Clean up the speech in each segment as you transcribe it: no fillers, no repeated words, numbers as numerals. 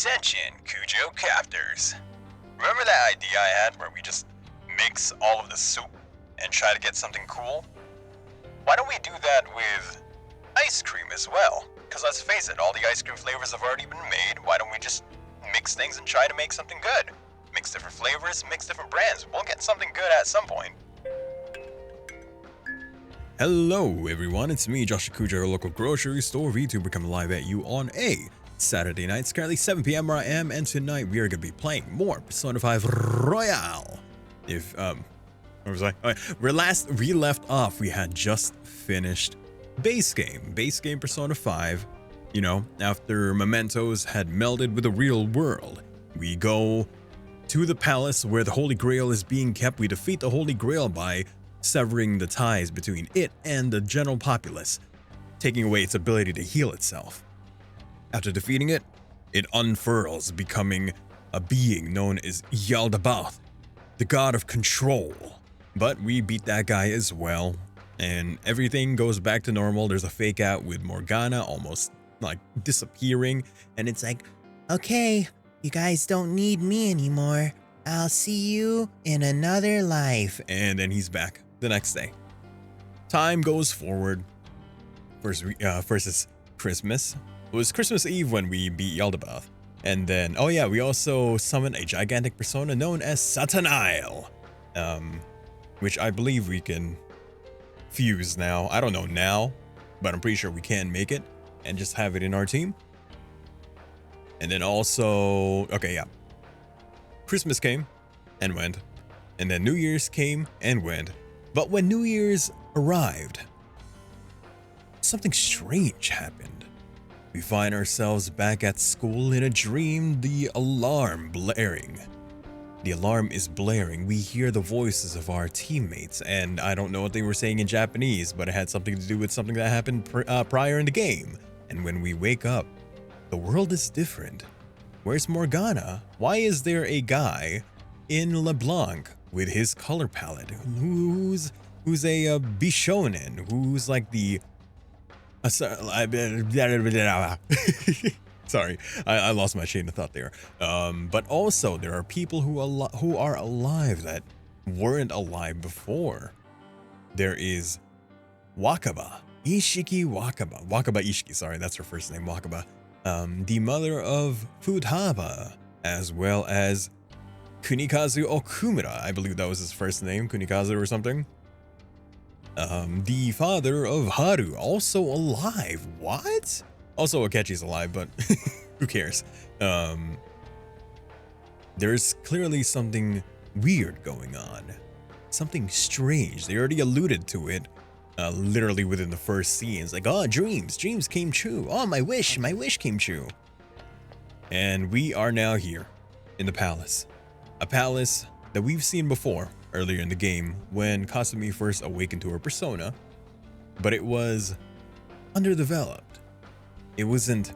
Attention, Kuju captors. Remember that idea I had where we just mix all of the soup and try to get something cool? Why don't we do that with ice cream as well? Because let's face it, all the ice cream flavors have already been made. Why don't we just mix things and try to make something good? Mix different flavors, mix different brands. We'll get something good at some point. Hello everyone, it's me, Josh Kuju, your local grocery store VTuber, coming live at you on a Saturday night. It's currently 7 p.m. where I am, and tonight we are going to be playing more Persona 5 Royale. Where was I? We left off, we had just finished base game Persona 5. You know, after mementos had melded with the real world. We go to the palace where the Holy Grail is being kept. We defeat the Holy Grail by severing the ties between it and the general populace, taking away its ability to heal itself. After defeating it, it unfurls, becoming a being known as Yaldabaoth, the god of control. But we beat that guy as well, and everything goes back to normal. There's a fake out with Morgana almost like disappearing, and it's like, okay, you guys don't need me anymore. I'll see you in another life. And then he's back the next day. Time goes forward. First is Christmas. It was Christmas Eve when we beat Yaldabaoth. And then, oh yeah, we also summoned a gigantic persona known as Satanael. Which I believe we can fuse now. I don't know now, but I'm pretty sure we can make it and just have it in our team. And then also, okay, yeah. Christmas came and went, and then New Year's came and went. But when New Year's arrived, something strange happened. We find ourselves back at school in a dream, the alarm blaring. The alarm is blaring. We hear the voices of our teammates, and I don't know what they were saying in Japanese, but it had something to do with something that happened prior in the game. And when we wake up, the world is different. Where's Morgana? Why is there a guy in Leblanc with his color palette who's a Bishonen, who's like the sorry, I lost my chain of thought there. But also there are people who are alive that weren't alive before. There is Wakaba, Wakaba Ishiki, sorry, that's her first name, Wakaba. The mother of Futaba, as well as Kunikazu Okumura, I believe that was his first name, Kunikazu or something. The father of Haru, also alive. What? Also Akechi's alive, but who cares? There's clearly something weird going on. Something strange. They already alluded to it. Literally within the first scene. It's like, oh, dreams came true. Oh, my wish came true. And we are now here in the palace. A palace that we've seen before earlier in the game when Kasumi first awakened to her persona, but it was underdeveloped. It wasn't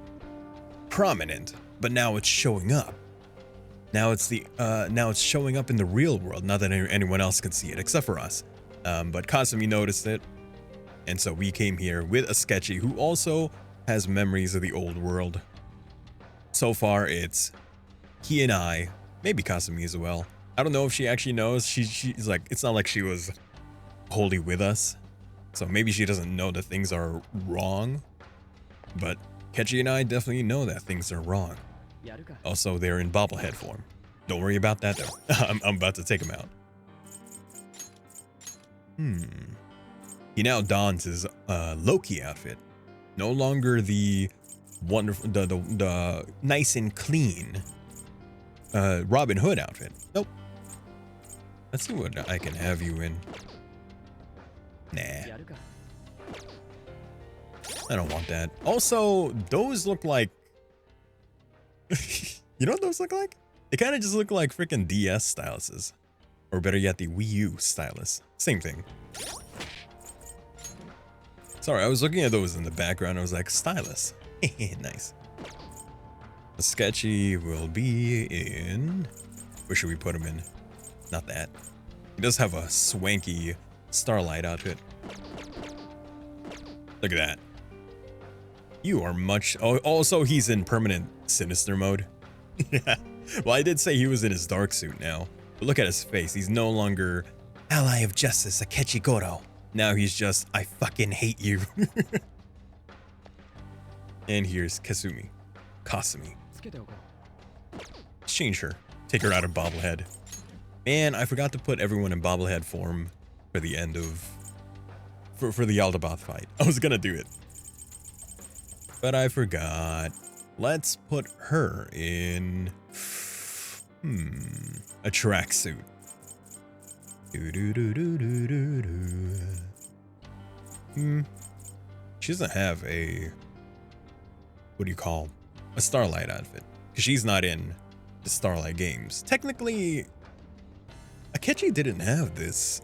prominent, but now it's showing up. Now it's showing up in the real world, not that anyone else can see it except for us. But Kasumi noticed it. And so we came here with a Sketchy who also has memories of the old world. So far, it's he and I, maybe Kasumi as well. I don't know if she actually knows. She's like, it's not like she was wholly with us. So maybe she doesn't know that things are wrong. But Kechi and I definitely know that things are wrong. Also, they're in bobblehead form. Don't worry about that though. I'm about to take him out. He now dons his Loki outfit. No longer the wonderful, the nice and clean Robin Hood outfit. Nope. Let's see what I can have you in. Nah. I don't want that. Also, those look like... You know what those look like? They kind of just look like freaking DS styluses. Or better yet, the Wii U stylus. Same thing. Sorry, I was looking at those in the background. I was like, stylus. Nice. The Sketchy will be in... Where should we put him in? Not that. He does have a swanky Starlight outfit. Look at that. You are much... Oh, also, he's in permanent Sinister mode. Yeah. Well, I did say he was in his dark suit now. But look at his face. He's no longer ally of justice, Akechi Goro. Now he's just, I fucking hate you. And here's Kasumi. Change her. Take her out of bobblehead. Man, I forgot to put everyone in bobblehead form for the end of... For the Aldabaoth fight. I was gonna do it. But I forgot. Let's put her in... a tracksuit. She doesn't have a... What do you call? A Starlight outfit. Because she's not in the Starlight games. Technically, Akechi didn't have this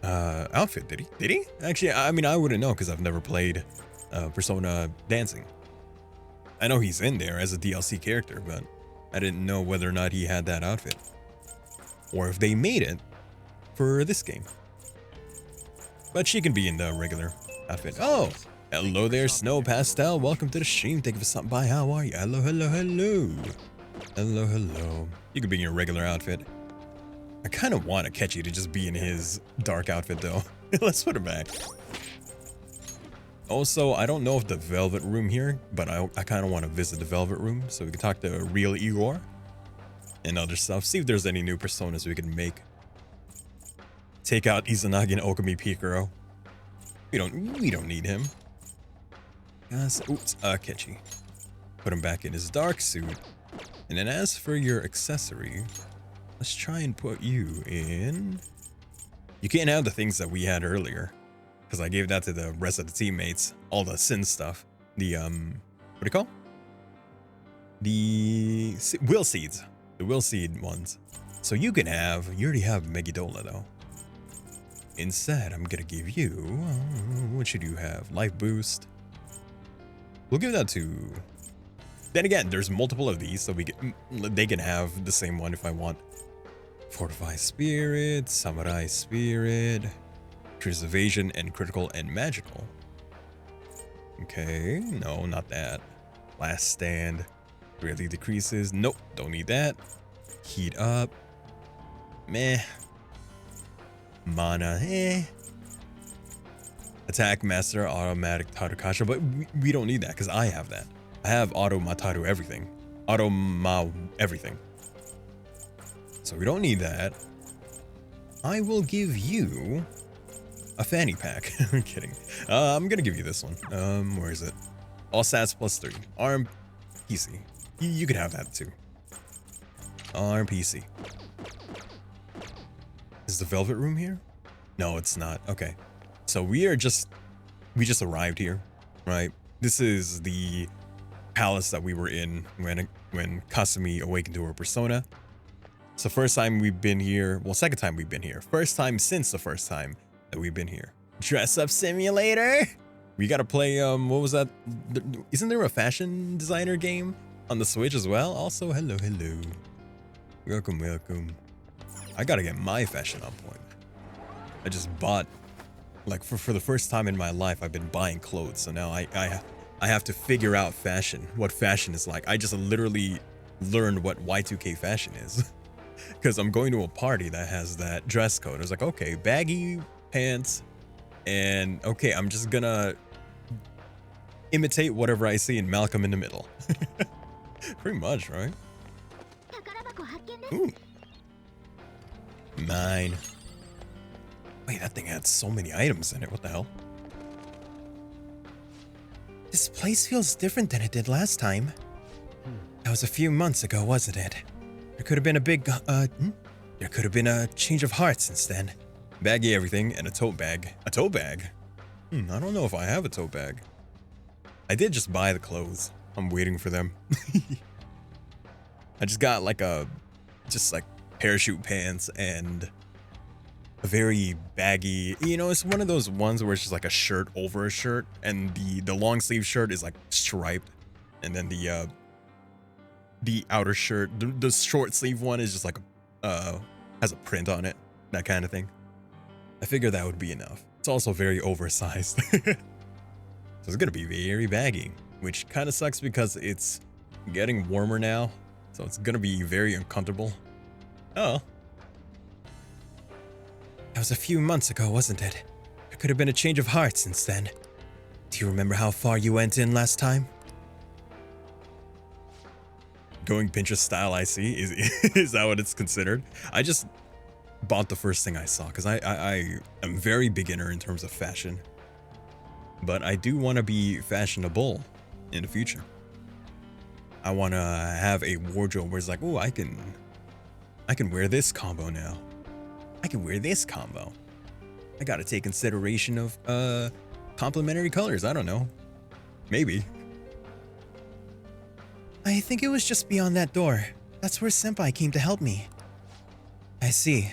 outfit, did he? Did he? Actually, I mean, I wouldn't know because I've never played Persona Dancing. I know he's in there as a DLC character, but I didn't know whether or not he had that outfit. Or if they made it for this game. But she can be in the regular outfit. Oh, hello there, Snow Pastel. Welcome to the stream. Thank you for stopping by. How are you? Hello, hello, hello. Hello, hello. You can be in your regular outfit. I kind of want Akechi to just be in his dark outfit, though. Let's put her back. Also, I don't know if the Velvet Room here, but I kind of want to visit the Velvet Room so we can talk to real Igor and other stuff. See if there's any new personas we can make. Take out Izanagi and Okami Pikaro. We don't need him. Yes, oops, Akechi. Put him back in his dark suit. And then as for your accessory, let's try and put you in... You can't have the things that we had earlier. Because I gave that to the rest of the teammates. All the sin stuff. The, what do you call? The will seeds. The will seed ones. So you can have, you already have Megidola though. Instead, I'm gonna give you, what should you have? Life boost. We'll give that to, then again, there's multiple of these, so they can have the same one if I want. Fortify Spirit, Samurai Spirit, Increase Evasion and Critical and Magical. Okay, no, not that. Last Stand, greatly decreases. Nope, don't need that. Heat Up. Meh. Mana, eh. Attack Master, Automatic Tarukasha, but we don't need that because I have that. I have Auto Mataru everything. Auto Ma everything. So we don't need that. I will give you a fanny pack. I'm kidding. I'm gonna give you this one. Where is it? All stats +3. Arm PC. You could have that too. Arm PC. Is the Velvet Room here? No, it's not. Okay. So we just arrived here, right? This is the palace that we were in when Kasumi awakened to her persona. It's the first time we've been here. Well, second time we've been here. First time since the first time that we've been here. Dress up simulator. We gotta play, what was that? Isn't there a fashion designer game on the Switch as well? Also, hello, hello. Welcome, welcome. I gotta get my fashion on point. I just bought, like for the first time in my life, I've been buying clothes. So now I have to figure out fashion, what fashion is like. I just literally learned what Y2K fashion is. Because I'm going to a party that has that dress code. I was like, okay, baggy pants, and okay, I'm just gonna imitate whatever I see in Malcolm in the Middle. Pretty much, right? Ooh. Mine. Wait, that thing had so many items in it. What the hell? This place feels different than it did last time. That was a few months ago, wasn't it? There could have been a big, there could have been a change of heart since then. Baggy everything and a tote bag. A tote bag? I don't know if I have a tote bag. I did just buy the clothes. I'm waiting for them. I just got like just like parachute pants and a very baggy, you know, it's one of those ones where it's just like a shirt over a shirt, and the long sleeve shirt is like striped, and then the outer shirt, the short sleeve one is just like has a print on it, that kind of thing. I figured that would be enough. It's also very oversized. So it's gonna be very baggy, which kind of sucks because it's getting warmer now, so it's gonna be very uncomfortable. Oh. That was a few months ago, wasn't it? There could have been a change of heart since then. Do you remember how far you went in last time? Going Pinterest style, I see. Is that what it's considered? I just bought the first thing I saw because I am very beginner in terms of fashion. But I do want to be fashionable in the future. I want to have a wardrobe where it's like, oh, I can wear this combo now. I can wear this combo. I got to take consideration of complementary colors. I don't know. Maybe. I think it was just beyond that door. That's where Senpai came to help me. I see.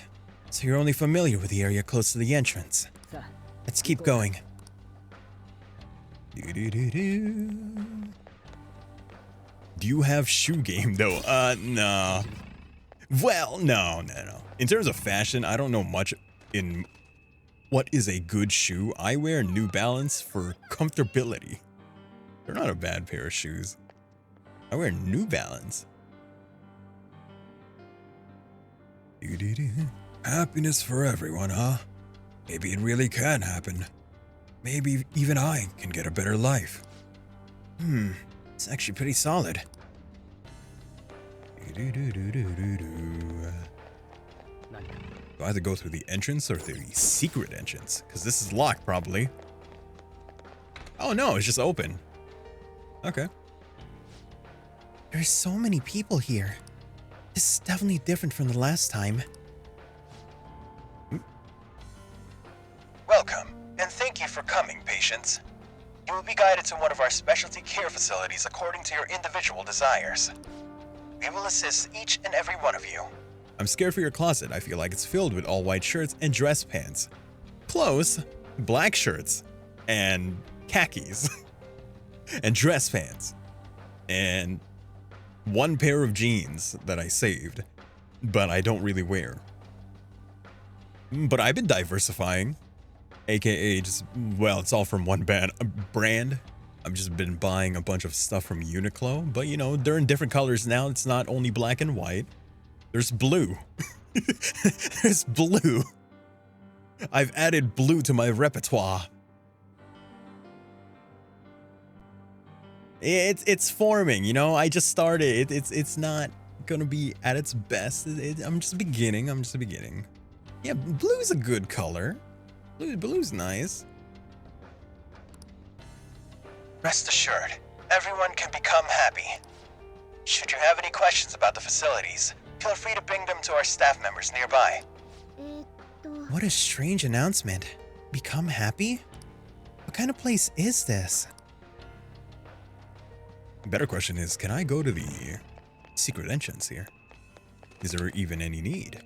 So you're only familiar with the area close to the entrance. Let's keep going. Do you have shoe game though? No. Well, no. In terms of fashion, I don't know much in what is a good shoe. I wear New Balance for comfortability. They're not a bad pair of shoes. I wear New Balance. Happiness for everyone, huh? Maybe it really can happen. Maybe even I can get a better life. It's actually pretty solid. Do I have to go through the entrance or through the secret entrance? Because this is locked, probably. Oh no, it's just open. Okay. There's so many people here. This is definitely different from the last time. Welcome, and thank you for coming, patients. You will be guided to one of our specialty care facilities according to your individual desires. We will assist each and every one of you. I'm scared for your closet. I feel like it's filled with all white shirts and dress pants. Clothes, black shirts, and khakis. And dress pants. And one pair of jeans that I saved, but I don't really wear. But I've been diversifying. AKA just, well, it's all from one brand. I've just been buying a bunch of stuff from Uniqlo, but you know, they're in different colors now. It's not only black and white. There's blue. There's blue. I've added blue to my repertoire. It's forming, you know. I just started. It's not gonna be at its best. I'm just beginning. Yeah, blue's a good color. Blue's nice. Rest assured, everyone can become happy. Should you have any questions about the facilities, feel free to bring them to our staff members nearby. What a strange announcement. Become happy? What kind of place is this? Better question is, can I go to the secret entrance here? Is there even any need?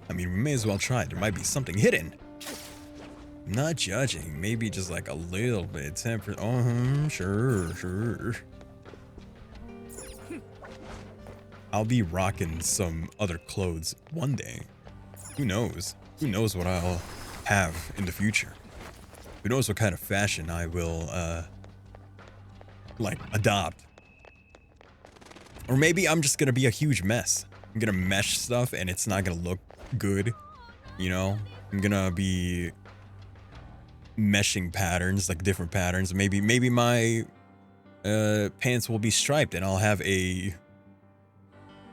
I mean, we may as well try. There might be something hidden. Not judging. Maybe just like a little bit tempered. Oh, sure. I'll be rocking some other clothes one day. Who knows? Who knows what I'll have in the future? Who knows what kind of fashion I will, like, adopt? Or maybe I'm just gonna be a huge mess. I'm gonna mesh stuff and it's not gonna look good. You know? I'm gonna be meshing patterns, like different patterns. Maybe my pants will be striped and I'll have a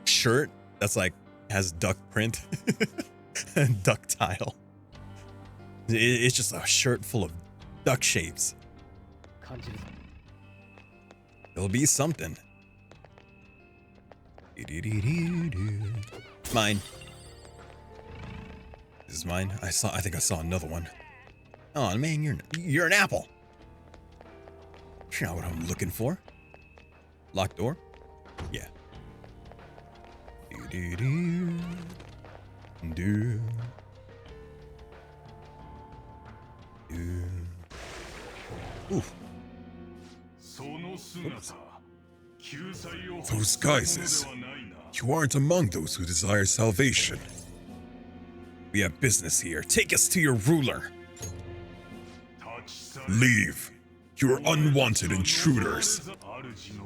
shirt that's like has duck print and ductile. It's just a shirt full of duck shapes. It'll be something. Mine. This is mine. I think I saw another one. Oh man, you're an apple. You're not what I'm looking for. Locked door? Yeah. Oof. Those guises. You aren't among those who desire salvation. We have business here. Take us to your ruler. Leave. You are unwanted intruders.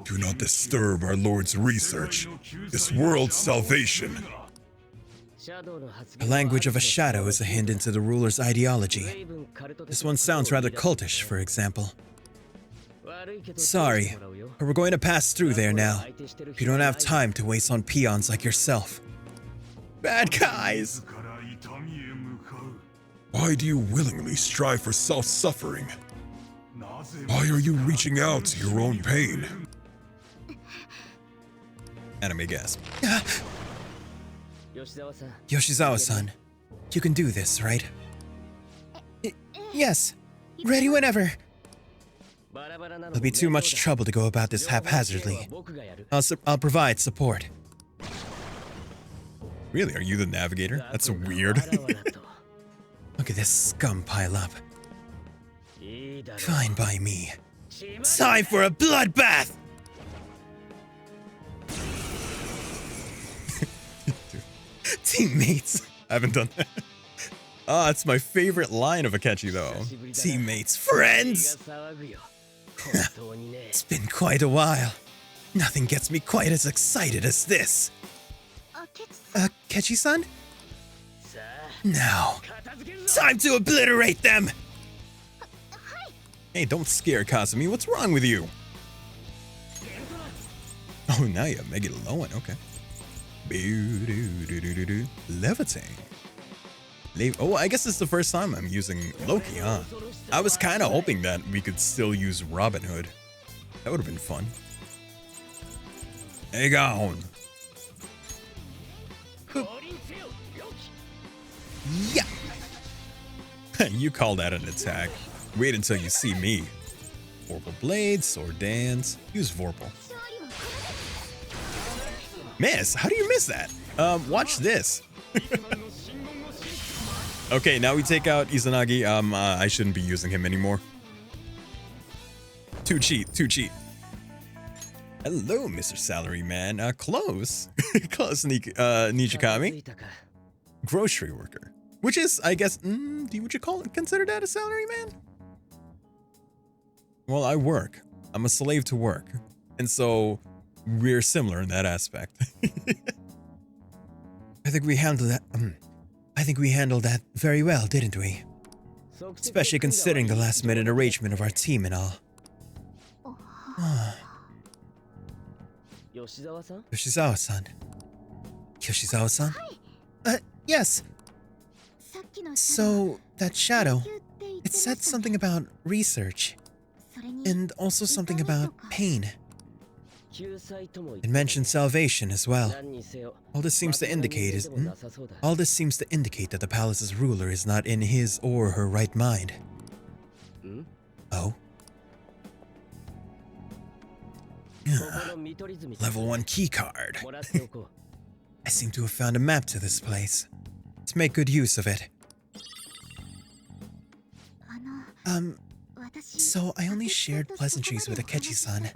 Do not disturb our Lord's research, this world's salvation. The language of a shadow is a hint into the ruler's ideology. This one sounds rather cultish, for example. Sorry, but we're going to pass through there now. You don't have time to waste on peons like yourself. Bad guys! Why do you willingly strive for self-suffering? Why are you reaching out to your own pain? Anime gasp. Yoshizawa-san, you can do this, right? Yes, ready whenever. It'll be too much trouble to go about this haphazardly. I'll provide support. Really, are you the navigator? That's weird. Look at this scum pile up. Fine by me. Time for a bloodbath! Teammates. I haven't done that. Ah, it's my favorite line of Akechi though. Teammates, friends! It's been quite a while. Nothing gets me quite as excited as this. Akechi-san? Now, time to obliterate them! Hey, don't scare Kazumi. What's wrong with you? Oh, now you have Megaloan. Okay. Levitating. Oh, I guess it's the first time I'm using Loki, huh? I was kind of hoping that we could still use Robin Hood. That would have been fun. Egon. Yeah. You call that an attack. Wait until you see me. Vorpal Blade, Sword Dance. Use Vorpal. Miss? How do you miss that? Watch this. Okay, now we take out Izanagi. I shouldn't be using him anymore. Too cheap, too cheap. Hello, Mr. Salaryman. Close. Close, Nijikami. Grocery worker. Which is, I guess, would you consider that a salaryman? Well, I work. I'm a slave to work. And so, we're similar in that aspect. I think we handled that very well, didn't we? Especially considering the last-minute arrangement of our team and all. Yoshizawa-san? Yoshizawa-san? Yes. So, that shadow, it said something about research. And also something about pain. It mentioned salvation as well. All this seems to indicate that the palace's ruler is not in his or her right mind. Oh? Level 1 keycard. I seem to have found a map to this place. Let's make good use of it. So I only shared pleasantries with Akechi-san.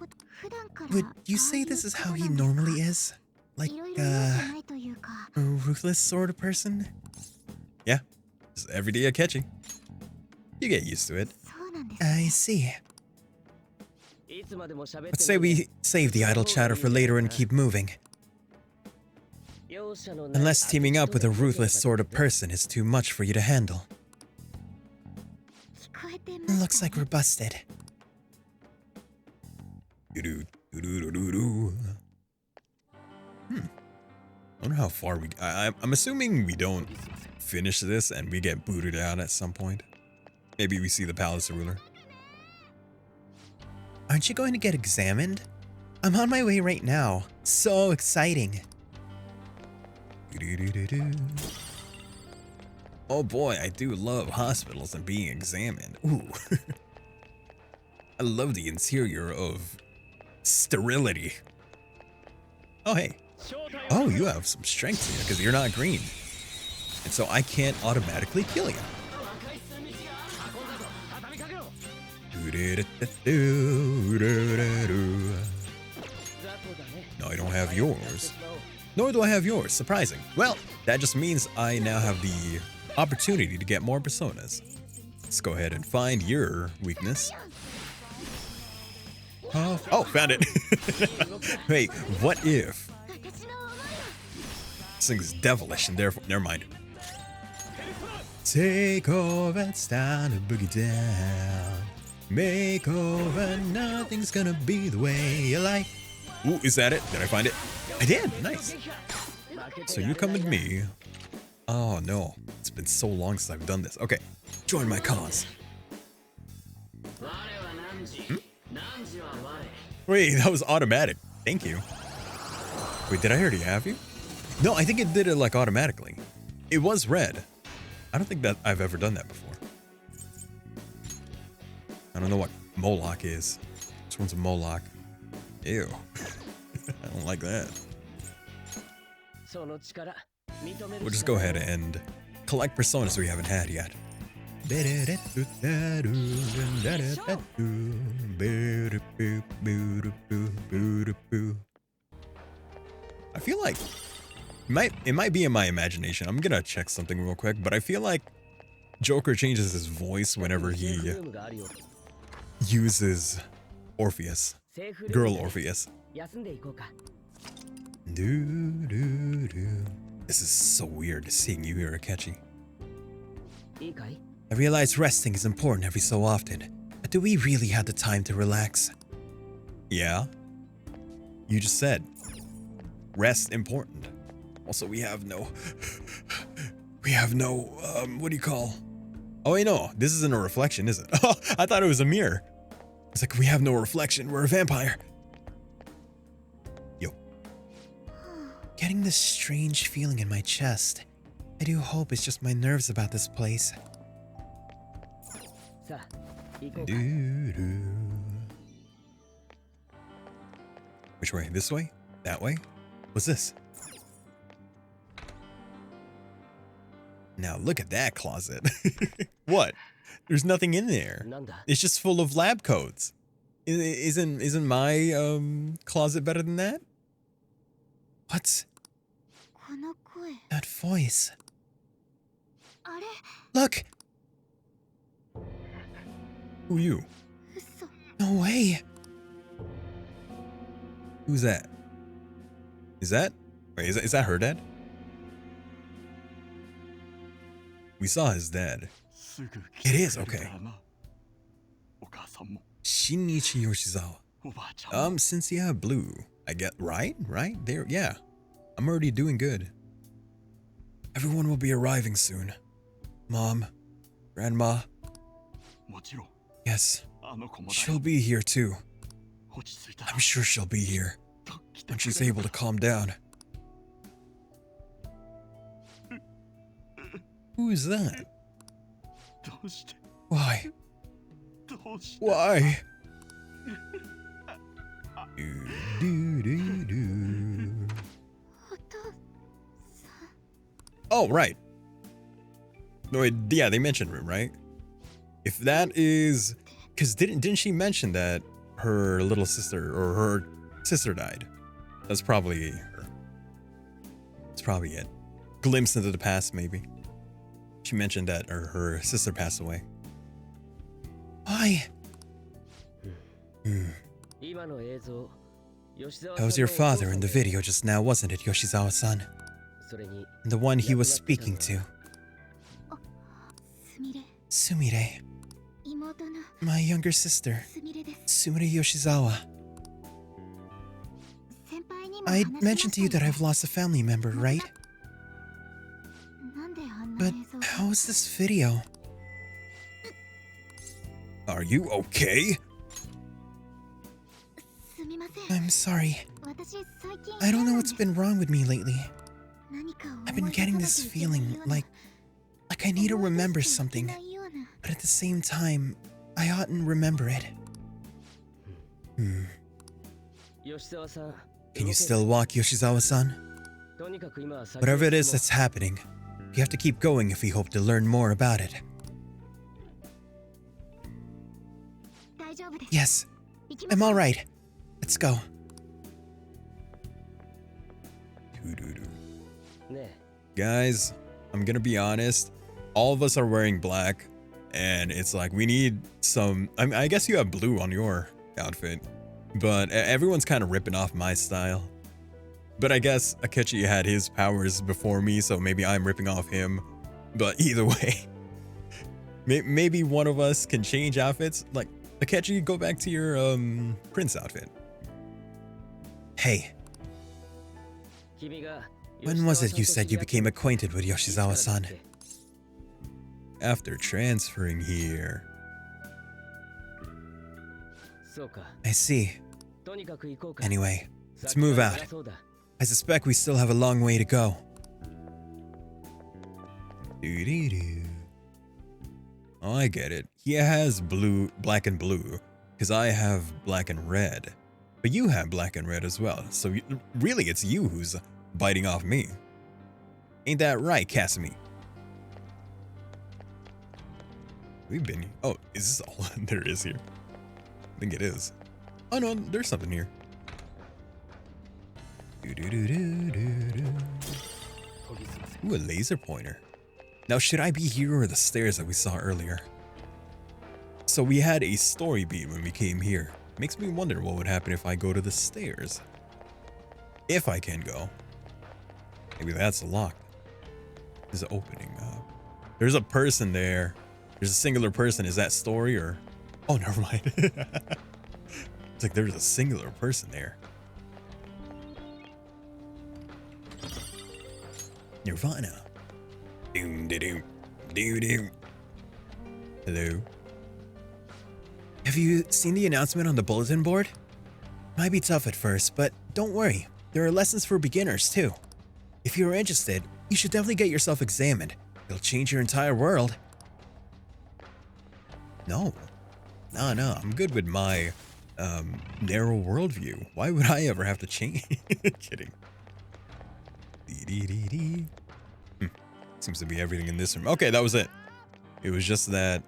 Would you say this is how he normally is? Like, a ruthless sort of person? Yeah, just everyday Akechi. You get used to it. I see. Let's say we save the idle chatter for later and keep moving. Unless teaming up with a ruthless sort of person is too much for you to handle. Looks like we're busted. I wonder how far I'm assuming we don't finish this and we get booted out at some point. Maybe we see the palace ruler. Aren't you going to get examined? I'm on my way right now. So exciting. Oh boy, I do love hospitals and being examined. Ooh. I love the interior of sterility. Oh hey. Oh, you have some strength here because you're not green. And so I can't automatically kill you. No, I don't have yours. Nor do I have yours. Surprising. Well, that just means I now have the opportunity to get more personas. Let's go ahead and find your weakness. Oh, found it. Wait, what if this thing's devilish and therefore never mind. Take over, it's time to boogie down. Make over, nothing's gonna be the way you like. Ooh, is that it? Did I find it? I did. Nice. So you come with me. Oh no, it's been so long since I've done this. Okay, join my cause. Wait, that was automatic. Thank you. Wait, did I already have you? No, I think it did it like automatically. It was red. I don't think that I've ever done that before. I don't know what Moloch is. This one's a Moloch. Ew. I don't like that. We'll just go ahead and collect personas we haven't had yet. I feel like it might be in my imagination. I'm gonna check something real quick, but I feel like Joker changes his voice whenever he uses Orpheus, girl Orpheus. This is so weird seeing you here, Akechi. I realize resting is important every so often, but do we really have the time to relax? Yeah. You just said rest important. Also, we have no, what do you call? Oh wait, no, this isn't a reflection, is it? Oh, I thought it was a mirror. It's like, we have no reflection, we're a vampire. Yo. Getting this strange feeling in my chest. I do hope it's just my nerves about this place. Which way? This way? That way? What's this? Now look at that closet. What? There's nothing in there. It's just full of lab coats. Isn't my closet better than that? What's that voice? Look! Who are you? No way! Who's that? Is that? Wait, is that her dad? We saw his dad. It is, okay. Shinichi Yoshizawa. Since you have blue, I get, right? There, yeah. I'm already doing good. Everyone will be arriving soon. Mom, Grandma. Yes, she'll be here too. I'm sure she'll be here when she's able to calm down. Who is that? Why? Why? Oh, right. No, yeah, they mentioned it, right? If that is, because didn't she mention that her little sister or her sister died? That's probably her. That's probably it. Glimpse into the past, maybe. She mentioned that her sister passed away. Why? That was your father in the video just now, wasn't it, Yoshizawa-san? And the one he was speaking to. Sumire. My younger sister, Sumire Yoshizawa. I mentioned to you that I've lost a family member, right? But how is this video? Are you okay? I'm sorry. I don't know what's been wrong with me lately. I've been getting this feeling like I need to remember something, but at the same time, I oughtn't remember it. Can you still walk, Yoshizawa-san? Whatever it is that's happening, you have to keep going if we hope to learn more about it. Yes, I'm all right. Let's go. Guys, I'm gonna be honest. All of us are wearing black, and it's like we need some. I guess you have blue on your outfit. but everyone's kind of ripping off my style. But I guess Akechi had his powers before me, so maybe I'm ripping off him. But either way, maybe one of us can change outfits. Like, Akechi, go back to your prince outfit. Hey. When was it you said you became acquainted with Yoshizawa-san? After transferring here. I see. Anyway, let's move out. I suspect we still have a long way to go. Oh, I get it. He has black and blue, because I have black and red. But you have black and red as well, so really it's you who's biting off me. Ain't that right, Kasumi? We've been... Oh, is this all there is here? I think it is. Oh no, there's something here. Ooh, a laser pointer. Now, should I be here or the stairs that we saw earlier? So we had a story beat when we came here. Makes me wonder what would happen if I go to the stairs. If I can go. Maybe that's locked. There's an opening. There's a person there. There's a singular person. Is that story or... Oh, never mind. It's like there's a singular person there. Nirvana. Doom, doom, doom, doom. Hello. Have you seen the announcement on the bulletin board? Might be tough at first, but don't worry. There are lessons for beginners too. If you're interested, you should definitely get yourself examined. It'll change your entire world. No. No, I'm good with my narrow worldview. Why would I ever have to change? Kidding. Seems to be everything in this room. Okay, that was it. It was just that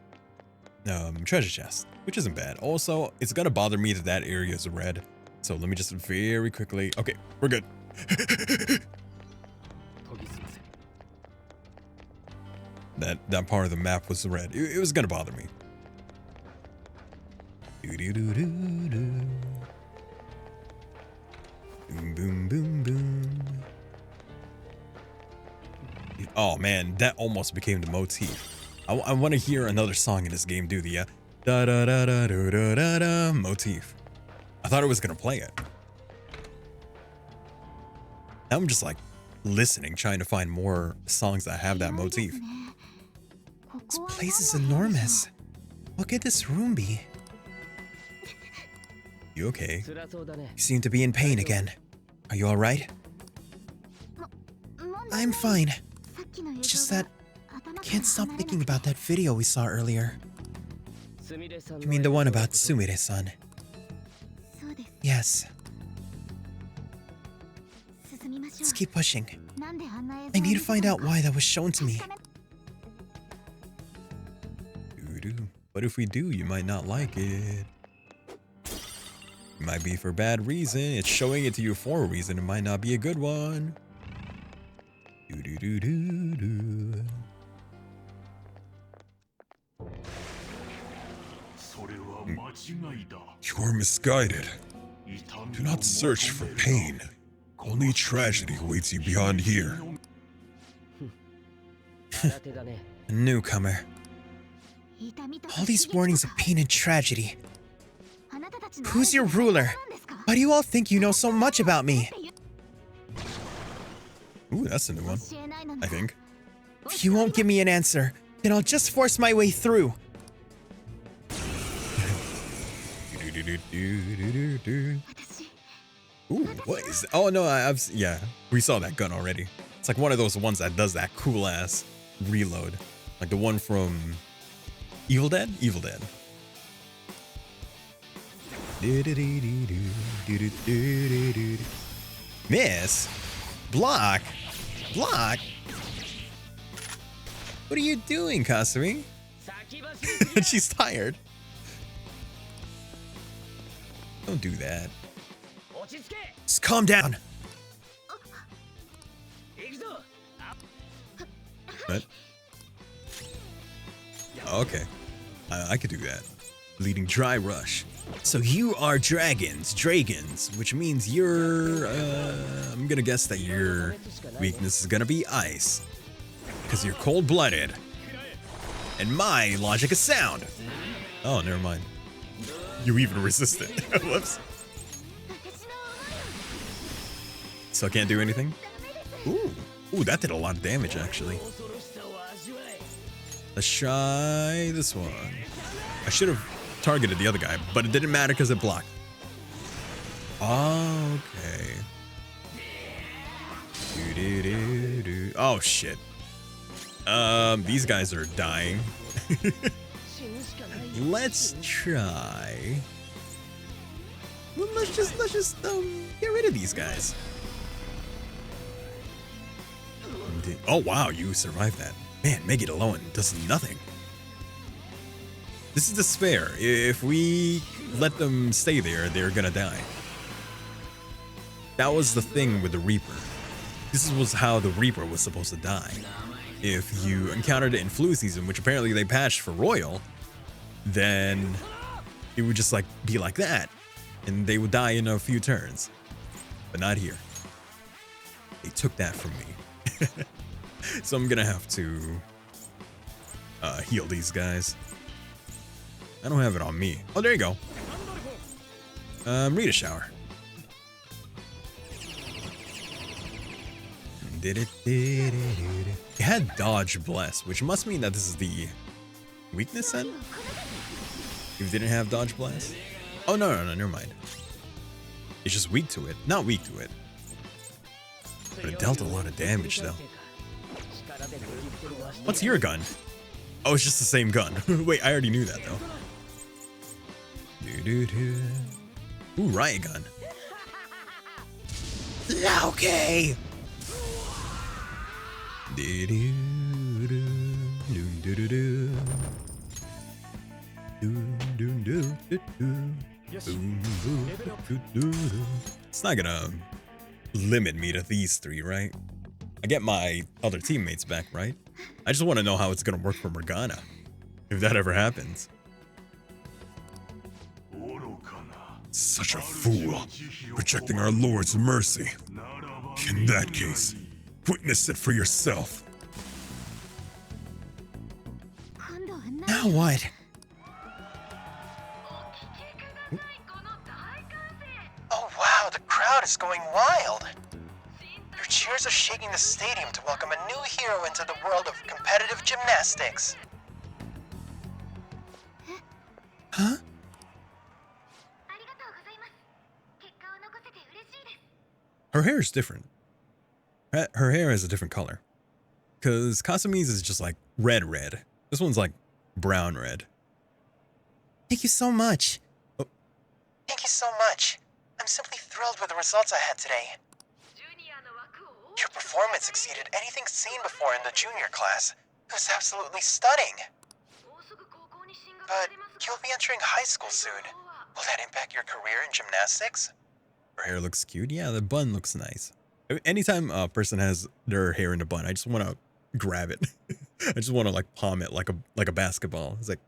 treasure chest, which isn't bad. Also, it's gonna bother me that that area is red. So let me just very quickly. Okay, we're good. That part of the map was red. It was gonna bother me. Boom, boom, boom, boom. Oh man, that almost became the motif. I want to hear another song in this game do the da da da da da da da da motif. I thought it was gonna play it. Now I'm just like listening, trying to find more songs that have that motif. This place is enormous. What could this room be? You okay? You seem to be in pain again. Are you alright? I'm fine. It's just that I can't stop thinking about that video we saw earlier. You mean the one about Sumire-san? Yes. Let's keep pushing. I need to find out why that was shown to me. But if we do, you might not like it. It might be for bad reason. It's showing it to you for a reason. It might not be a good one. You're misguided. Do not search for pain. Only tragedy awaits you beyond here. A newcomer. All these warnings of pain and tragedy. Who's your ruler? Why do you all think you know so much about me? Ooh, that's a new one, I think. If you won't give me an answer, then I'll just force my way through. Ooh, what is that? Oh no, yeah, we saw that gun already. It's like one of those ones that does that cool ass reload. Like the one from Evil Dead? Evil Dead. Miss? Block? Block? What are you doing, Kasumi? She's tired. Don't do that. Just calm down. What? Oh, okay. I could do that. Leading dry rush. So you are dragons, which means you're, I'm gonna guess that your weakness is gonna be ice. Because you're cold-blooded. And my logic is sound. Oh, never mind. You even resist it. Whoops. So I can't do anything? Ooh, that did a lot of damage, actually. Let's try this one. I should have targeted the other guy, but it didn't matter because it blocked. Okay. Oh, shit. These guys are dying. Let's try. Well, let's just get rid of these guys. Oh wow, you survived that. Man, make it alone does nothing. This is despair. If we let them stay there, they're gonna die. That was the thing with the Reaper. This was how the Reaper was supposed to die. If you encountered it in Flu Season, which apparently they patched for Royal, then it would just like be like that, and they would die in a few turns. But not here. They took that from me. So I'm gonna have to heal these guys. I don't have it on me. Oh, there you go. Read a shower. It had dodge bless, which must mean that this is the weakness then? If it didn't have dodge blast? Oh no, never mind. It's just weak to it. Not weak to it. But it dealt a lot of damage though. What's your gun? Oh, it's just the same gun. Wait, I already knew that though. Ooh, riot gun. Okay. It's not gonna limit me to these three, right? I get my other teammates back, right? I just want to know how it's gonna work for Morgana, if that ever happens. Such a fool, rejecting our Lord's mercy. In that case, witness it for yourself. Now what? Oh wow, the crowd is going wild. Their cheers are shaking the stadium to welcome a new hero into the world of competitive gymnastics. Huh? Her hair is different. Her hair is a different color. Because Kasumi's is just like red. This one's like brown red. Thank you so much. Oh. Thank you so much. I'm simply thrilled with the results I had today. Your performance exceeded anything seen before in the junior class. It was absolutely stunning. But you'll be entering high school soon. Will that impact your career in gymnastics? Her hair looks cute. Yeah, the bun looks nice. Anytime a person has their hair in a bun, I just want to grab it. I just want to like palm it like a basketball. It's like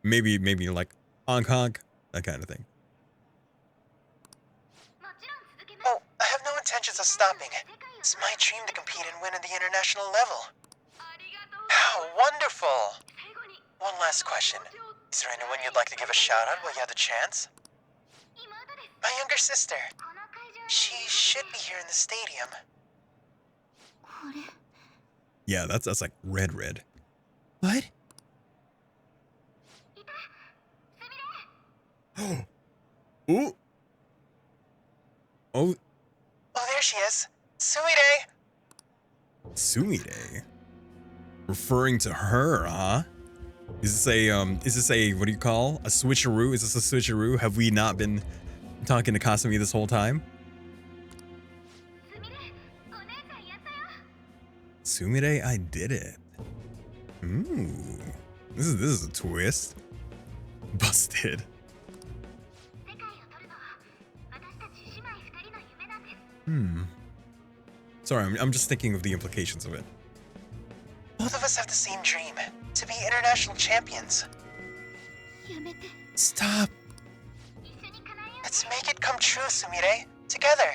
maybe like honk, that kind of thing. Oh, I have no intentions of stopping. It's my dream to compete and win at the international level. How wonderful! One last question. Is there anyone you'd like to give a shout out while you have the chance? My younger sister. She should be here in the stadium. Yeah, that's like red. What? Ooh. Oh, Oh, there she is. Sumire! Sumire. Referring to her, huh? Is this a what do you call? A switcheroo? Is this a switcheroo? Have we not been talking to Kasumi this whole time? Sumire, I did it. Ooh. This is a twist. Busted. Sorry, I'm just thinking of the implications of it. Both of us have the same dream. To be international champions. Stop. Let's make it come true, Sumire. Together.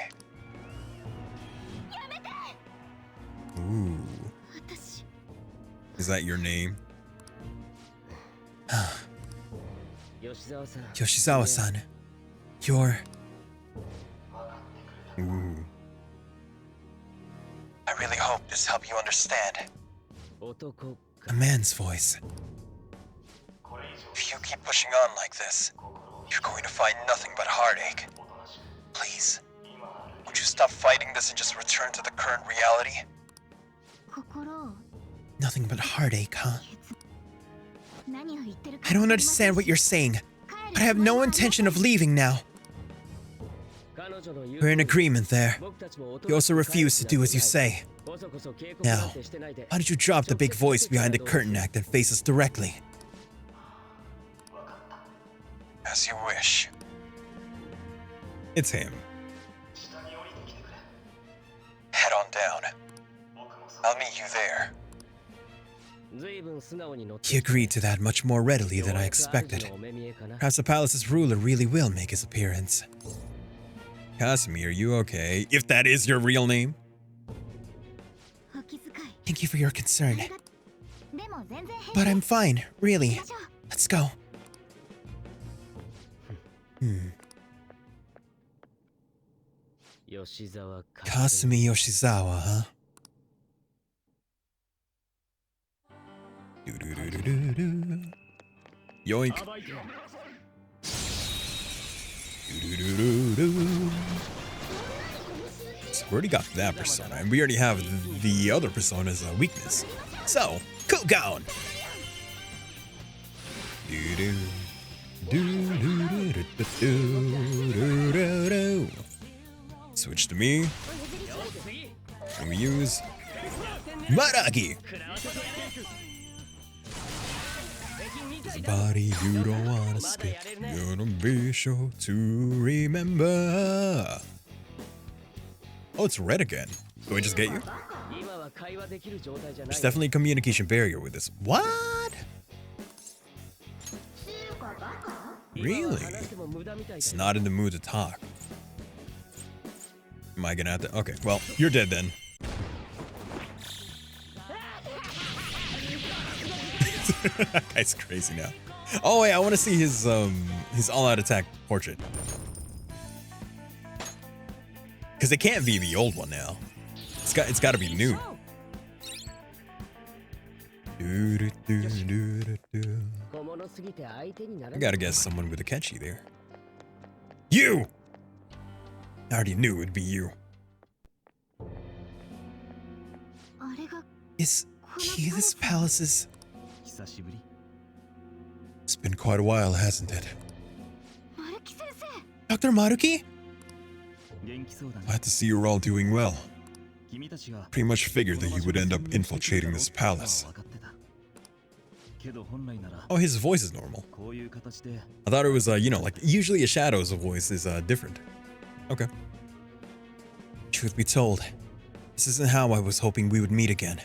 Ooh. Is that your name? Yoshizawa-san, you're... Ooh. I really hope this helped you understand. a man's voice. If you keep pushing on like this, you're going to find nothing but heartache. Please, would you stop fighting this and just return to the current reality? Nothing but heartache, huh? I don't understand what you're saying, but I have no intention of leaving now. We're in agreement there. You also refuse to do as you say. Now, why don't you drop the big voice behind the curtain act and face us directly? As you wish. It's him. Head on down. I'll meet you there. He agreed to that much more readily than I expected. Perhaps the palace's ruler really will make his appearance. Casimir, are you okay? If that is your real name? Thank you for your concern. But I'm fine, really. Let's go. Kasumi Yoshizawa, huh? Do-do-do-do-do-do. Yoink. Do-do-do-do-do. So we already got that persona, and we already have the other persona's weakness. So, cool down. Do-do. Do-do-do-do-do-do-do-do. Switch to me. And we use Maragi. It's a body you don't wanna skip. Gonna be sure to remember. Oh, it's red again. Can we just get you? There's definitely a communication barrier with this. What? Really? It's not in the mood to talk. Am I gonna have to? Okay, well, you're dead then. That guy's crazy now. Oh wait, I want to see his all-out attack portrait. Because it can't be the old one now. It's got to be new. I gotta guess someone with a catchy there. You! I already knew it'd be you. Is he this palace's... It's been quite a while, hasn't it? Dr. Maruki? Glad to see you're all doing well. Pretty much figured that you would end up infiltrating this palace. Oh, his voice is normal. I thought it was, you know, like usually a Shadow's voice is different. Okay. Truth be told, this isn't how I was hoping we would meet again.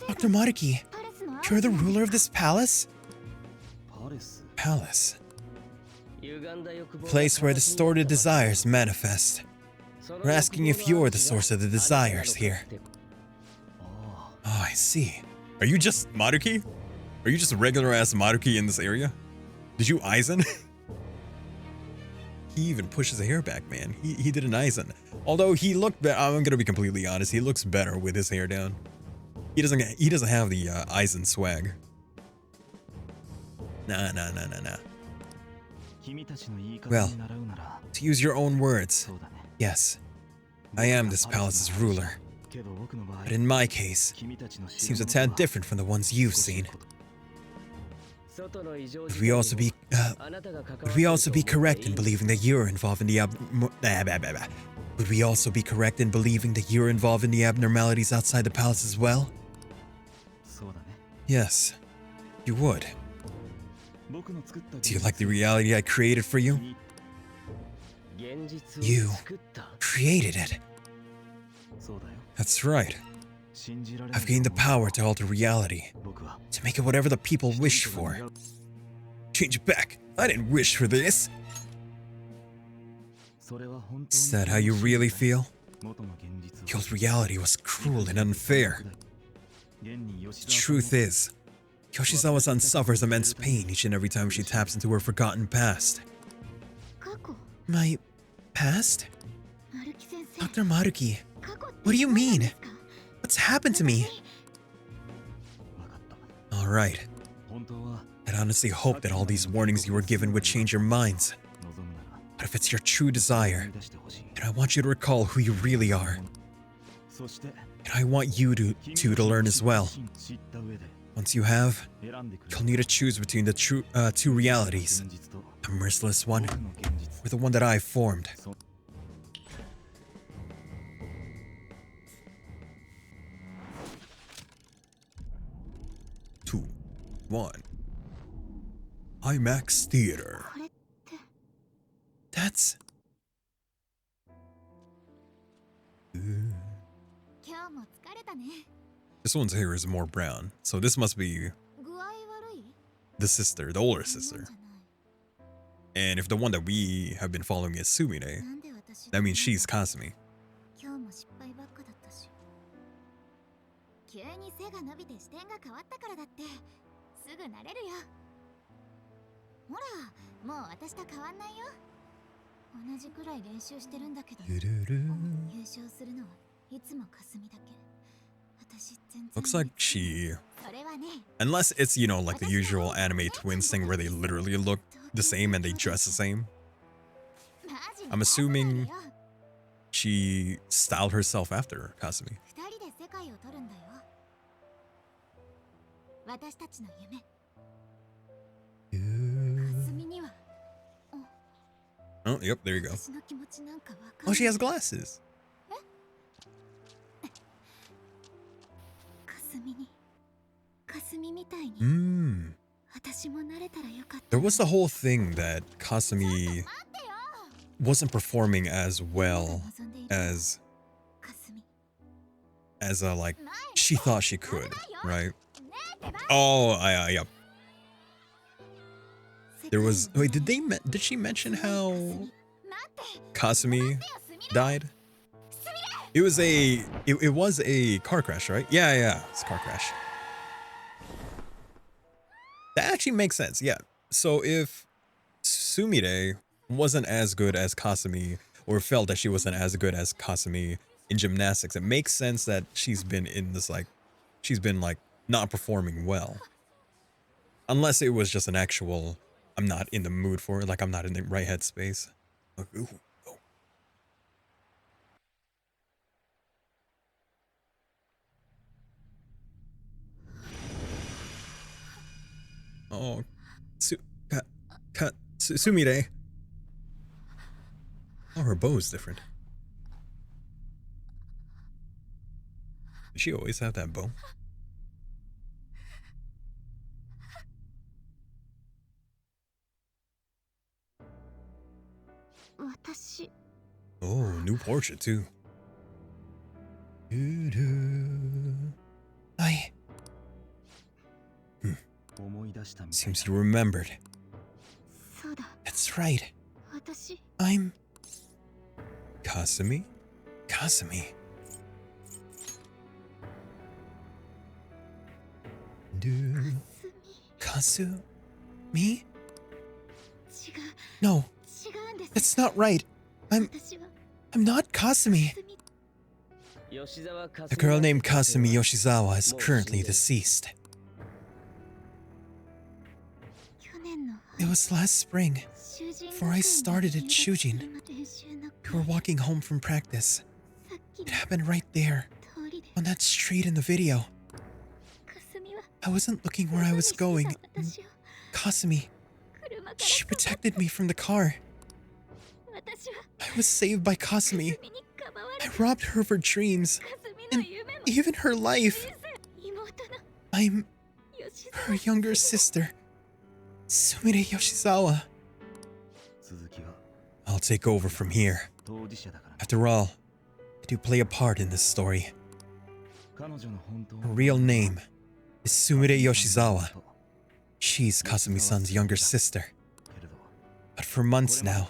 Dr. Maruki, you're the ruler of this palace? Palace. Place where distorted desires manifest. We're asking if you're the source of the desires here. Oh, I see. Are you just Maruki? Are you just a regular ass Maruki in this area? Did you Aizen? He even pushes the hair back, man. He did an Aizen. Although he looked better, I'm gonna be completely honest, he looks better with his hair down. He doesn't have the Aizen swag. Nah. Well, to use your own words, yes, I am this palace's ruler. But in my case, it seems a tad different from the ones you've seen. Would we also be correct in believing that you're involved in the Would we also be correct in believing that you're involved in the abnormalities outside the palace as well? Yes, you would. Do you like the reality I created for you? You created it. That's right. I've gained the power to alter reality, to make it whatever the people wish for. Change it back. I didn't wish for this. Is that how you really feel? The old reality was cruel and unfair. The truth is, Yoshizawa-san suffers immense pain each and every time she taps into her forgotten past. My past? Dr. Maruki, what do you mean? What's happened to me? Alright. I'd honestly hope that all these warnings you were given would change your minds. But if it's your true desire, then I want you to recall who you really are. And I want you to learn as well. Once you have, you'll need to choose between the two realities. The merciless one, or the one that I've formed. 2, 1. IMAX Theater. That's... This one's hair is more brown, so this must be the sister, the older sister. And if the one that we have been following is Sumire, that means she's Kasumi. Looks like she... Unless it's, you know, like the usual anime twins thing where they literally look the same and they dress the same. I'm assuming she styled herself after Kasumi. Oh, yep, there you go. Oh, she has glasses. There was the whole thing that Kasumi wasn't performing as well as like she thought she could, right? Oh, yep. There was did she mention how Kasumi died? It was a car crash, right? Yeah, it's a car crash. That actually makes sense, yeah. So if Sumire wasn't as good as Kasumi, or felt that she wasn't as good as Kasumi in gymnastics, it makes sense that she's been in this, like, she's been, like, not performing well. Unless it was just an actual, I'm not in the mood for it, like, I'm not in the right headspace. Like, ooh, oh. Oh, Sumire. Oh, her bow is different. Does she always have that bow? Oh, new portrait too. Seems you remembered. That's right. I'm... Kasumi? Me? No, that's not right. I'm not Kasumi. A girl named Kasumi Yoshizawa is currently deceased. It was last spring, before I started at Shujin. We were walking home from practice. It happened right there, on that street in the video. I wasn't looking where I was going. Kasumi, she protected me from the car. I was saved by Kasumi. I robbed her of her dreams, and even her life. I'm her younger sister, Sumire Yoshizawa. I'll take over from here. After all, I do play a part in this story. Her real name is Sumire Yoshizawa. She's Kasumi-san's younger sister. But For months now,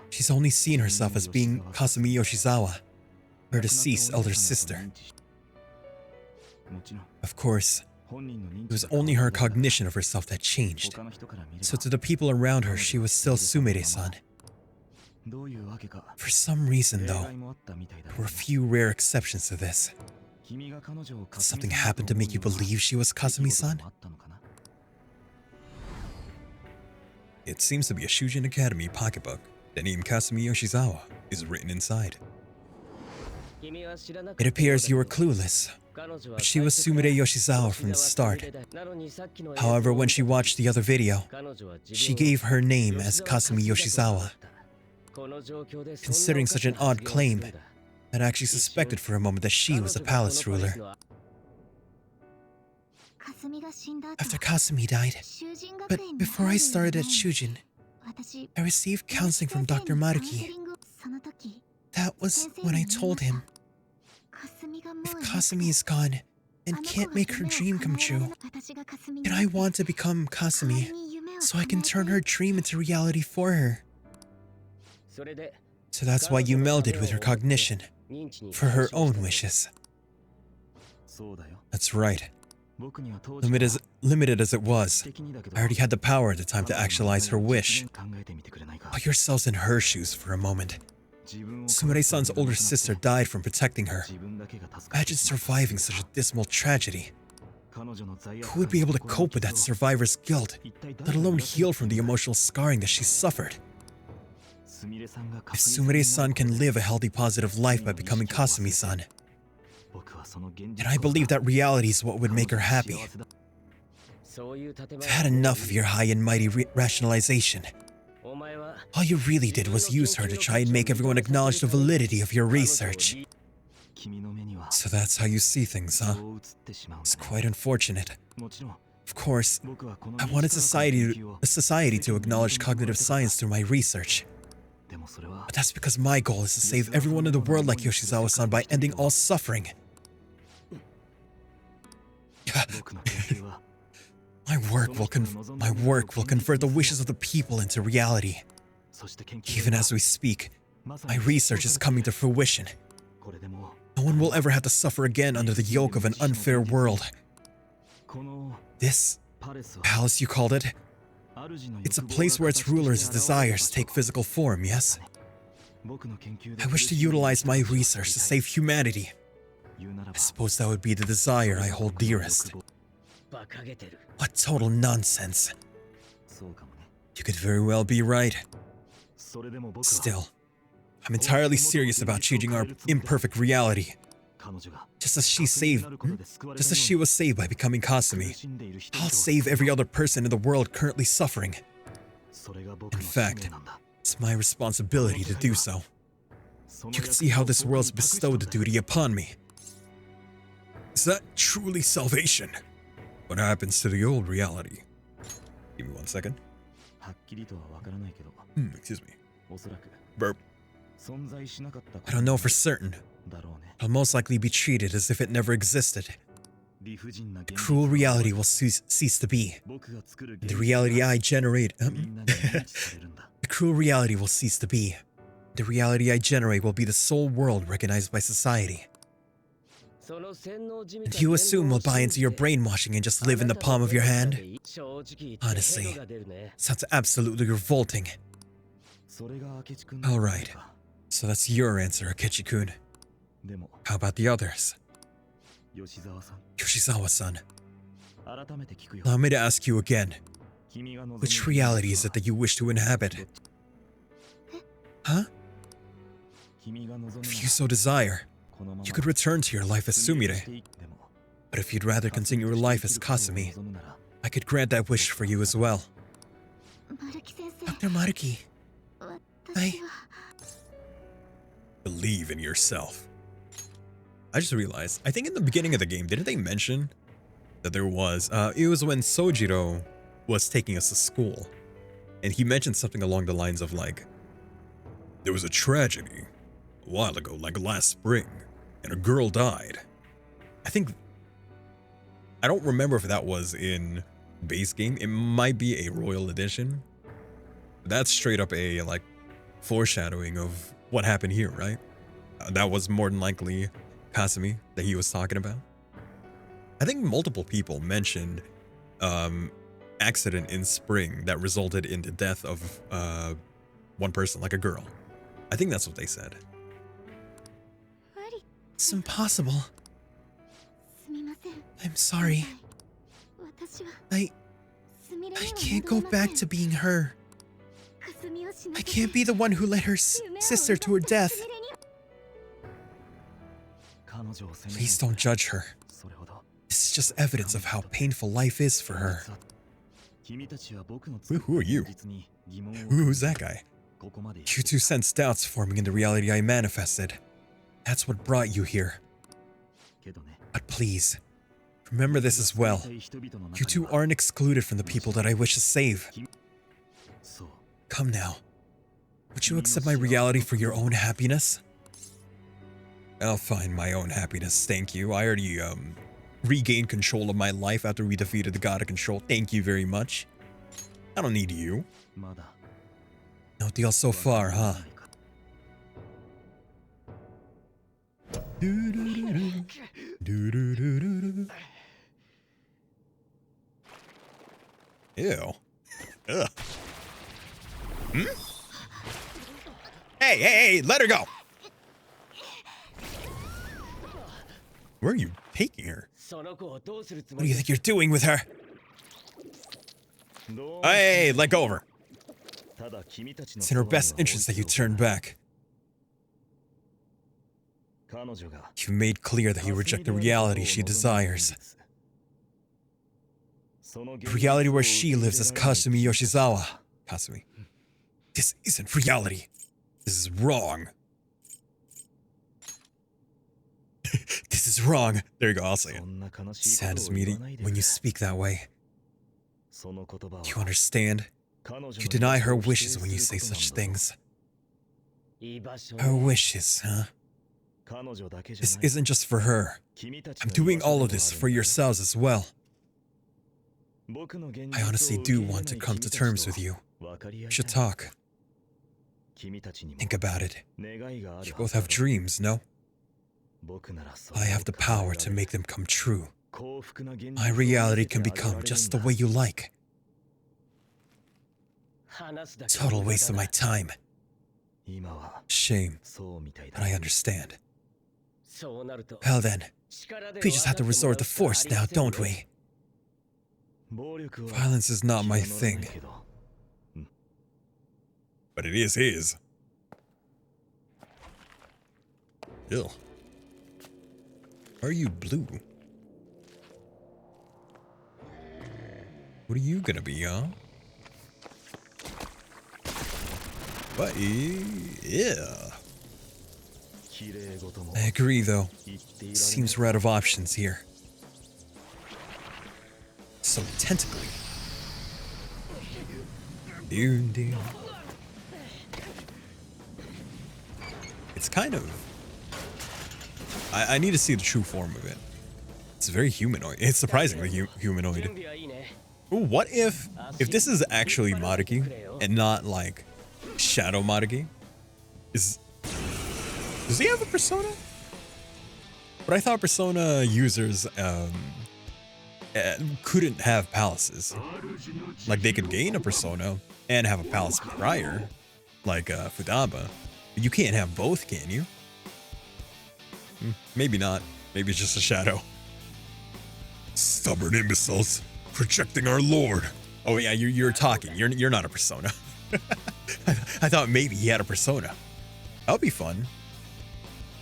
she's only seen herself as being Kasumi Yoshizawa, her deceased elder sister. Of course, it was only her cognition of herself that changed. So to the people around her, she was still Sumire-san. For some reason, though, there were a few rare exceptions to this. Did something happen to make you believe she was Kasumi-san? It seems to be a Shujin Academy pocketbook. The name Kasumi Yoshizawa is written inside. It appears you were clueless, but she was Sumire Yoshizawa from the start. However, when she watched the other video, she gave her name as Kasumi Yoshizawa. Considering such an odd claim, I actually suspected for a moment that she was a palace ruler. After Kasumi died, but before I started at Shujin, I received counseling from Dr. Maruki. That was when I told him, if Kasumi is gone and can't make her dream come true, then I want to become Kasumi so I can turn her dream into reality for her. So that's why you melded with her cognition, for her own wishes. That's right. Limited as it was, I already had the power at the time to actualize her wish. Put yourselves in her shoes for a moment. Sumire-san's older sister died from protecting her. Imagine surviving such a dismal tragedy. Who would be able to cope with that survivor's guilt, let alone heal from the emotional scarring that she suffered? If Sumire-san can live a healthy, positive life by becoming Kasumi-san, then I believe that reality is what would make her happy. I've had enough of your high and mighty rationalization. All you really did was use her to try and make everyone acknowledge the validity of your research. So that's how you see things, huh? It's quite unfortunate. Of course, I wanted society to acknowledge cognitive science through my research. But that's because my goal is to save everyone in the world like Yoshizawa-san by ending all suffering. My work will convert the wishes of the people into reality. Even as we speak, my research is coming to fruition. No one will ever have to suffer again under the yoke of an unfair world. This palace, you called it? It's a place where its rulers' desires take physical form, yes? I wish to utilize my research to save humanity. I suppose that would be the desire I hold dearest. What total nonsense. You could very well be right. Still, I'm entirely serious about changing our imperfect reality. Just as she was saved by becoming Kasumi, I'll save every other person in the world currently suffering. In fact, it's my responsibility to do so. You can see how this world's bestowed the duty upon me. Is that truly salvation? What happens to the old reality? Give me 1 second. Excuse me. Burp. I don't know for certain. It'll most likely be treated as if it never existed. The cruel reality will cease to be. The reality I generate... The cruel reality will cease to be. The reality I generate will be the sole world recognized by society. And you assume we'll buy into your brainwashing and just live in the palm of your hand? Honestly, sounds absolutely revolting. Alright, so that's your answer, Akechi-kun. How about the others? Yoshizawa-san. Allow me to ask you again. Which reality is it that you wish to inhabit? Huh? If you so desire, you could return to your life as Sumire. But if you'd rather continue your life as Kasumi, I could grant that wish for you as well. Dr. Maruki, I... Believe in yourself. I just realized, I think in the beginning of the game, didn't they mention that there was, it was when Sojiro was taking us to school, and he mentioned something along the lines of like, there was a tragedy a while ago, like last spring, and a girl died. I don't remember if that was in base game. It might be a royal edition. That's straight up a, like, foreshadowing of what happened here, right? That was more than likely Kasumi that he was talking about. I think multiple people mentioned accident in spring that resulted in the death of one person, like a girl. I think that's what they said. It's impossible. I'm sorry. I can't go back to being her. I can't be the one who led her sister to her death. Please don't judge her. This is just evidence of how painful life is for her. Who are you? Who's that guy? You two sensed doubts forming in the reality I manifested. That's what brought you here. But please, remember this as well. You two aren't excluded from the people that I wish to save. Come now. Would you accept my reality for your own happiness? I'll find my own happiness, thank you. I already, regained control of my life after we defeated the god of control. Thank you very much. I don't need you. No deal so far, huh? Ew. Ugh. Hmm? Hey, let her go! Where are you taking her? What do you think you're doing with her? Hey, let go of her. It's in her best interest that you turn back. You've made clear that you reject the reality she desires. The reality where she lives as Kasumi Yoshizawa. Kasumi. This isn't reality. This is wrong. This is wrong. There you go, I'll say it. Saddens me when you speak that way. You understand? You deny her wishes when you say such things. Her wishes, huh? This isn't just for her. I'm doing all of this for yourselves as well. I honestly do want to come to terms with you. We should talk. Think about it. You both have dreams, no? I have the power to make them come true. My reality can become just the way you like. Total waste of my time. Shame, but I understand. Well then, we just have to resort to force now, don't we? Violence is not my thing. But it is his. Ew. Are you blue? What are you gonna be, huh? What? Yeah. I agree, though. Seems we're out of options here. So tentacly. Dude. It's kind of... I need to see the true form of it. It's very humanoid. It's surprisingly humanoid. Ooh, what if this is actually Maruki and not like Shadow Maruki? Does he have a persona? But I thought persona users couldn't have palaces. Like they could gain a persona and have a palace prior, like Futaba. But you can't have both, can you? Maybe not. Maybe it's just a shadow. Stubborn imbeciles, rejecting our lord. Oh yeah, you're talking. You're not a persona. I thought maybe he had a persona. That would be fun.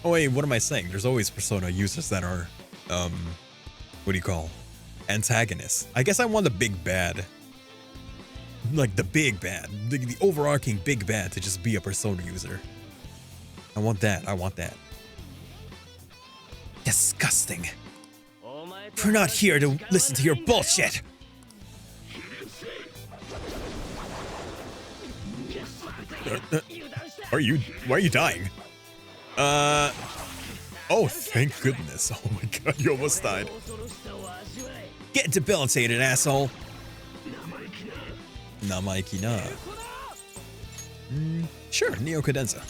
Oh wait, what am I saying? There's always persona users that are, what do you call, antagonists. I guess I want the big bad. Like the big bad, the overarching big bad to just be a persona user. I want that. Disgusting. We're not here to listen to your bullshit. Why are you dying? Oh, thank goodness. Oh my god, you almost died. Get debilitated, asshole. Namaiki na. Sure, Neo Cadenza.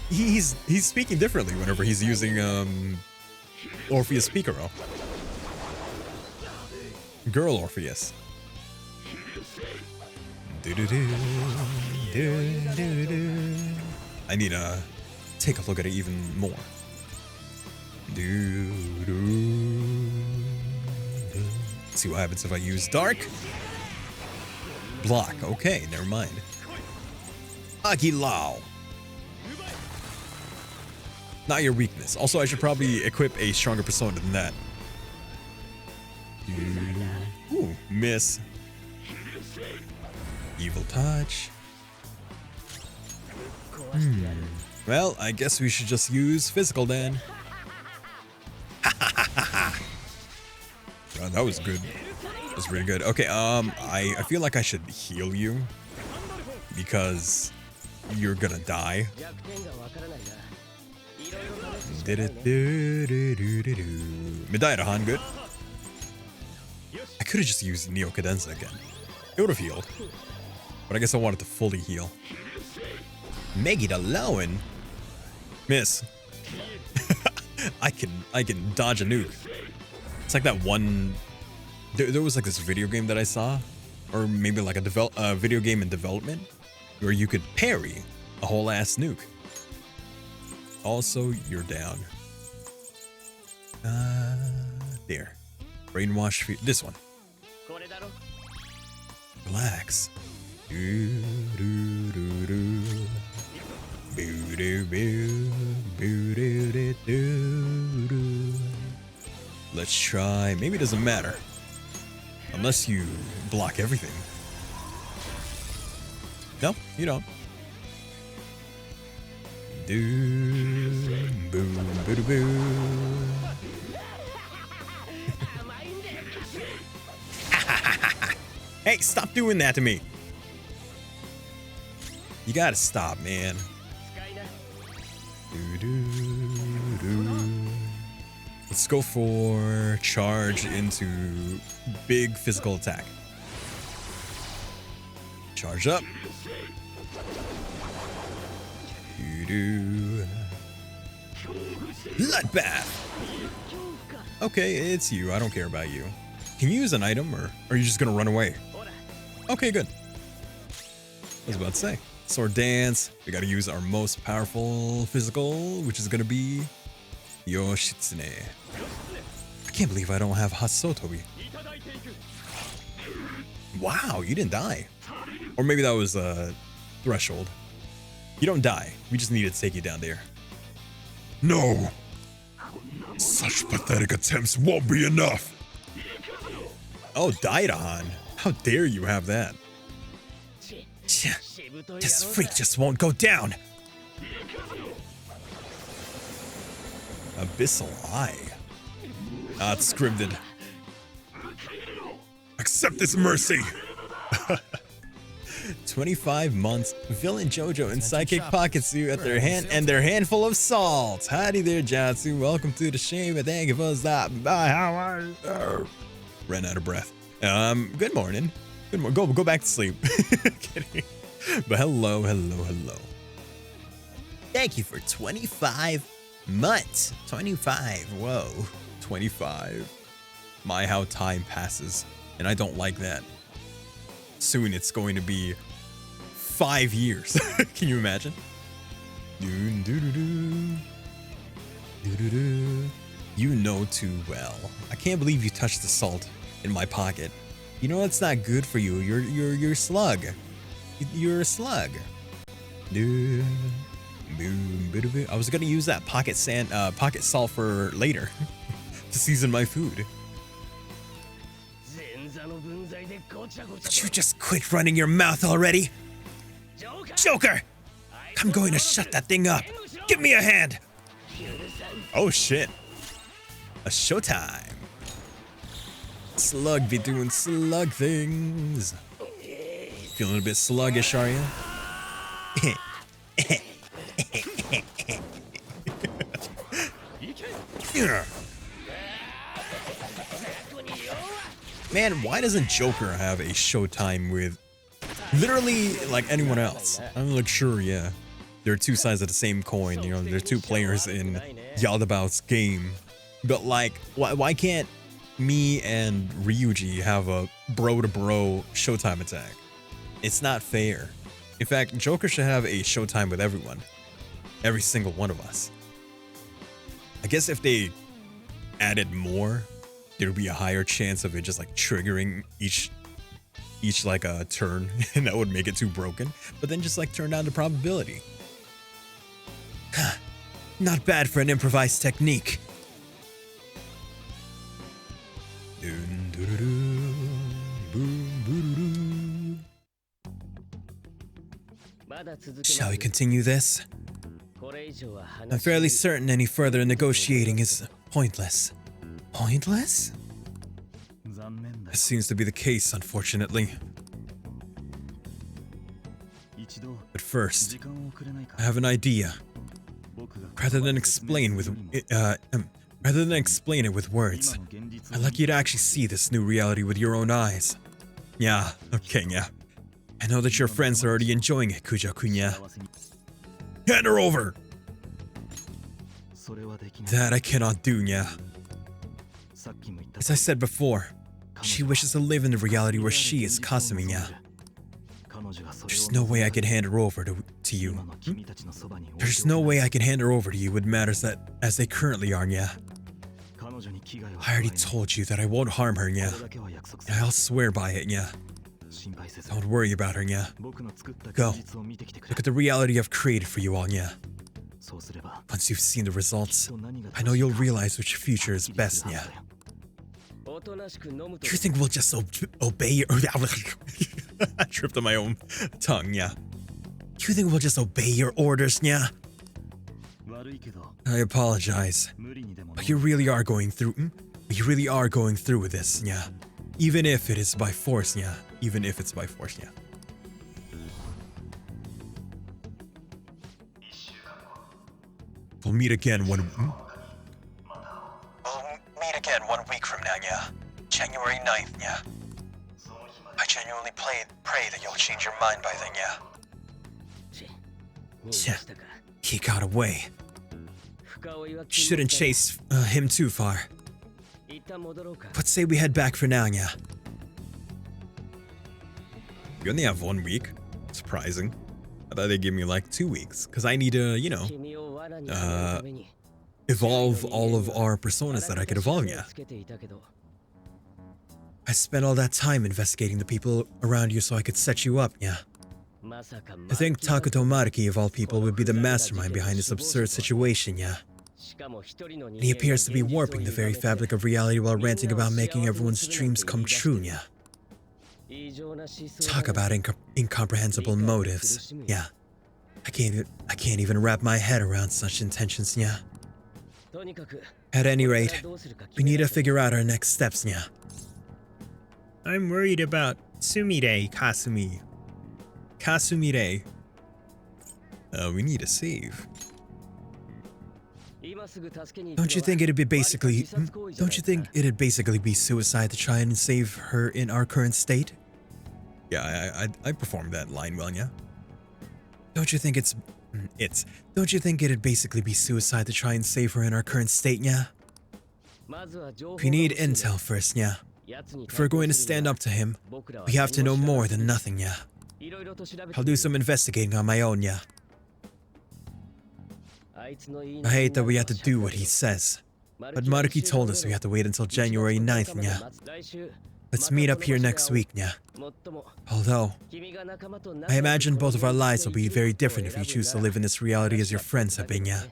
He's speaking differently whenever he's using Orpheus Picaro. Girl Orpheus. I need to take a look at it even more. See what happens if I use Dark. Block. Okay, never mind. Agilao. Not your weakness. Also, I should probably equip a stronger persona than that. Ooh, miss. Evil touch. Well, I guess we should just use physical then. Oh, that was good. That was really good. Okay, I feel like I should heal you because you're gonna die. Midairahan, good. I could have just used Neo Cadenza again. It would have healed. But I guess I wanted to fully heal. Megid alone. Miss. I can dodge a nuke. It's like that one. There was like this video game that I saw, or maybe like a video game in development, where you could parry a whole ass nuke. Also, you're down. There. Brainwash. This one. Relax. Let's try. Maybe it doesn't matter. Unless you block everything. No, you don't. Hey, stop doing that to me. You gotta stop, man. Let's go for charge into big physical attack. Charge up. Bloodbath. Okay, it's you. I don't care about you. Can you use an item, or are you just gonna run away? Okay, good. I was about to say. Sword dance. We gotta use our most powerful physical, which is gonna be Yoshitsune. I can't believe I don't have Hasotobi. Wow, you didn't die. Or maybe that was a threshold. You don't die. We just needed to take you down there. No! Such pathetic attempts won't be enough! Oh, Daidahan. How dare you have that? This freak just won't go down. Abyssal Eye. Ah, it's scripted. Accept this mercy! 25 months, villain Jojo and Psychic Pocketsu at their handful of salt. Howdy there, Jatsu. Welcome to the shame and thank you for stopping by. How are you? Ran out of breath. Good morning. Go back to sleep. Kidding. But hello. Thank you for 25 months. 25. Whoa. 25. My, how time passes. And I don't like that. Soon it's going to be 5 years. Can you imagine? You know too well. I can't believe you touched the salt in my pocket. You know that's not good for you. You're a slug. You're a slug. I was gonna use that pocket salt for later to season my food. Would you just quit running your mouth already? Joker! I'm going to shut that thing up. Give me a hand. Oh shit. A showtime. Slug be doing slug things. Feeling a bit sluggish, are you? Man, why doesn't Joker have a showtime with Literally like anyone else. I'm like, sure, yeah. There are two sides of the same coin, you know, there are two players in Yaldabao's game. But like, why can't me and Ryuji have a bro-to-bro Showtime attack? It's not fair. In fact, Joker should have a Showtime with everyone. Every single one of us. I guess if they added more, there'd be a higher chance of it just like triggering each like a turn, and that would make it too broken. But then just like turn down the probability. Not bad for an improvised technique. Shall we continue this? I'm fairly certain any further negotiating is pointless. Pointless? That seems to be the case, unfortunately. But first, I have an idea. Rather than explain it with words, I'd like you to actually see this new reality with your own eyes. Yeah, okay, yeah. I know that your friends are already enjoying it, Kuja-kun, yeah. Hand her over! That I cannot do, yeah. As I said before, she wishes to live in the reality where she is Kasumi, yeah. There's no way I can hand her over to you. There's no way I can hand her over to you with matters that as they currently are, yeah. I already told you that I won't harm her, yeah. And I'll swear by it, yeah. Don't worry about her, yeah. Go. Look at the reality I've created for you all, yeah. Once you've seen the results, I know you'll realize which future is best, yeah. You think we'll just obey your... I tripped on my own tongue, yeah. You think we'll just obey your orders, yeah? I apologize. But you really are going through... You really are going through with this, yeah. Even if it is by force, yeah. Even if it's by force, yeah. We'll meet again when... We'll meet again 1 week from now, yeah. January 9th, yeah. I genuinely pray that you'll change your mind by then, yeah. He got away. Shouldn't chase him too far. But say we head back for now, yeah. You only have 1 week? Surprising. I thought they'd give me like 2 weeks, because I need to, you know, evolve all of our personas that I could evolve, yeah. I spent all that time investigating the people around you so I could set you up, yeah. I think Takuto Maruki, of all people, would be the mastermind behind this absurd situation, yeah. And he appears to be warping the very fabric of reality while ranting about making everyone's dreams come true, yeah. Talk about incomprehensible motives, yeah. I can't even wrap my head around such intentions, yeah. At any rate, we need to figure out our next steps, yeah. I'm worried about Sumire Kasumi. Kasumire. We need a save. Don't you think it'd basically be suicide to try and save her in our current state? Yeah, I performed that line well, yeah. Don't you think don't you think it'd basically be suicide to try and save her in our current state, yeah? We need intel first, yeah. If we're going to stand up to him, we have to know more than nothing, yeah. I'll do some investigating on my own, yeah. I hate that we have to do what he says, but Maruki told us we have to wait until January 9th, yeah. Let's meet up here next week, yeah. Although, I imagine both of our lives will be very different if you choose to live in this reality as your friends have been, yeah.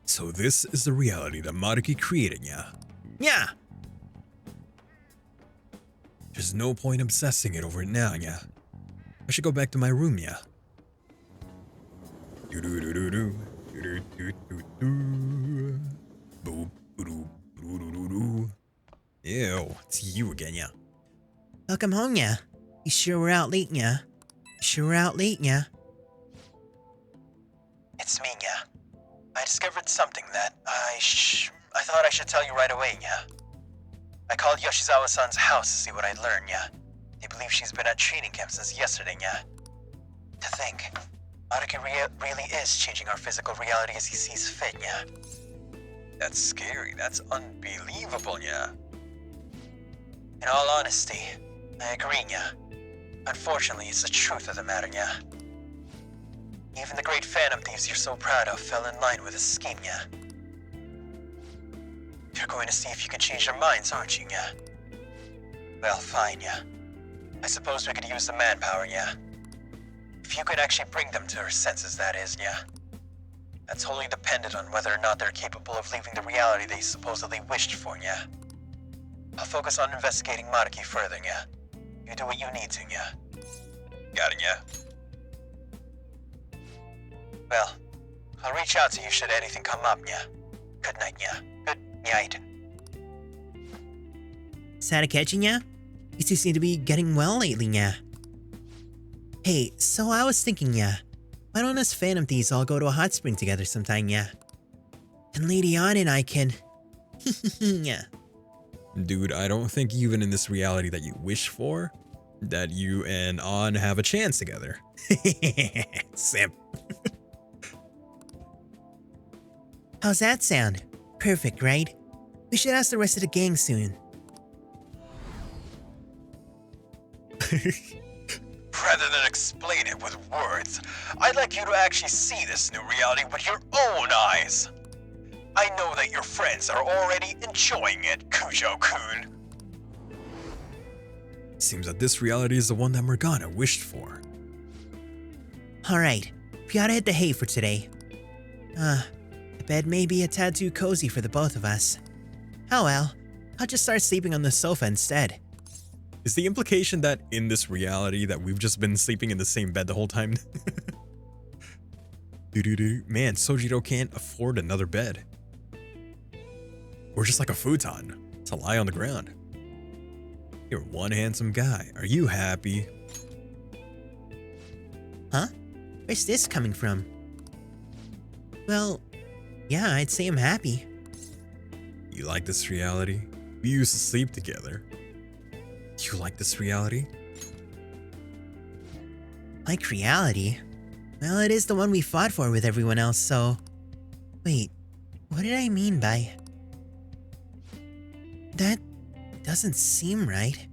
So this is the reality that Maruki created, yeah? Yeah! There's no point obsessing it over it now, yeah? I should go back to my room, yeah? Ew, it's you again, yeah? Welcome home, yeah. You sure we're out late, yeah? It's me, yeah. I discovered something that I thought I should tell you right away, yeah. I called Yoshizawa-san's house to see what I'd learned, yeah. They believe she's been at training camp since yesterday, yeah. To think, Maruki really is changing our physical reality as he sees fit, yeah. That's scary. That's unbelievable, yeah. In all honesty, I agree, yeah. Unfortunately, it's the truth of the matter, yeah. Even the great Phantom Thieves you're so proud of fell in line with his scheme, yeah. You're going to see if you can change their minds, aren't you, yeah? Well, fine, yeah. I suppose we could use the manpower, yeah. If you could actually bring them to their senses, that is, yeah. That's wholly dependent on whether or not they're capable of leaving the reality they supposedly wished for, yeah. I'll focus on investigating Maruki further, yeah. You do what you need to, yeah. Got it, yeah? Well, I'll reach out to you should anything come up, yeah. Good night, yeah. Good night. Sada catching ya? You two seem to be getting well lately, yeah. Hey, so I was thinking, yeah. Why don't us Phantom Thieves all go to a hot spring together sometime, yeah? And Lady Ann and I can... yeah. Dude, I don't think even in this reality that you wish for, that you and An have a chance together. Simp. How's that sound? Perfect, right? We should ask the rest of the gang soon. Rather than explain it with words, I'd like you to actually see this new reality with your own eyes. I know that your friends are already enjoying it, Kujo-kun. Seems that this reality is the one that Morgana wished for. Alright, we ought to hit the hay for today. The bed may be a tad too cozy for the both of us. Oh well, I'll just start sleeping on the sofa instead. Is the implication that in this reality that we've just been sleeping in the same bed the whole time? Man, Sojiro can't afford another bed. Or just like a futon to lie on the ground. You're one handsome guy. Are you happy? Huh? Where's this coming from? Well, yeah, I'd say I'm happy. You like this reality? We used to sleep together. You like this reality? Like reality? Well, it is the one we fought for with everyone else, so... Wait, what did I mean by... That doesn't seem right.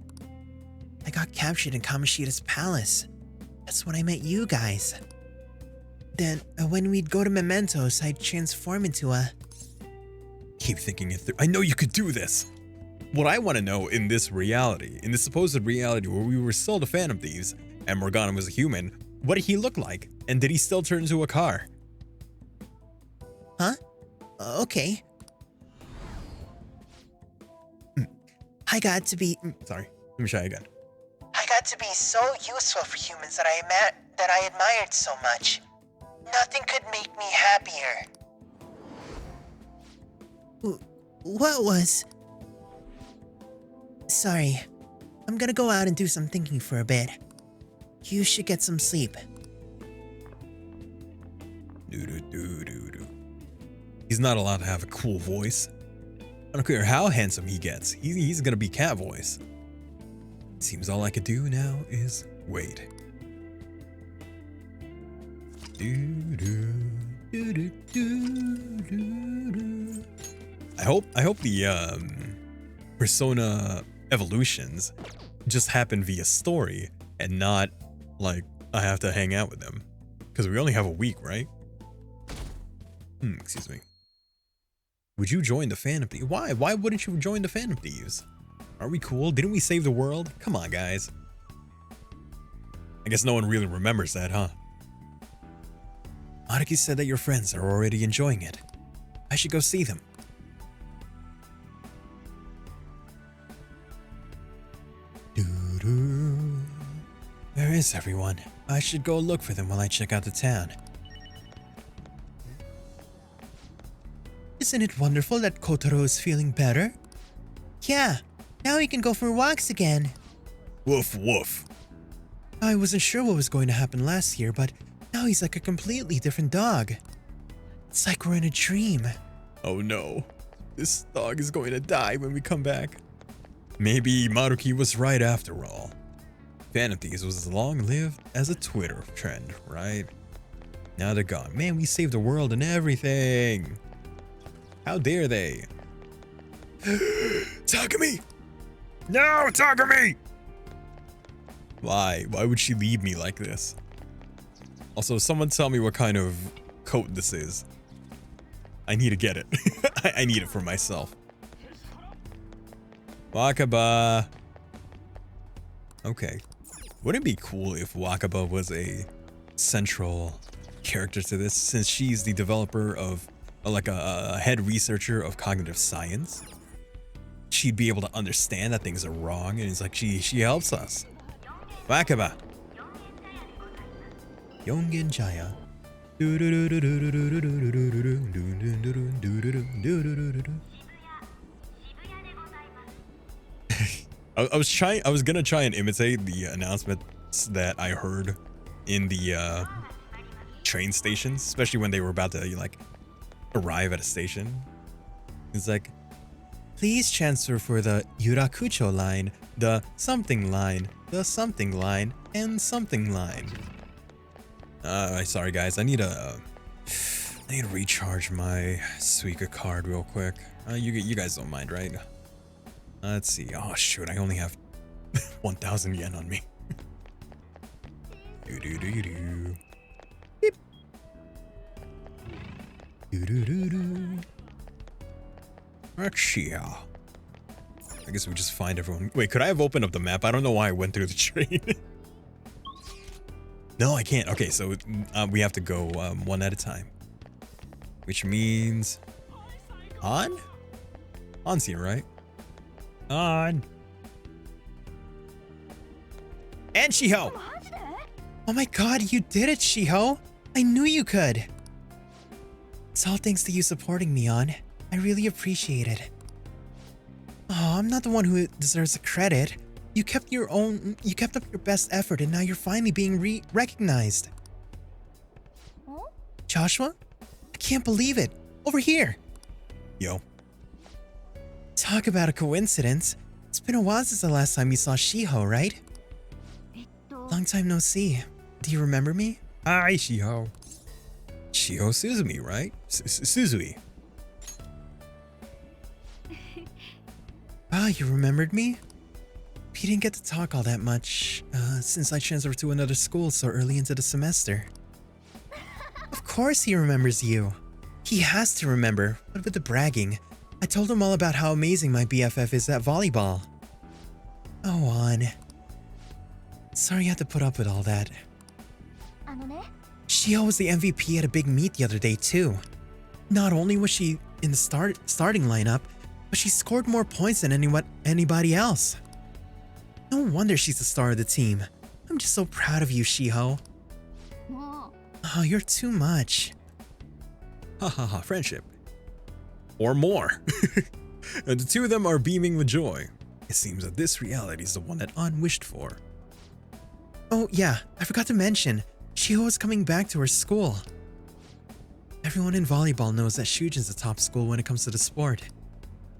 I got captured in Kamoshida's palace. That's when I met you guys. Then, when we'd go to Mementos, I'd transform into a... Keep thinking it through. I know you could do this! What I want to know in this reality, in this supposed reality where we were still the Phantom Thieves, and Morgana was a human, what did he look like? And did he still turn into a car? Huh? Okay. I got to be... Sorry, let me try again. I got to be so useful for humans that I admired so much. Nothing could make me happier. What was... Sorry. I'm gonna go out and do some thinking for a bit. You should get some sleep. He's not allowed to have a cool voice. I don't care how handsome he gets. He's gonna be cat voice. Seems all I could do now is wait. I hope the persona evolutions just happen via story and not like I have to hang out with them, because we only have a week, right? Excuse me. Would you join the Phantom Thieves? Why wouldn't you join the Phantom Thieves? Are we cool? Didn't we save the world? Come on, guys. I guess no one really remembers that, huh? Maruki said that your friends are already enjoying it. I should go see them. Where is everyone? I should go look for them while I check out the town. Isn't it wonderful that Kotaro is feeling better? Yeah, now he can go for walks again. Woof woof. I wasn't sure what was going to happen last year, but now he's like a completely different dog. It's like we're in a dream. Oh no, this dog is going to die when we come back. Maybe Maruki was right after all. Phantom Thieves was long-lived as a Twitter trend, right? Now they're gone. Man, we saved the world and everything. How dare they? Takumi! No, Takumi! Why? Why would she leave me like this? Also, someone tell me what kind of coat this is. I need to get it. I need it for myself. Wakaba. Okay. Wouldn't it be cool if Wakaba was a central character to this, since she's the developer of, like a head researcher of cognitive science? She'd be able to understand that things are wrong, and it's like she helps us. Wakaba. Yongen Jaya. I was gonna try and imitate the announcements that I heard in the train stations, especially when they were about to like arrive at a station. It's like, please transfer for the Yurakucho line, the something line, the something line, and something line. Sorry guys, I need to recharge my Suica card real quick. You guys don't mind, right? Let's see. Oh shoot, I only have 1,000 yen on me. Beep. Achia. I guess we just find everyone. Wait, could I have opened up the map? I don't know why I went through the train. No, I can't. Okay, so we have to go one at a time. Which means... On? On's here, right? On. And Shiho! Oh my god, you did it, Shiho! I knew you could! It's all thanks to you supporting me, On. I really appreciate it. Oh, I'm not the one who deserves the credit. You kept up your best effort, and now you're finally being recognized. Joshua? I can't believe it. Over here. Yo. Talk about a coincidence. It's been a while since the last time you saw Shiho, right? Long time no see. Do you remember me? Hi, Shiho. Shiho Suzumi, right? Suzui. Ah, you remembered me? We didn't get to talk all that much, since I transferred to another school so early into the semester. Of course he remembers you. He has to remember, but with the bragging, I told him all about how amazing my BFF is at volleyball. Oh, On. Sorry you had to put up with all that. Shiho was the MVP at a big meet the other day too. Not only was she in the starting lineup, but she scored more points than anybody else. No wonder she's the star of the team. I'm just so proud of you, Shiho. Oh, you're too much. Ha ha ha, friendship. Or more. And the two of them are beaming with joy. It seems that this reality is the one that On wished for. Oh yeah, I forgot to mention, Shiho is coming back to her school. Everyone in volleyball knows that Shujin's the top school when it comes to the sport.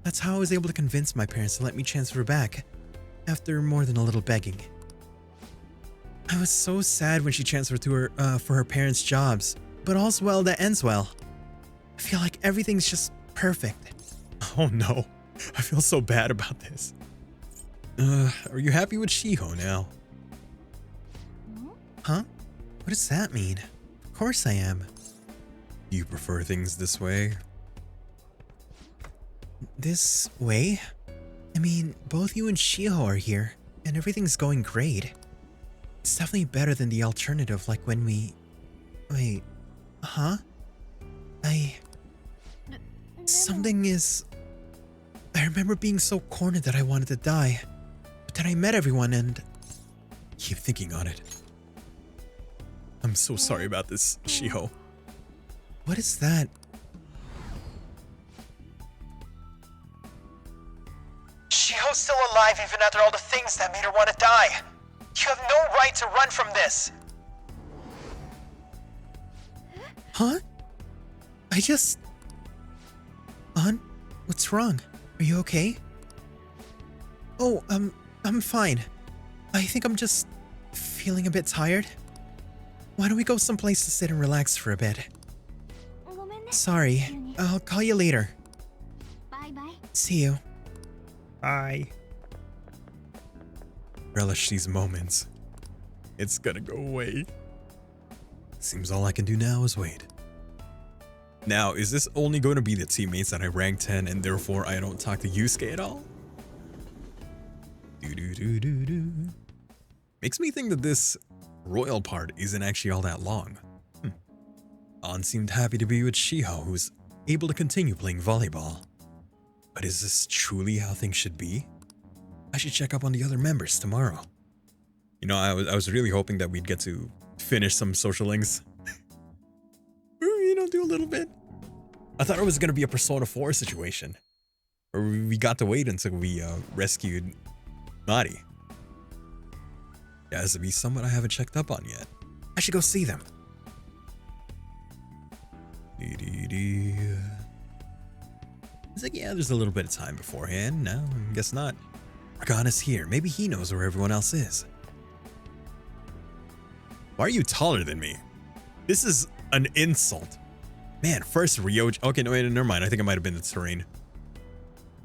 That's how I was able to convince my parents to let me transfer back, after more than a little begging. I was so sad when she transferred to her for her parents' jobs, but all's well that ends well. I feel like everything's just perfect. Oh no, I feel so bad about this. Are you happy with Shiho now? Huh? What does that mean? Of course I am. You prefer things this way? This way? I mean, both you and Shiho are here, and everything's going great. It's definitely better than the alternative, like when we... Wait... Huh? Something is... I remember being so cornered that I wanted to die. But then I met everyone and... Keep thinking on it. I'm so sorry about this, Shiho. What is that? Shiho's still alive even after all the things that made her want to die. You have no right to run from this. Huh? I just... On? What's wrong? Are you okay? Oh, I'm fine. I think I'm just Feeling a bit tired? Why don't we go someplace to sit and relax for a bit? Sorry, I'll call you later. See you. Bye. Relish these moments. It's gonna go away. Seems all I can do now is wait. Now, is this only going to be the teammates that I rank 10 and therefore I don't talk to Yusuke at all? Makes me think that this royal part isn't actually all that long. An seemed happy to be with Shiho, who's able to continue playing volleyball. But is this truly how things should be? I should check up on the other members tomorrow. You know, I was really hoping that we'd get to finish some social links. You know, do a little bit. I thought it was going to be a Persona 4 situation. Or we got to wait until we rescued Mari. It has to be someone I haven't checked up on yet. I should go see them. It's like, yeah, there's a little bit of time beforehand. No, I guess not. Morgana's here. Maybe he knows where everyone else is. Why are you taller than me? This is an insult. Man, first Ryuji. Okay, no, wait, never mind. I think it might have been the terrain.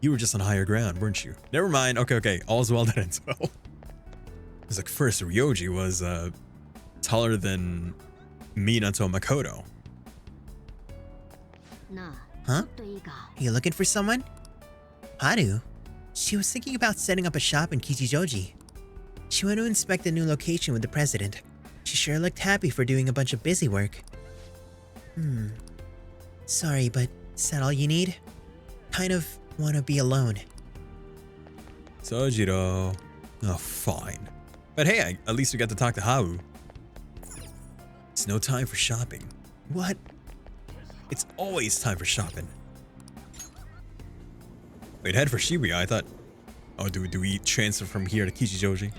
You were just on higher ground, weren't you? Never mind. Okay. All's well that ends well. It was like first Ryuji was taller than Minato Makoto. Huh? You looking for someone? Haru? She was thinking about setting up a shop in Kichijoji. She went to inspect a new location with the president. She sure looked happy for doing a bunch of busy work. Sorry, but is that all you need? Kind of want to be alone. Sojiro. Oh, fine. But hey, at least we got to talk to Haru. It's no time for shopping. What? It's always time for shopping. Wait, head for Shibuya. I thought... Oh, do we transfer from here to Kichijoji?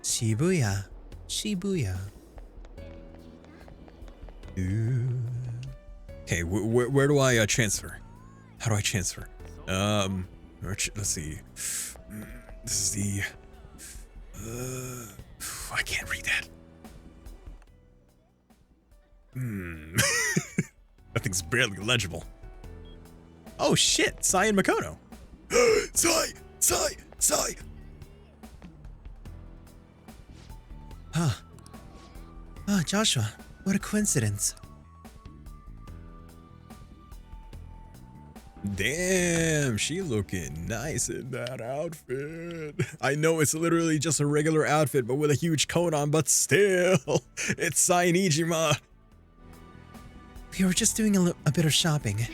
Shibuya. Okay, where do I transfer? How do I transfer? Let's see. This is the... I can't read that. That thing's barely legible. Oh shit, Sai and Makoto. Sai! Joshua, what a coincidence. Damn, she looking nice in that outfit. I know it's literally just a regular outfit, but with a huge coat on, but still, it's Sai and Ijima. We were just doing a bit of shopping.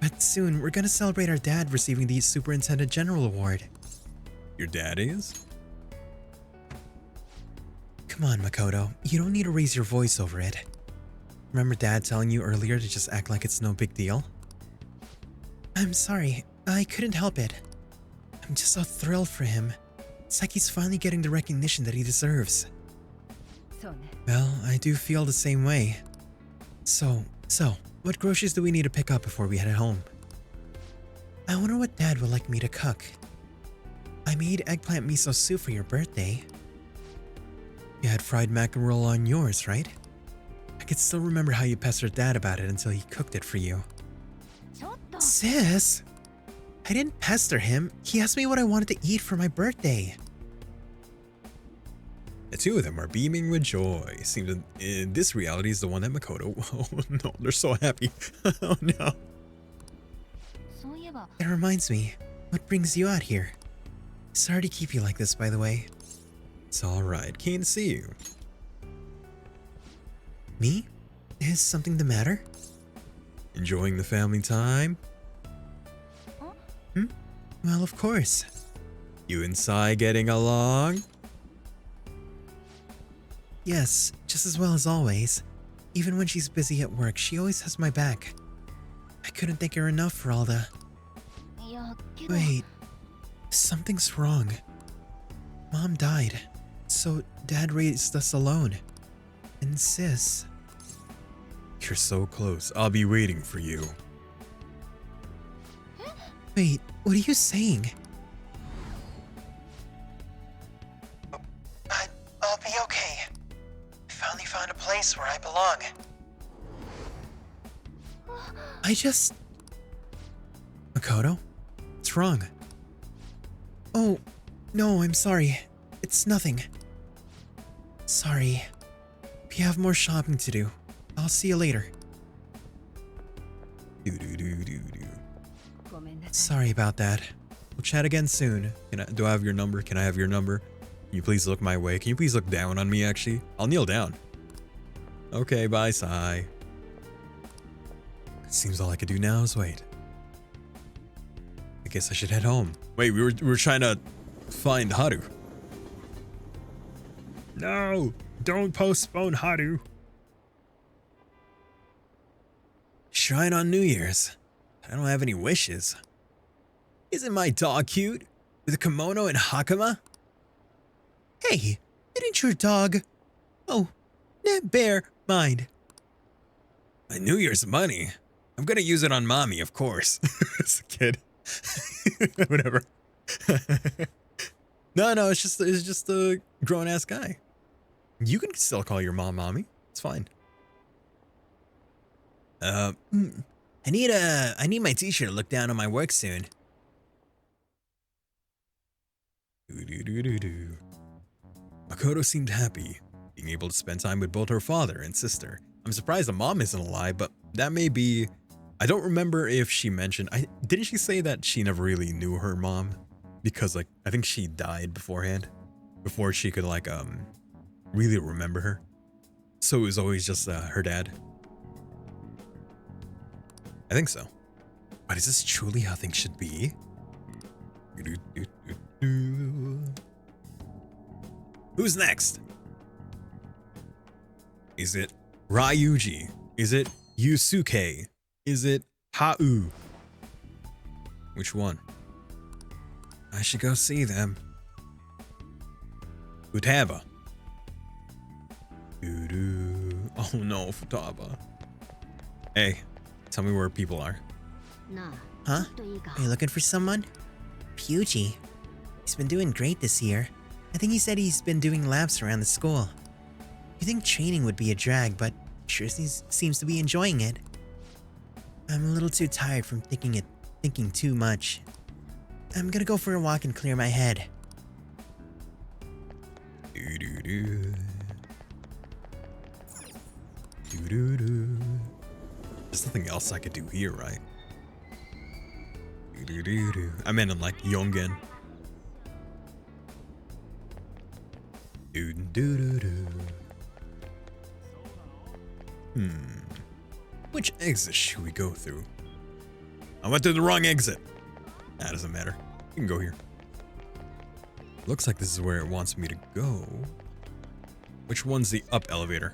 But soon, we're gonna celebrate our dad receiving the Superintendent General Award. Your dad is? Come on, Makoto. You don't need to raise your voice over it. Remember Dad telling you earlier to just act like it's no big deal? I'm sorry. I couldn't help it. I'm just so thrilled for him. It's like he's finally getting the recognition that he deserves. Well, I do feel the same way. So, what groceries do we need to pick up before we head home? I wonder what Dad would like me to cook. I made eggplant miso soup for your birthday. You had fried mackerel on yours, right? I could still remember how you pestered Dad about it until he cooked it for you. Sis! I didn't pester him. He asked me what I wanted to eat for my birthday. The two of them are beaming with joy. Seems that in this reality is the one that Makoto. Oh no, they're so happy. Oh no. It reminds me, what brings you out here? Sorry to keep you like this, by the way. It's alright, keen to see you. Me? Is something the matter? Enjoying the family time? Well, of course. You and Sai getting along? Yes, just as well as always. Even when she's busy at work, she always has my back. I couldn't thank her enough for all the... Wait, something's wrong. Mom died, so Dad raised us alone. And sis... You're so close. I'll be waiting for you. Wait, what are you saying? I'll be okay. I finally found a place where I belong. Makoto? What's wrong? Oh, no, I'm sorry. It's nothing. Sorry. We have more shopping to do. I'll see you later. Sorry about that. We'll chat again soon. Do I have your number? Can I have your number? Can you please look my way? Can you please look down on me, actually? I'll kneel down. Okay, bye, Sai. Seems all I could do now is wait. I guess I should head home. Wait, we were trying to find Haru. No, don't postpone Haru. Shrine on New Year's. I don't have any wishes. Isn't my dog cute? With a kimono and hakama? Hey, didn't your dog... Oh, bear mind. My New Year's money? I'm gonna use it on mommy, of course. As a kid. Whatever. No, it's just a grown-ass guy. You can still call your mom mommy. It's fine. I need my teacher to look down on my work soon. Makoto seemed happy, being able to spend time with both her father and sister. I'm surprised the mom isn't alive, but that may be... I don't remember if she mentioned... Didn't she say that she never really knew her mom? Because, like, I think she died beforehand. Before she could, like, really remember her. So it was always just her dad. I think so. But is this truly how things should be? Who's next? Is it Ryuji? Is it Yusuke? Is it Haru? Which one? I should go see them. Futaba. Oh no, Futaba. Hey, tell me where people are. Huh? Are you looking for someone? Ryuji. He's been doing great this year. I think he said he's been doing laps around the school. You think training would be a drag, but sure seems to be enjoying it. I'm a little too tired from thinking too much. I'm gonna go for a walk and clear my head. There's nothing else I could do here, right? I meant in like Yongen. Which exit should we go through? I went through the wrong exit. That doesn't matter. You can go here. Looks like this is where it wants me to go. Which one's the up elevator?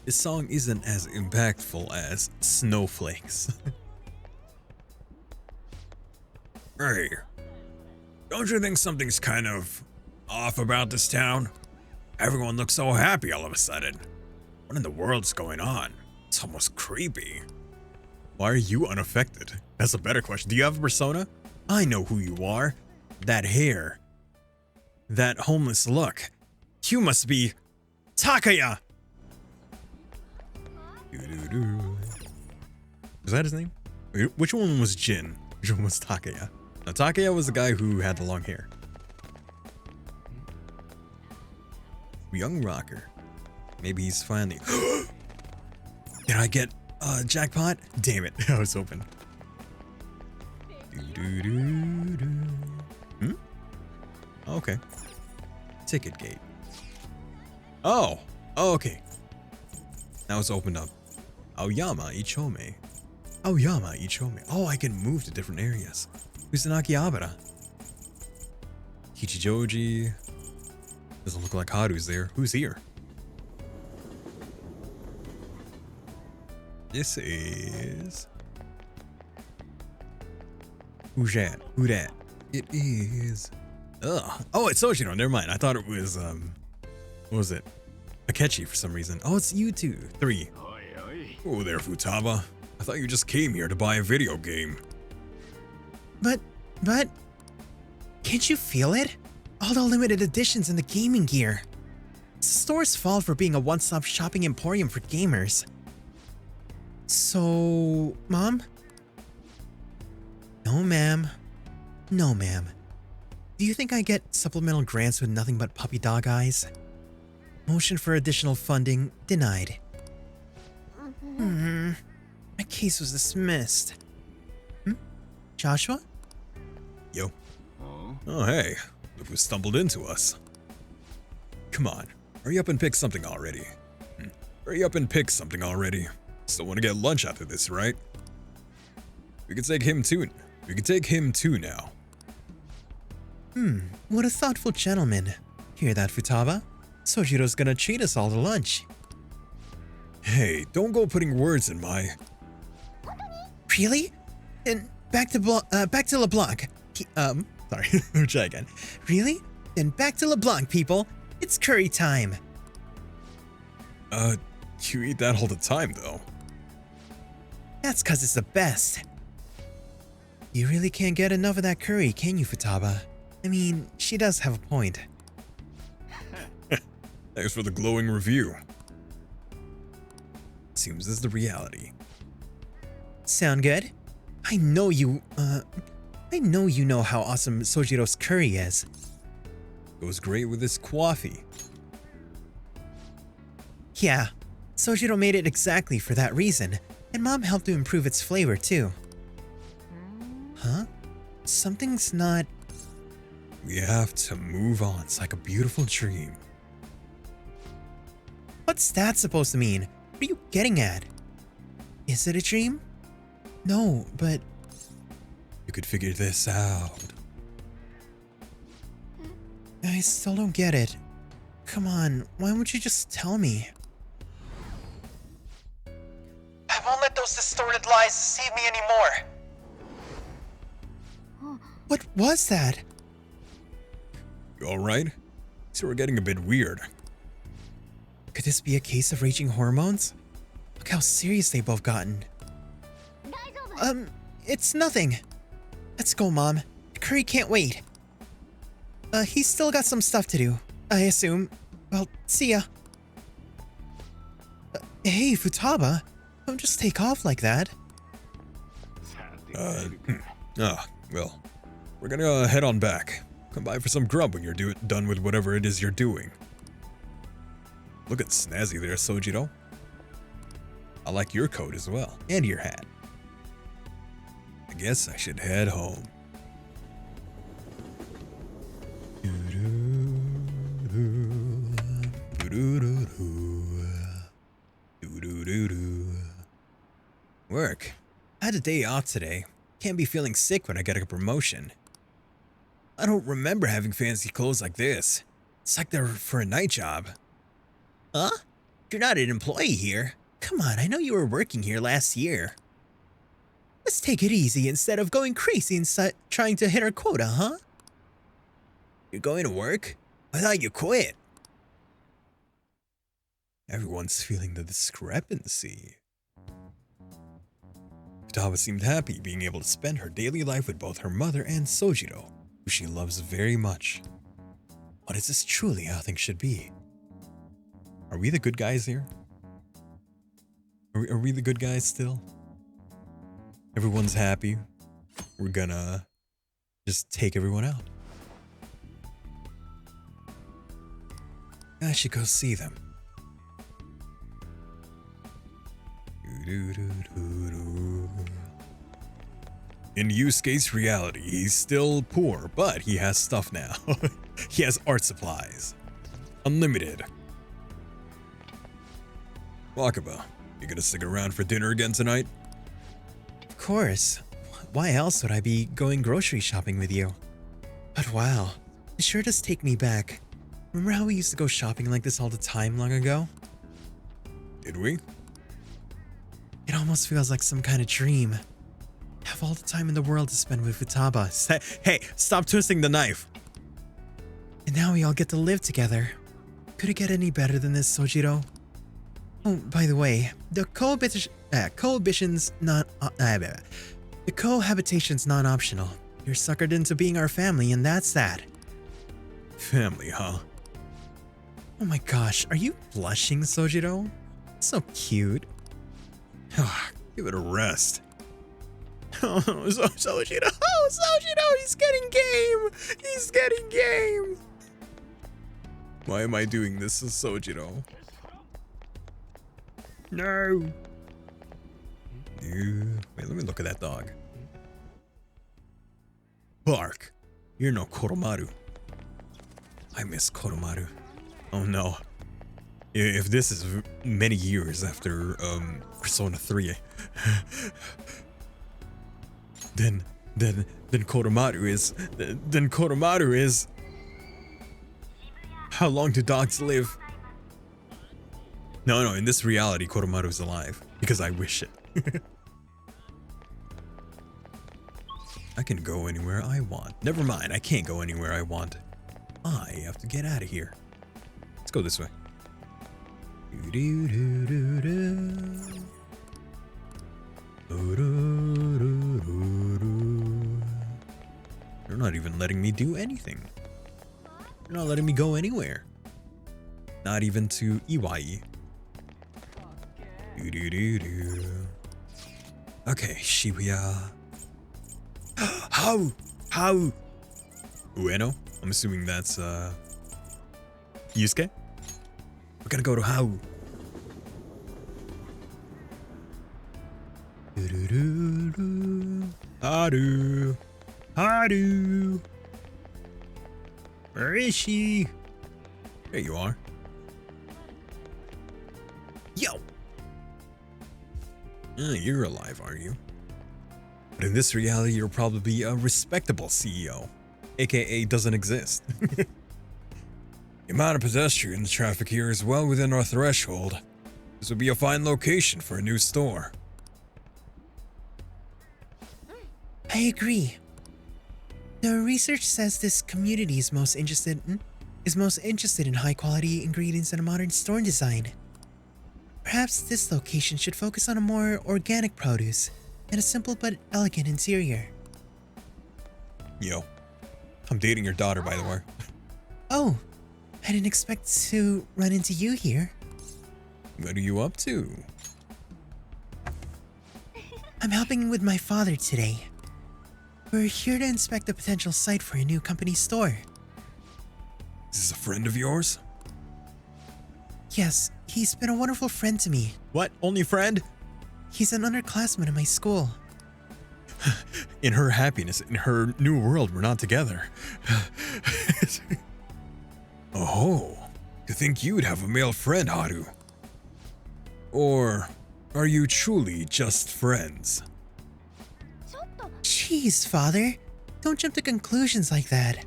This song isn't as impactful as Snowflakes. Hey, don't you think something's kind of off about this town? Everyone looks so happy all of a sudden. What in the world's going on? It's almost creepy. Why are you unaffected? That's a better question. Do you have a persona? I know who you are. That hair. That homeless look. You must be Takaya. Is that his name? Which one was Jin? Which one was Takaya? Now, Takaya was the guy who had the long hair. Young rocker. Maybe he's finally... Did I get a jackpot? Damn it, I was hoping. Okay. Ticket gate. Oh, okay. Now it's opened up. Aoyama Ichome. Aoyama Ichome. Oh, I can move to different areas. Who's the Akihabara? Kichijoji. Doesn't look like Haru's there. Who's here? This is... Who's that? Who that? It is... Ugh. Oh, it's Soshino. Never mind. I thought it was, what was it? Akechi for some reason. Oh, it's you two. 3. Oh there, Futaba. I thought you just came here to buy a video game. But... Can't you feel it? All the limited editions and the gaming gear. It's the store's fault for being a one-stop shopping emporium for gamers. So, Mom? No, ma'am. No, ma'am. Do you think I get supplemental grants with nothing but puppy dog eyes? Motion for additional funding denied. My case was dismissed. Joshua? Yo. Oh, hey. Look who stumbled into us. Come on. Hurry up and pick something already. Hurry up and pick something already. Still want to get lunch after this, right? We can take him too. We can take him too now. What a thoughtful gentleman. Hear that, Futaba? Sojiro's gonna treat us all to lunch. Hey, don't go putting words in my... Really? Then back to Leblanc. Sorry, let me try again. Really? Then back to Leblanc, people. It's curry time. You eat that all the time, though. That's cause it's the best. You really can't get enough of that curry, can you, Futaba? I mean, she does have a point. Thanks for the glowing review. Seems this is the reality. Sound good? I know you know how awesome Sojiro's curry is. Goes great with this coffee. Yeah, Sojiro made it exactly for that reason, and Mom helped to improve its flavor too. Huh? Something's not... We have to move on. It's like a beautiful dream. What's that supposed to mean? What are you getting at? Is it a dream? No, but... You could figure this out. I still don't get it. Come on, why won't you just tell me? I won't let those distorted lies deceive me anymore. What was that? You alright? So we're getting a bit weird. Could this be a case of raging hormones? Look how serious they've both gotten. It's nothing. Let's go, Mom. Curry can't wait. He's still got some stuff to do, I assume. Well, see ya. Hey, Futaba. Don't just take off like that. Well, we're gonna head on back. Come by for some grub when you're done with whatever it is you're doing. Look at snazzy there, Sojiro. I like your coat as well, and your hat. I guess I should head home. Work. I had a day off today. Can't be feeling sick when I get a promotion. I don't remember having fancy clothes like this. It's like they're for a night job. Huh? You're not an employee here. Come on, I know you were working here last year. Let's take it easy instead of going crazy and trying to hit our quota, huh? You're going to work? I thought you quit. Everyone's feeling the discrepancy. Futaba seemed happy being able to spend her daily life with both her mother and Sojiro, who she loves very much. But is this truly how things should be? Are we the good guys here? Are we the good guys still? Everyone's happy. We're gonna just take everyone out. I should go see them. In Yusuke's reality, he's still poor, but he has stuff now. He has art supplies. Unlimited. Wakaba, you gonna stick around for dinner again tonight? Of course. Why else would I be going grocery shopping with you? But wow, it sure does take me back. Remember how we used to go shopping like this all the time long ago? Did we? It almost feels like some kind of dream. Have all the time in the world to spend with Futaba. Hey, stop twisting the knife. And now we all get to live together. Could it get any better than this, Sojiro? Oh, by the way, the cohabitation's non-optional. You're suckered into being our family, and that's that. Family, huh? Oh my gosh, are you blushing, Sojiro? So cute. Give it a rest. Oh, Sojiro, he's getting game! He's getting game! Why am I doing this to Sojiro? No! Dude, wait, let me look at that dog. Bark. You're no Koromaru. I miss Koromaru. Oh no. If this is many years after Persona 3, then Koromaru is how long do dogs live? No, in this reality Koromaru is alive because I wish it. I can go anywhere I want. Never mind, I can't go anywhere I want. I have to get out of here. Let's go this way. They're not even letting me do anything. They're not letting me go anywhere. Not even to Iwai. Okay, Shibuya. How? Ueno? I'm assuming that's Yusuke? We're gonna go to How. Haru. Where is she? There you are. Yo! You're alive, are you? But in this reality, you're probably a respectable CEO. AKA doesn't exist. The amount of pedestrian traffic here is well within our threshold. This would be a fine location for a new store. I agree. The research says this community is most interested in high-quality ingredients and a modern store design. Perhaps this location should focus on a more organic produce and a simple but elegant interior. Yo, I'm dating your daughter, by the way. Oh, I didn't expect to run into you here. What are you up to? I'm helping with my father today. We're here to inspect a potential site for a new company store. Is this a friend of yours? Yes, he's been a wonderful friend to me. What? Only friend? He's an underclassman in my school. In her happiness, in her new world, we're not together. Oh, to think you'd have a male friend, Haru. Or are you truly just friends? Jeez, father. Don't jump to conclusions like that.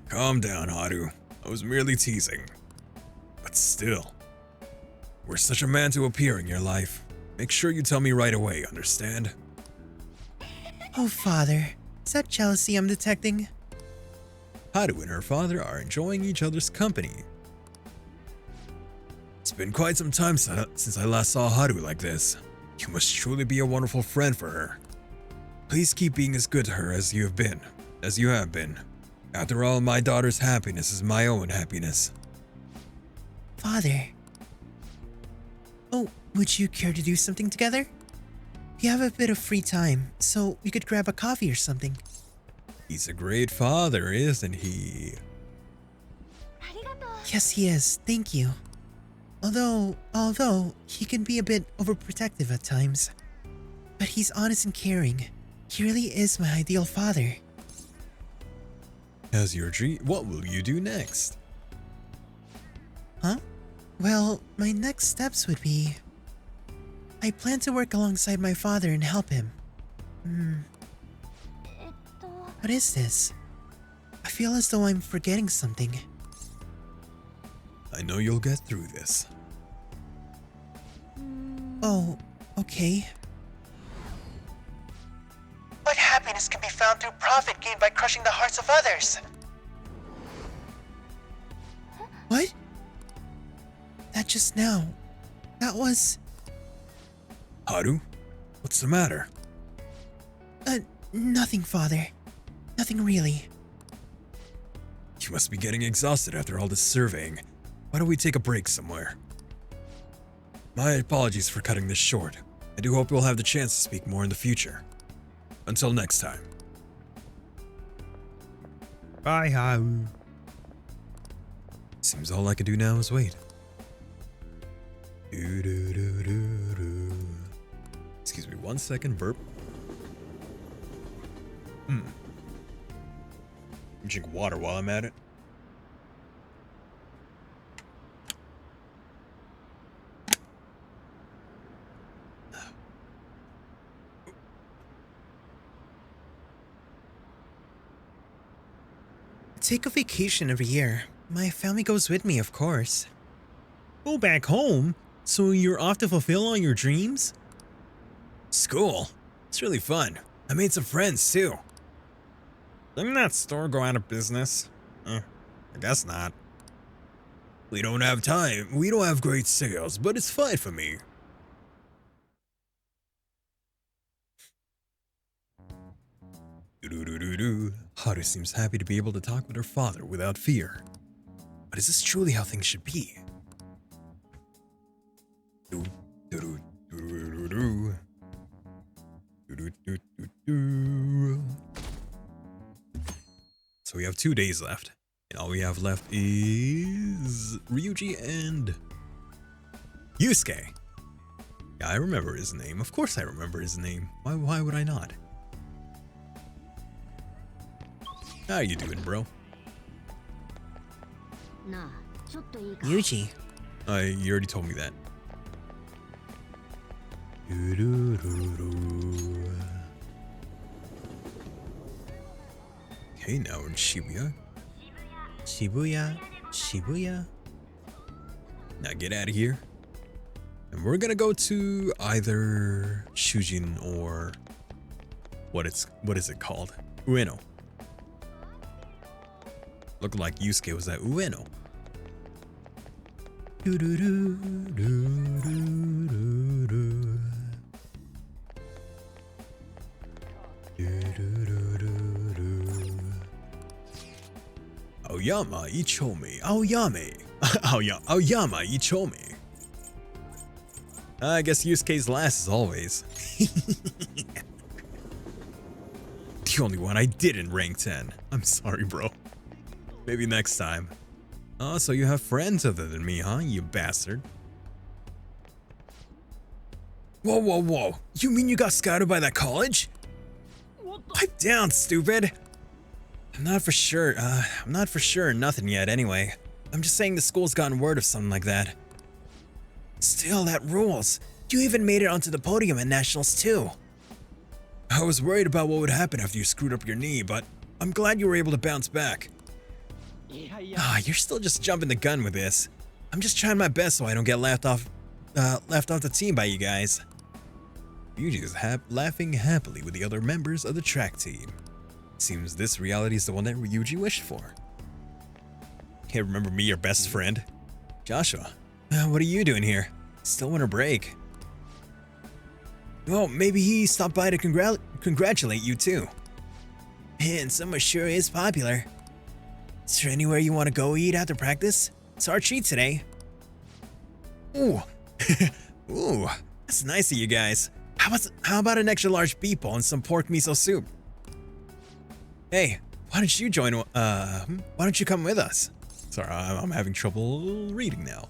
Calm down, Haru. I was merely teasing. But still, were such a man to appear in your life, make sure you tell me right away, understand? Oh, father. Is that jealousy I'm detecting? Haru and her father are enjoying each other's company. It's been quite some time since I last saw Haru like this. You must truly be a wonderful friend for her. Please keep being as good to her as you have been. After all, my daughter's happiness is my own happiness. Father. Oh, would you care to do something together? We have a bit of free time, so we could grab a coffee or something. He's a great father, isn't he? Yes, he is. Thank you. Although he can be a bit overprotective at times. But he's honest and caring. He really is my ideal father. As your dream, what will you do next? Huh? Well, my next steps would be... I plan to work alongside my father and help him. What is this? I feel as though I'm forgetting something. I know you'll get through this. Oh, okay. But happiness can be found through profit gained by crushing the hearts of others. What? That just now. That was... Haru? What's the matter? Nothing, Father. Nothing really. You must be getting exhausted after all this surveying. Why don't we take a break somewhere? My apologies for cutting this short. I do hope we'll have the chance to speak more in the future. Until next time. Bye, Haru. Seems all I can do now is wait. Excuse me 1 second, burp. Drink water while I'm at it. Take a vacation every year. My family goes with me, of course. Go back home? So you're off to fulfill all your dreams? School? It's really fun. I made some friends too. Didn't that store go out of business? I guess not. We don't have time. We don't have great sales, but it's fine for me. Haru seems happy to be able to talk with her father without fear. But is this truly how things should be? So we have 2 days left, and all we have left is Ryuji and Yusuke. Yeah, I remember his name. Of course I remember his name. Why would I not? How you doing, bro? Yuji. You already told me that. Okay, now we're in Shibuya. Shibuya. Now get out of here. And we're gonna go to either Shujin or what is it called? Ueno. Looked like Yusuke was at Ueno. Aoyama Ichome. Aoyama Ichome. I guess Yusuke's last as always. The only one I didn't rank 10. I'm sorry, bro. Maybe next time. Oh, so you have friends other than me, huh, you bastard? Whoa. You mean you got scouted by that college? Pipe down, stupid. I'm not for sure nothing yet anyway. I'm just saying the school's gotten word of something like that. Still, that rules. You even made it onto the podium at nationals too. I was worried about what would happen after you screwed up your knee, but I'm glad you were able to bounce back. You're still just jumping the gun with this. I'm just trying my best so I don't get left off the team by you guys. Ryuji is laughing happily with the other members of the track team. Seems this reality is the one that Ryuji wished for. Can't remember me, your best friend? Joshua, what are you doing here? Still want a break. Well, maybe he stopped by to congratulate you too. Man, summer sure is popular. Is there anywhere you want to go eat after practice? It's our treat today. Ooh. Ooh, that's nice of you guys. How about an extra large beef bowl and some pork miso soup? Hey, why don't you join? Why don't you come with us? Sorry, I'm having trouble reading now.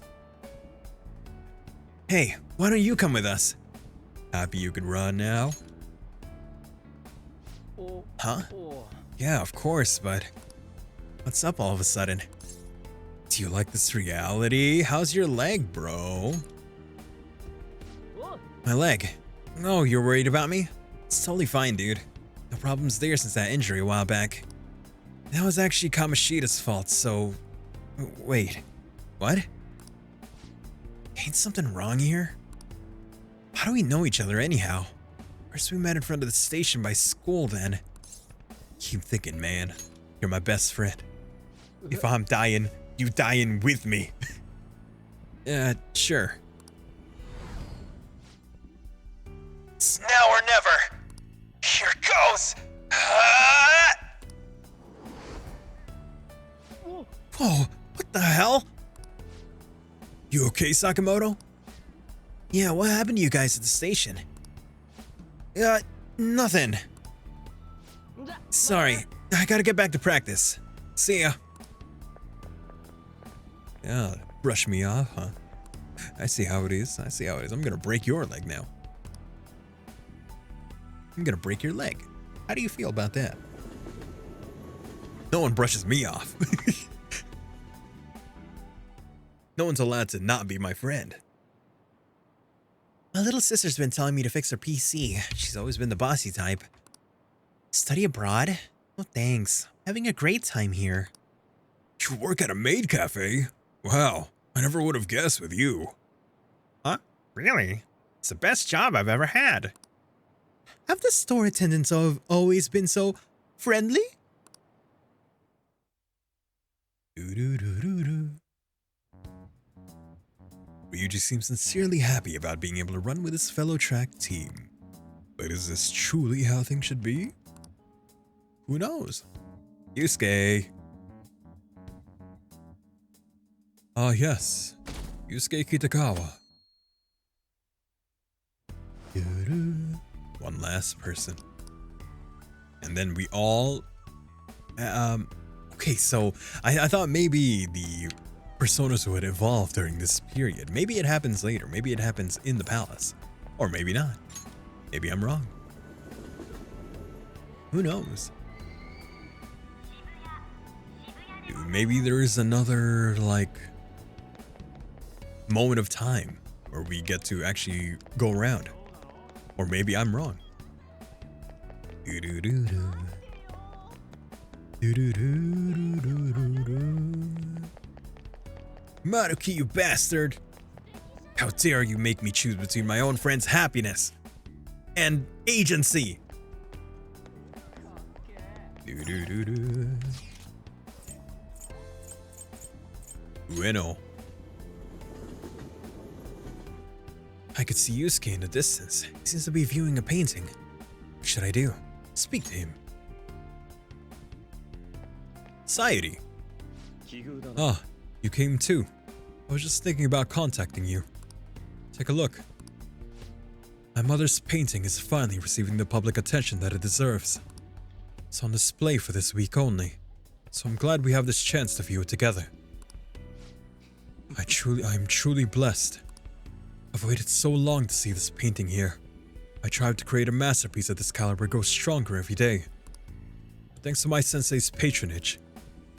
Hey, why don't you come with us? Happy you could run now? Huh? Yeah, of course, but what's up all of a sudden? Do you like this reality? How's your leg, bro? My leg? Oh, you're worried about me? It's totally fine, dude. No problems there since that injury a while back. That was actually Kamoshida's fault, so... Wait, what? Ain't something wrong here? How do we know each other anyhow? First we met in front of the station by school then. Keep thinking, man. You're my best friend. If I'm dying, you dying with me. Sure. It's now or never. Here goes. Oh, what the hell? You okay, Sakamoto? Yeah, what happened to you guys at the station? Nothing. Sorry, I gotta get back to practice. See ya. Yeah, brush me off, huh? I see how it is. I see how it is. I'm gonna break your leg now. I'm gonna break your leg. How do you feel about that? No one brushes me off. No one's allowed to not be my friend. My little sister's been telling me to fix her PC. She's always been the bossy type. Study abroad? Oh, thanks. Having a great time here. You work at a maid cafe? Wow, I never would have guessed with you. Huh? Really? It's the best job I've ever had. Have the store attendants always been so friendly? Ryuji seems sincerely happy about being able to run with his fellow track team. But is this truly how things should be? Who knows? Yusuke! Ah yes, Yusuke Kitagawa. One last person. And then we all... okay, so I thought maybe the personas would evolve during this period. Maybe it happens later. Maybe it happens in the palace. Or maybe not. Maybe I'm wrong. Who knows? Maybe there is another, like, moment of time where we get to actually go around. Or maybe I'm wrong. Maruki, you bastard! How dare you make me choose between my own friend's happiness and agency! Ueno. I could see Yusuke in the distance. He seems to be viewing a painting. What should I do? Speak to him. Sayuri. Ah, you came too. I was just thinking about contacting you. Take a look. My mother's painting is finally receiving the public attention that it deserves. It's on display for this week only, so I'm glad we have this chance to view it together. I'm truly blessed. I've waited so long to see this painting here. I tried to create a masterpiece of this caliber go stronger every day. But thanks to my sensei's patronage,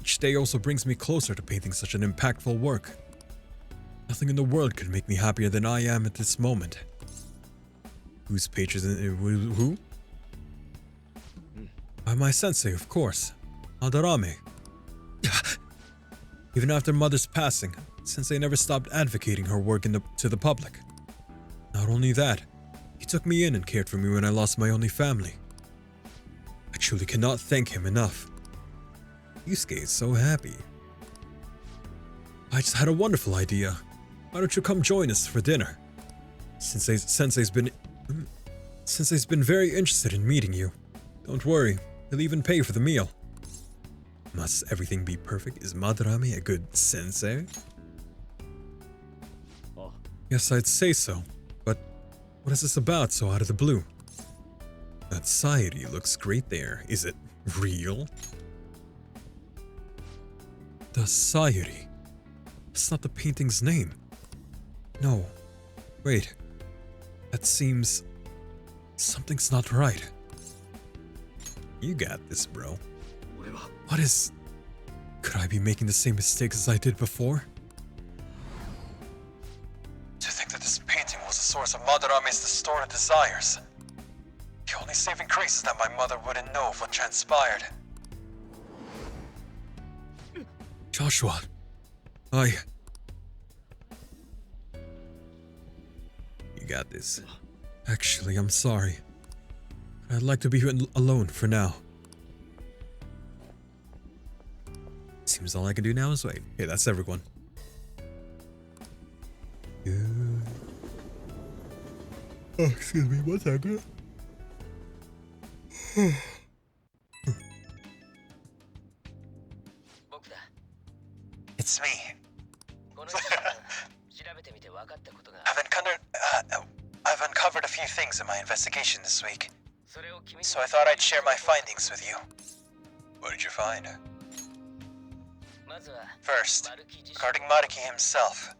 each day also brings me closer to painting such an impactful work. Nothing in the world could make me happier than I am at this moment. Whose patron? Who? By my sensei, of course. Adarame. Even after Mother's passing, Sensei never stopped advocating her work to the public. Not only that, he took me in and cared for me when I lost my only family. I truly cannot thank him enough. Yusuke is so happy. I just had a wonderful idea. Why don't you come join us for dinner? Sensei's been very interested in meeting you. Don't worry, he'll even pay for the meal. Must everything be perfect? Is Madarame a good sensei? Yes, I'd say so. But what is this about so out of the blue? That Sayuri looks great there. Is it real? The Sayuri. That's not the painting's name. No. Wait. That seems... something's not right. You got this, bro. What is... Could I be making the same mistakes as I did before? To think that this painting was the source of Madarame's distorted desires. The only saving grace is that my mother wouldn't know of what transpired. Joshua, You got this. Actually, I'm sorry. I'd like to be alone for now. Seems all I can do now is wait. Okay, that's everyone. Oh, excuse me, 1 second. few things in my investigation this week, so I thought I'd share my findings with you. What did you find? First, regarding Maruki himself.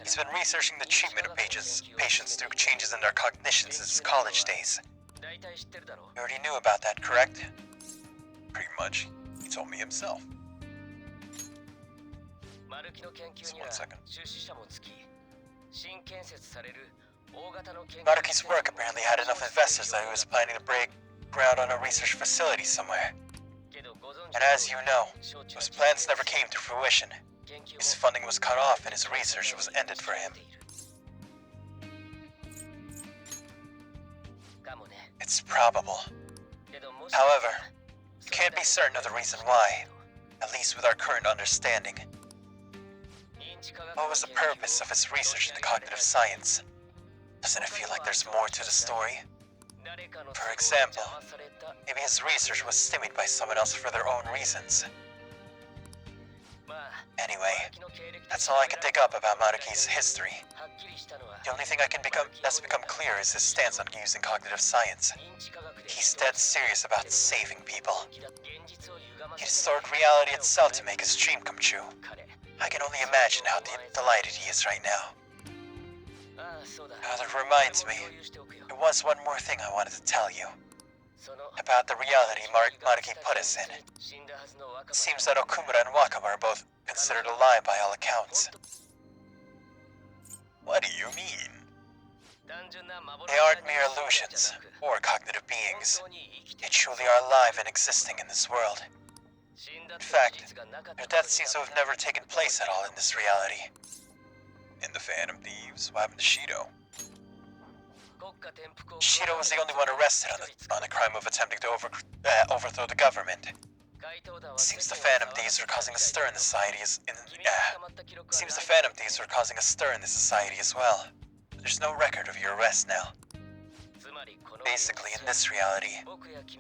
He's been researching the treatment of patients through changes in their cognition since his college days. You already knew about that, correct? Pretty much. He told me himself. Just 1 second. Maruki's work apparently had enough investors that he was planning to break ground on a research facility somewhere. And as you know, those plans never came to fruition. His funding was cut off and his research was ended for him. It's probable. However, you can't be certain of the reason why, at least with our current understanding. What was the purpose of his research in the cognitive science? Doesn't it feel like there's more to the story? For example, maybe his research was stymied by someone else for their own reasons. Anyway, that's all I can dig up about Maruki's history. The only thing that's become clear is his stance on using cognitive science. He's dead serious about saving people. He distorted reality itself to make his dream come true. I can only imagine how delighted he is right now. That reminds me, there was one more thing I wanted to tell you. About the reality Maruki put us in. It seems that Okumura and Wakaba are both considered alive by all accounts. What do you mean? They aren't mere illusions, or cognitive beings. They truly are alive and existing in this world. In fact, their death seems to have never taken place at all in this reality. In the Phantom Thieves? What happened to Shido? Shido was the only one arrested on the crime of attempting to overthrow the government. Seems the Phantom Thieves are causing a stir in the society as well. There's no record of your arrest now. Basically, in this reality,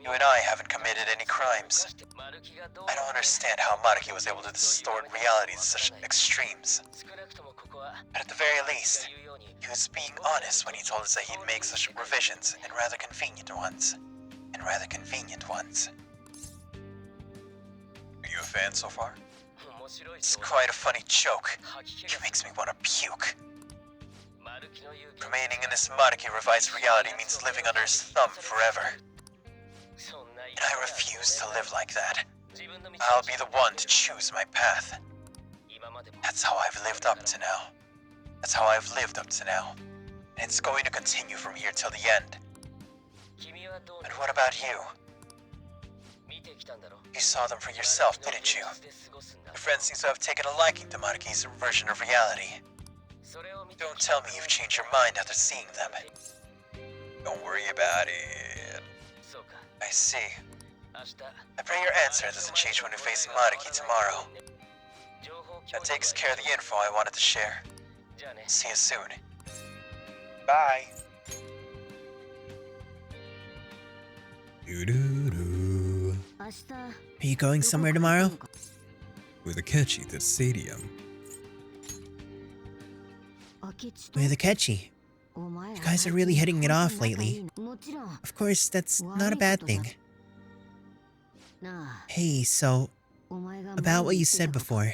you and I haven't committed any crimes. I don't understand how Maruki was able to distort reality to such extremes. But at the very least, he was being honest when he told us that he'd make such revisions and rather convenient ones. Are you a fan so far? It's quite a funny joke. It makes me want to puke. Remaining in this Maruki revised reality means living under his thumb forever. And I refuse to live like that. I'll be the one to choose my path. That's how I've lived up to now. And it's going to continue from here till the end. But what about you? You saw them for yourself, didn't you? Your friend seems to have taken a liking to Maruki's version of reality. Don't tell me you've changed your mind after seeing them. Don't worry about it. I see. I pray your answer doesn't change when we face Maruki tomorrow. That takes care of the info I wanted to share. See you soon. Bye. Doo-doo-doo. Are you going somewhere tomorrow? With Akechi to the stadium. With Akechi. You guys are really hitting it off lately. Of course, that's not a bad thing. Hey, so, about what you said before.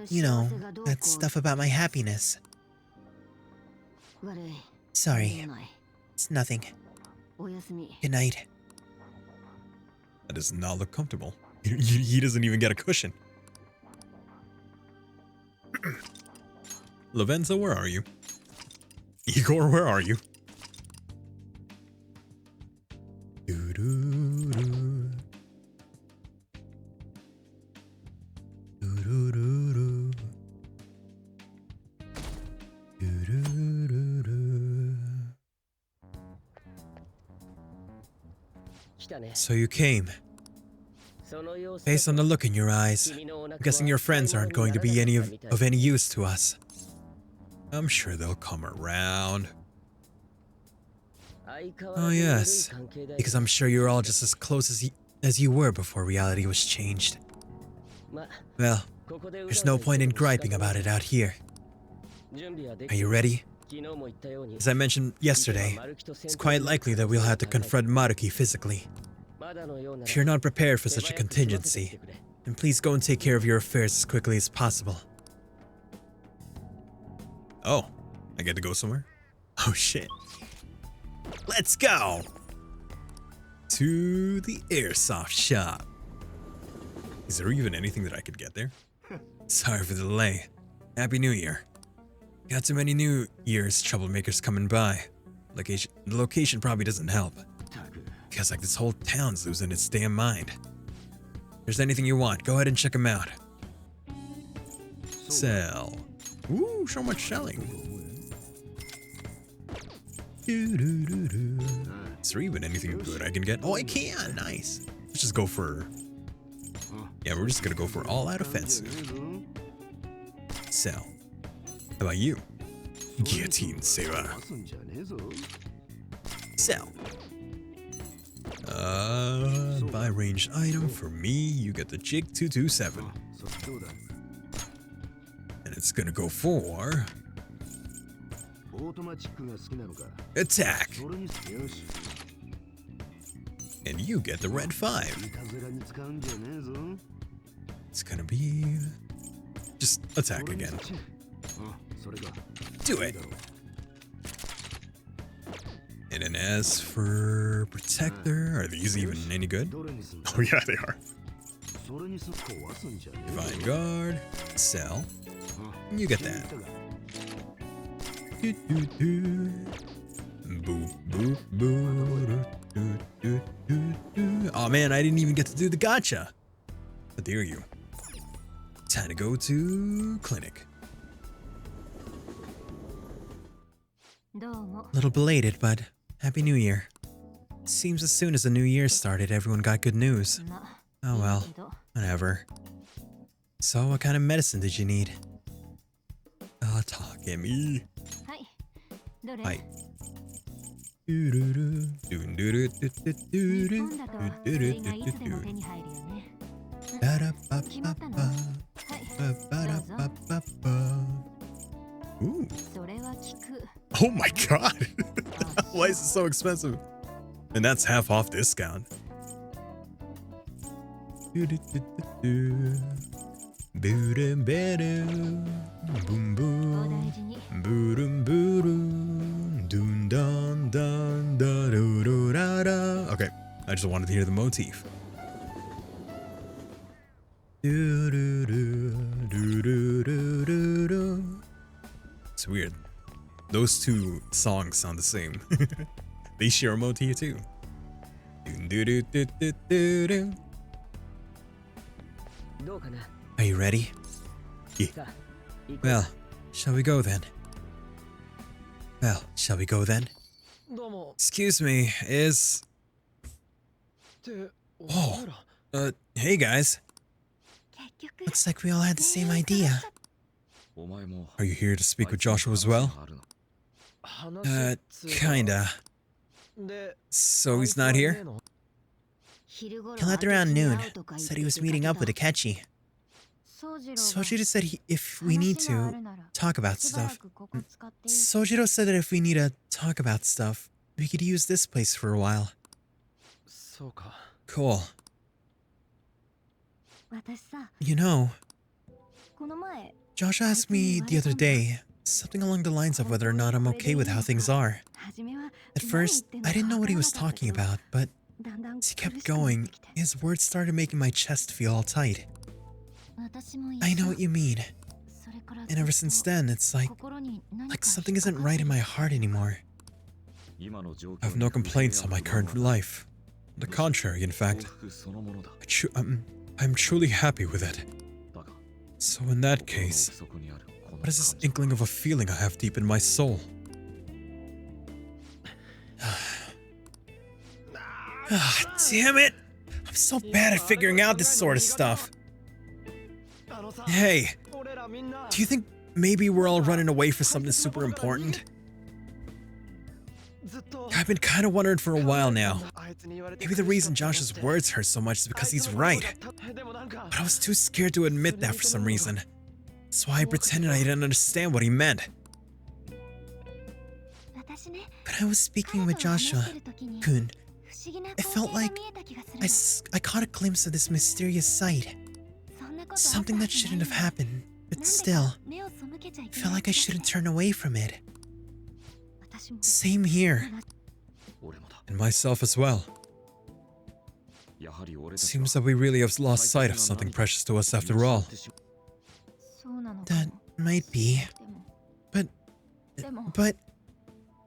You know, that stuff about my happiness. Sorry. It's nothing. Good night. That does not look comfortable. He doesn't even get a cushion. Lavenza, where are you? Igor, where are you? Doo-doo-doo. Doo-doo-doo-doo. Doo-doo-doo-doo. So you came. Based on the look in your eyes, I'm guessing your friends aren't going to be of any use to us. I'm sure they'll come around. Oh yes, because I'm sure you're all just as close as you were before reality was changed. Well, there's no point in griping about it out here. Are you ready? As I mentioned yesterday, it's quite likely that we'll have to confront Maruki physically. If you're not prepared for such a contingency, then please go and take care of your affairs as quickly as possible. Oh, I get to go somewhere? Oh shit. Let's go! To the airsoft shop. Is there even anything that I could get there? Sorry for the delay. Happy New Year. Got too many New Year's troublemakers coming by. The location probably doesn't help. Feels like this whole town's losing its damn mind. If there's anything you want, go ahead and check them out. Sell. Ooh, so much selling. Is there even anything good I can get? Oh, I can! Nice. Let's just go for... Yeah, we're just gonna go for all-out offensive. Sell. How about you? Guillotine saber. Sell. Buy ranged item for me. You get the Jig 227. And it's gonna go for... attack. And you get the red 5. It's gonna be... just attack again. Do it. And then as for protector, are these even any good? Oh yeah, they are. Divine guard, sell. You get that. Boop, boop, boop. Oh man, I didn't even get to do the gacha. How dare you? Time to go to clinic. Little belated, but Happy New Year. Seems as soon as the new year started, everyone got good news. Oh well, whatever. So what kind of medicine did you need? Oh, talk at me. Hi. Ooh. Oh my god! Why is it so expensive? And that's half off discount. Okay, I just wanted to hear the motif. It's weird. Those two songs sound the same. They share a motif too. Are you ready? Yeah. Well, shall we go then? Excuse me, is... Oh, hey guys. Looks like we all had the same idea. are you here to speak with Joshua as well? Kinda. So he's not here? He left around noon. Said he was meeting up with Akechi. Sojiro said if we need to talk about stuff. Sojiro said that if we need to talk about stuff, we could use this place for a while. Cool. You know, Josh asked me the other day something along the lines of whether or not I'm okay with how things are. At first, I didn't know what he was talking about, but as he kept going, his words started making my chest feel all tight. I know what you mean. And ever since then, it's like something isn't right in my heart anymore. I have no complaints on my current life. On the contrary, in fact, I'm truly happy with it. So in that case, what is this inkling of a feeling I have deep in my soul? Damn it! I'm so bad at figuring out this sort of stuff. Hey, do you think maybe we're all running away for something super important? I've been kind of wondering for a while now. Maybe the reason Josh's words hurt so much is because he's right. But I was too scared to admit that for some reason. That's why I pretended I didn't understand what he meant. But I was speaking with Joshua-kun. It felt like I caught a glimpse of this mysterious sight. Something that shouldn't have happened, but still, I felt like I shouldn't turn away from it. Same here. And myself as well. Seems that we really have lost sight of something precious to us after all. That might be. But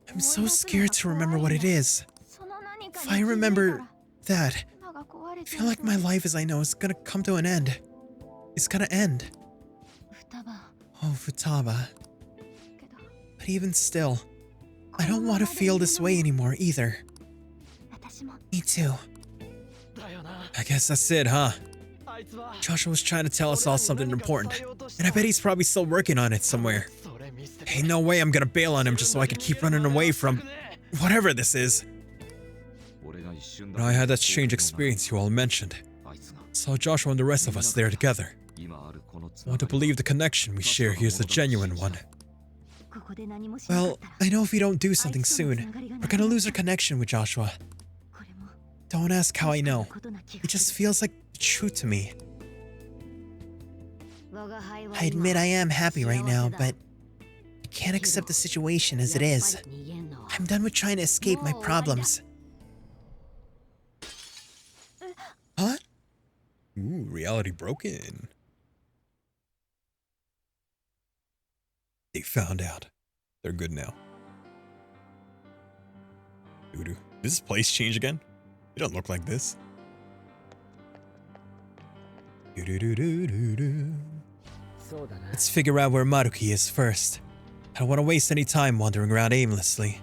I'm so scared to remember what it is. If I remember that, I feel like my life as I know is gonna come to an end. It's gonna end. Oh, Futaba. But even still, I don't want to feel this way anymore either. Me too. I guess that's it, huh? Joshua was trying to tell us all something important, and I bet he's probably still working on it somewhere. Ain't no way I'm gonna bail on him just so I could keep running away from whatever this is. When I had that strange experience you all mentioned, saw Joshua and the rest of us there together. I want to believe the connection we share here is a genuine one. Well, I know if we don't do something soon, we're gonna lose our connection with Joshua. Don't ask how I know. It just feels like the truth to me. I admit I am happy right now, but I can't accept the situation as it is. I'm done with trying to escape my problems. Huh? Ooh, reality broken. They found out. They're good now. Doo-doo. Did this place change again? It don't look like this. Doo-doo-doo-doo-doo-doo. Let's figure out where Maruki is first. I don't want to waste any time wandering around aimlessly.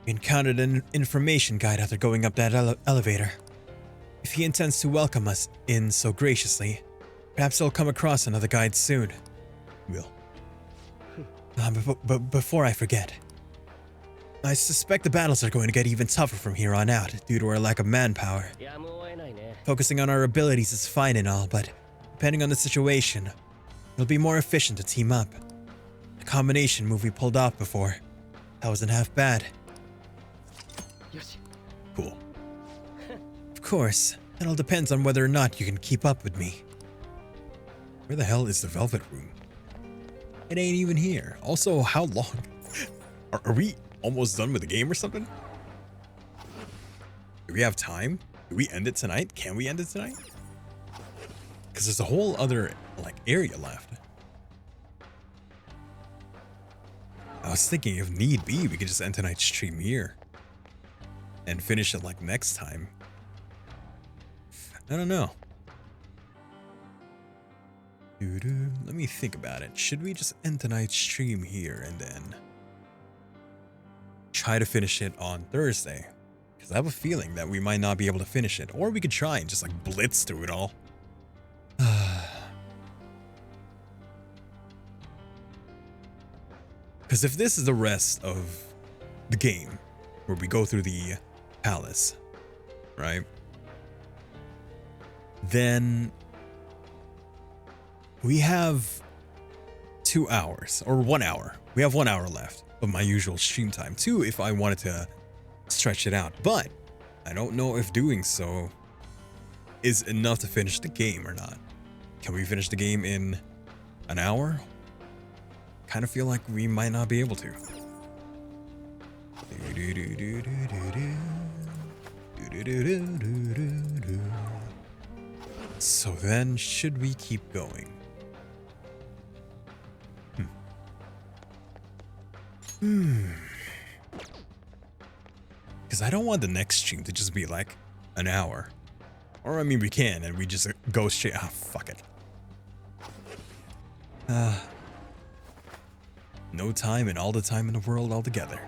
We encountered an information guide after going up that elevator. If he intends to welcome us in so graciously, perhaps he'll come across another guide soon. Will. But before I forget, I suspect the battles are going to get even tougher from here on out due to our lack of manpower. Focusing on our abilities is fine and all, but depending on the situation, it'll be more efficient to team up. The combination move we pulled off before, that wasn't half bad. Cool. Of course, it all depends on whether or not you can keep up with me. Where the hell is the Velvet Room? It ain't even here. Also, how long? Are we almost done with the game or something? Do we have time? Do we end it tonight? Can we end it tonight? Because there's a whole other, like, area left. I was thinking if need be, we could just end tonight's stream here. And finish it, like, next time. I don't know. Let me think about it. Should we just end tonight's stream here and then try to finish it on Thursday? Because I have a feeling that we might not be able to finish it. Or we could try and just, like, blitz through it all. Because if this is the rest of the game, where we go through the palace, right? Then we have 2 hours, or 1 hour. We have 1 hour left of my usual stream time. 2 if I wanted to stretch it out. But I don't know if doing so is enough to finish the game or not. Can we finish the game in an hour? Kind of feel like we might not be able to. So then, should we keep going? Because I don't want the next stream to just be like an hour. Or I mean we can and we just go straight, fuck it. No time and all the time in the world altogether.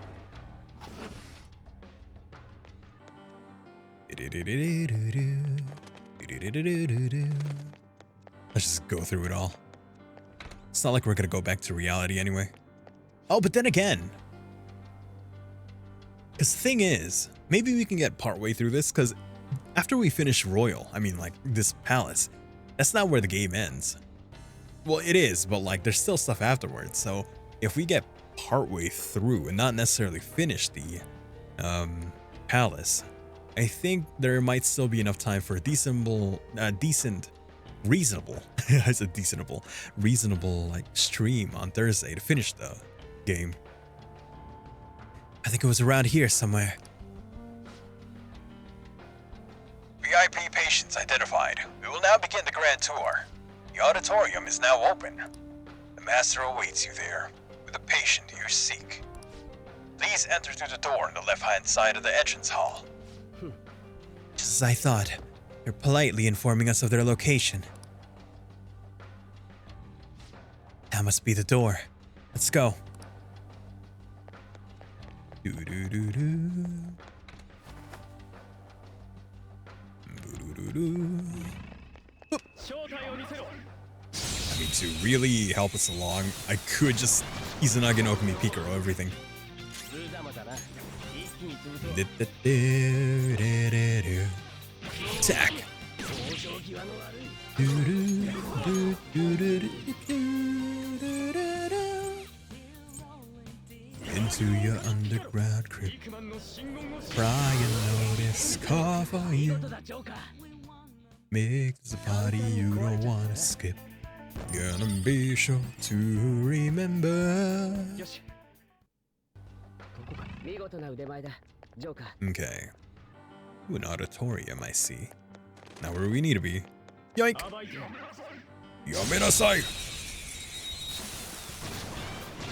Let's just go through it all. It's not like we're gonna go back to reality anyway. Oh, but then again, because the thing is, maybe we can get partway through this, because after we finish Royal, I mean like this palace, that's not where the game ends. Well, it is, but like there's still stuff afterwards, so if we get partway through and not necessarily finish the palace, I think there might still be enough time for a reasonable like stream on Thursday to finish the game. I think it was around here somewhere. VIP patients identified. We will now begin the grand tour. The auditorium is now open. The master awaits you there with the patient you seek. Please enter through the door on the left-hand side of the entrance hall. Just as I thought. They're politely informing us of their location. That must be the door. Let's go. I mean, to really help us along, I could just Izanagi no Okami Pikaro everything. Attack! Into your underground crypt. Brian notice, call for you. Make this a party you don't wanna skip. Gonna be sure to remember. Okay. Ooh, an auditorium, I see. Now where we need to be. Yoink! Yominasai!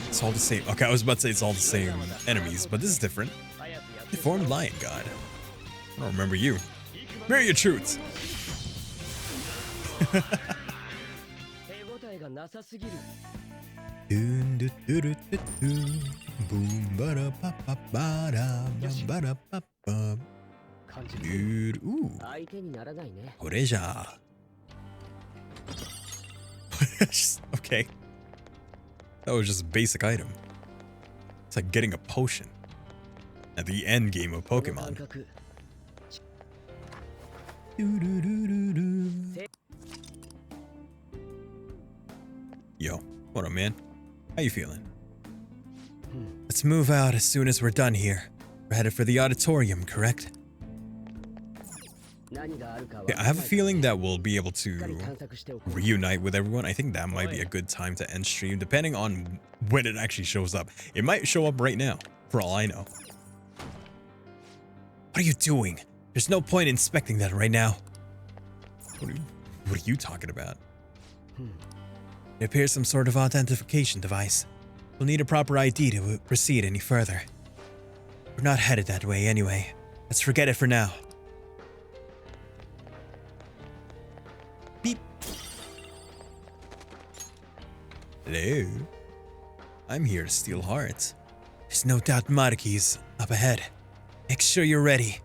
It's all the same. Okay, I was about to say it's all the same enemies, but this is different. Deformed Lion God. I don't remember you. Mirror your truths! Dude, ooh. Koreja. Okay. That was just a basic item. It's like getting a potion at the end game of Pokemon. Yo, what up, man? How you feeling? Let's move out as soon as we're done here. We're headed for the auditorium, correct? Yeah, I have a feeling that we'll be able to reunite with everyone. I think that might be a good time to end stream, depending on when it actually shows up. It might show up right now, for all I know. What are you doing? There's no point in inspecting that right now. What are you talking about? It appears some sort of authentication device. We'll need a proper ID to proceed any further. We're not headed that way anyway. Let's forget it for now. Beep. Hello. I'm here to steal hearts. There's no doubt Maruki's up ahead. Make sure you're ready.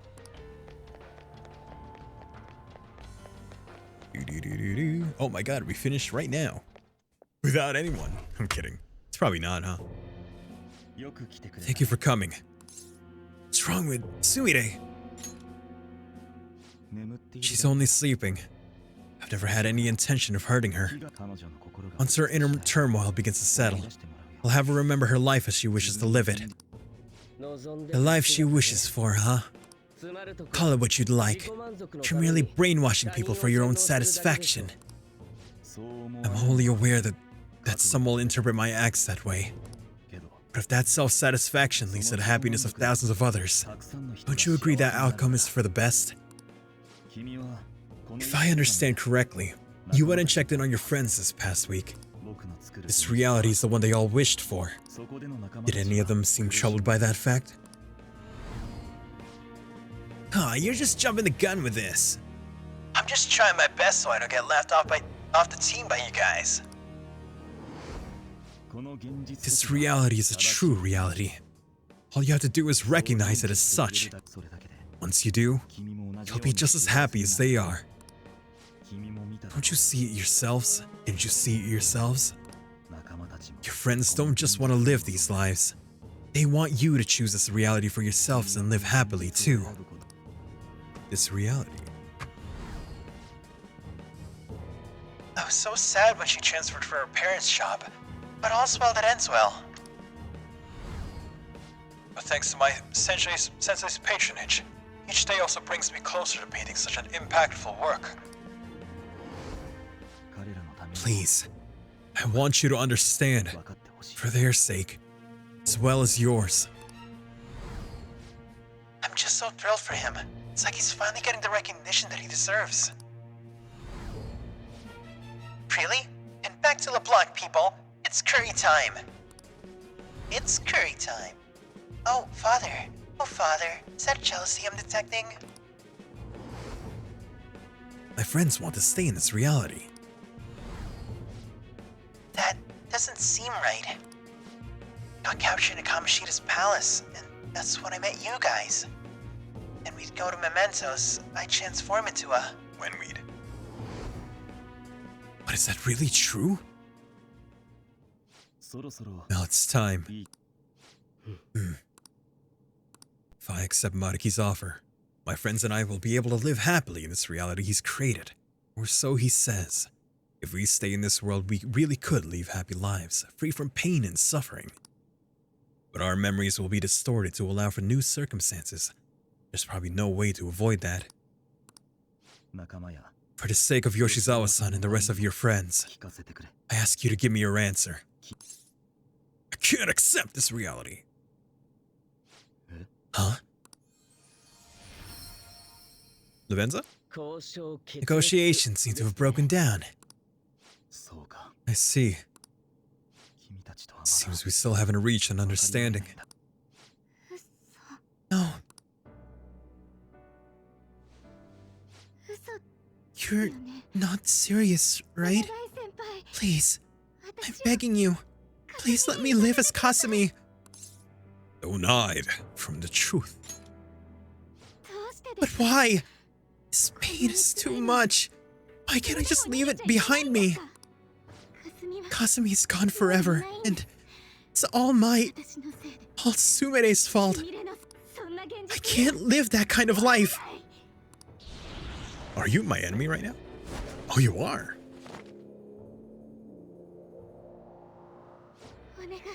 Oh my god, we finished right now. Without anyone. I'm kidding. It's probably not, huh? Thank you for coming. What's wrong with Sumire? She's only sleeping. I've never had any intention of hurting her. Once her inner turmoil begins to settle, I'll have her remember her life as she wishes to live it. The life she wishes for, huh? Call it what you'd like. But you're merely brainwashing people for your own satisfaction. I'm wholly aware that some will interpret my acts that way. But if that self-satisfaction leads to the happiness of thousands of others, don't you agree that outcome is for the best? If I understand correctly, you went and checked in on your friends this past week. This reality is the one they all wished for. Did any of them seem troubled by that fact? Huh, you're just jumping the gun with this. I'm just trying my best so I don't get left off the team by you guys. This reality is a true reality. All you have to do is recognize it as such. Once you do, you'll be just as happy as they are. Don't you see it yourselves? Didn't you see it yourselves? Your friends don't just want to live these lives. They want you to choose this reality for yourselves and live happily too. This reality. I was so sad when she transferred for her parents' job, but all's well that ends well. But thanks to my sensei's patronage, each day also brings me closer to painting such an impactful work. Please, I want you to understand, for their sake, as well as yours. I'm just so thrilled for him. It's like he's finally getting the recognition that he deserves. Really? And back to Leblanc, people. It's curry time. It's curry time. Oh, Father. Oh, Father. Is that jealousy I'm detecting? My friends want to stay in this reality. That doesn't seem right. Got captured in Kamoshida's palace, and that's when I met you guys. And we'd go to Mementos. I transform into a... When we'd. But is that really true? Now it's time. If I accept Maruki's offer, my friends and I will be able to live happily in this reality he's created. Or so he says. If we stay in this world, we really could live happy lives, free from pain and suffering. But our memories will be distorted to allow for new circumstances. There's probably no way to avoid that. For the sake of Yoshizawa-san and the rest of your friends, I ask you to give me your answer. I can't accept this reality. Huh? Lavenza? Negotiations seem to have broken down. I see. Seems we still haven't reached an understanding. No. You're not serious, right? Please, I'm begging you. Please let me live as Kasumi. Don't hide from the truth. But why? This pain is too much. Why can't I just leave it behind me? Kasumi is gone forever, and it's all Sumere's fault. I can't live that kind of life. Are you my enemy right now? Oh, you are.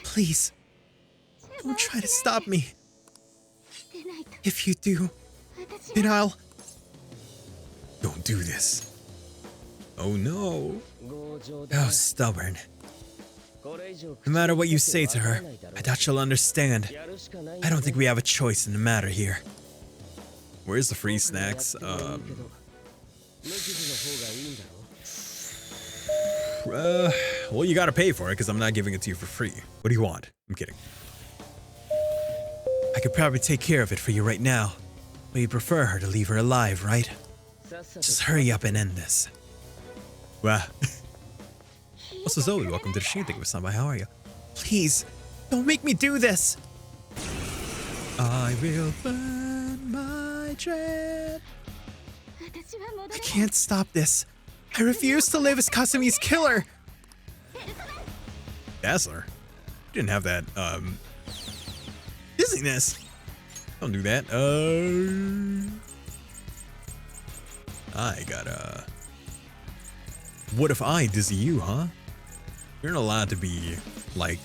Please, don't try to stop me. If you do, then I'll... Don't do this. Oh no. How stubborn. No matter what you say to her, I doubt she'll understand. I don't think we have a choice in the matter here. Where's the free snacks? Well, you gotta pay for it because I'm not giving it to you for free. What do you want? I'm kidding. I could probably take care of it for you right now. But you prefer her to leave her alive, right? Just hurry up and end this. Wow. Also, Zoe, welcome to the stream. Thank you for stopping by. How are you? Please, don't make me do this. I will burn my dread. I can't stop this. I refuse to live as Kasumi's killer. Dazzler? You didn't have that, dizziness. Don't do that. I gotta... What if I dizzy you, huh? You're not allowed to be, like...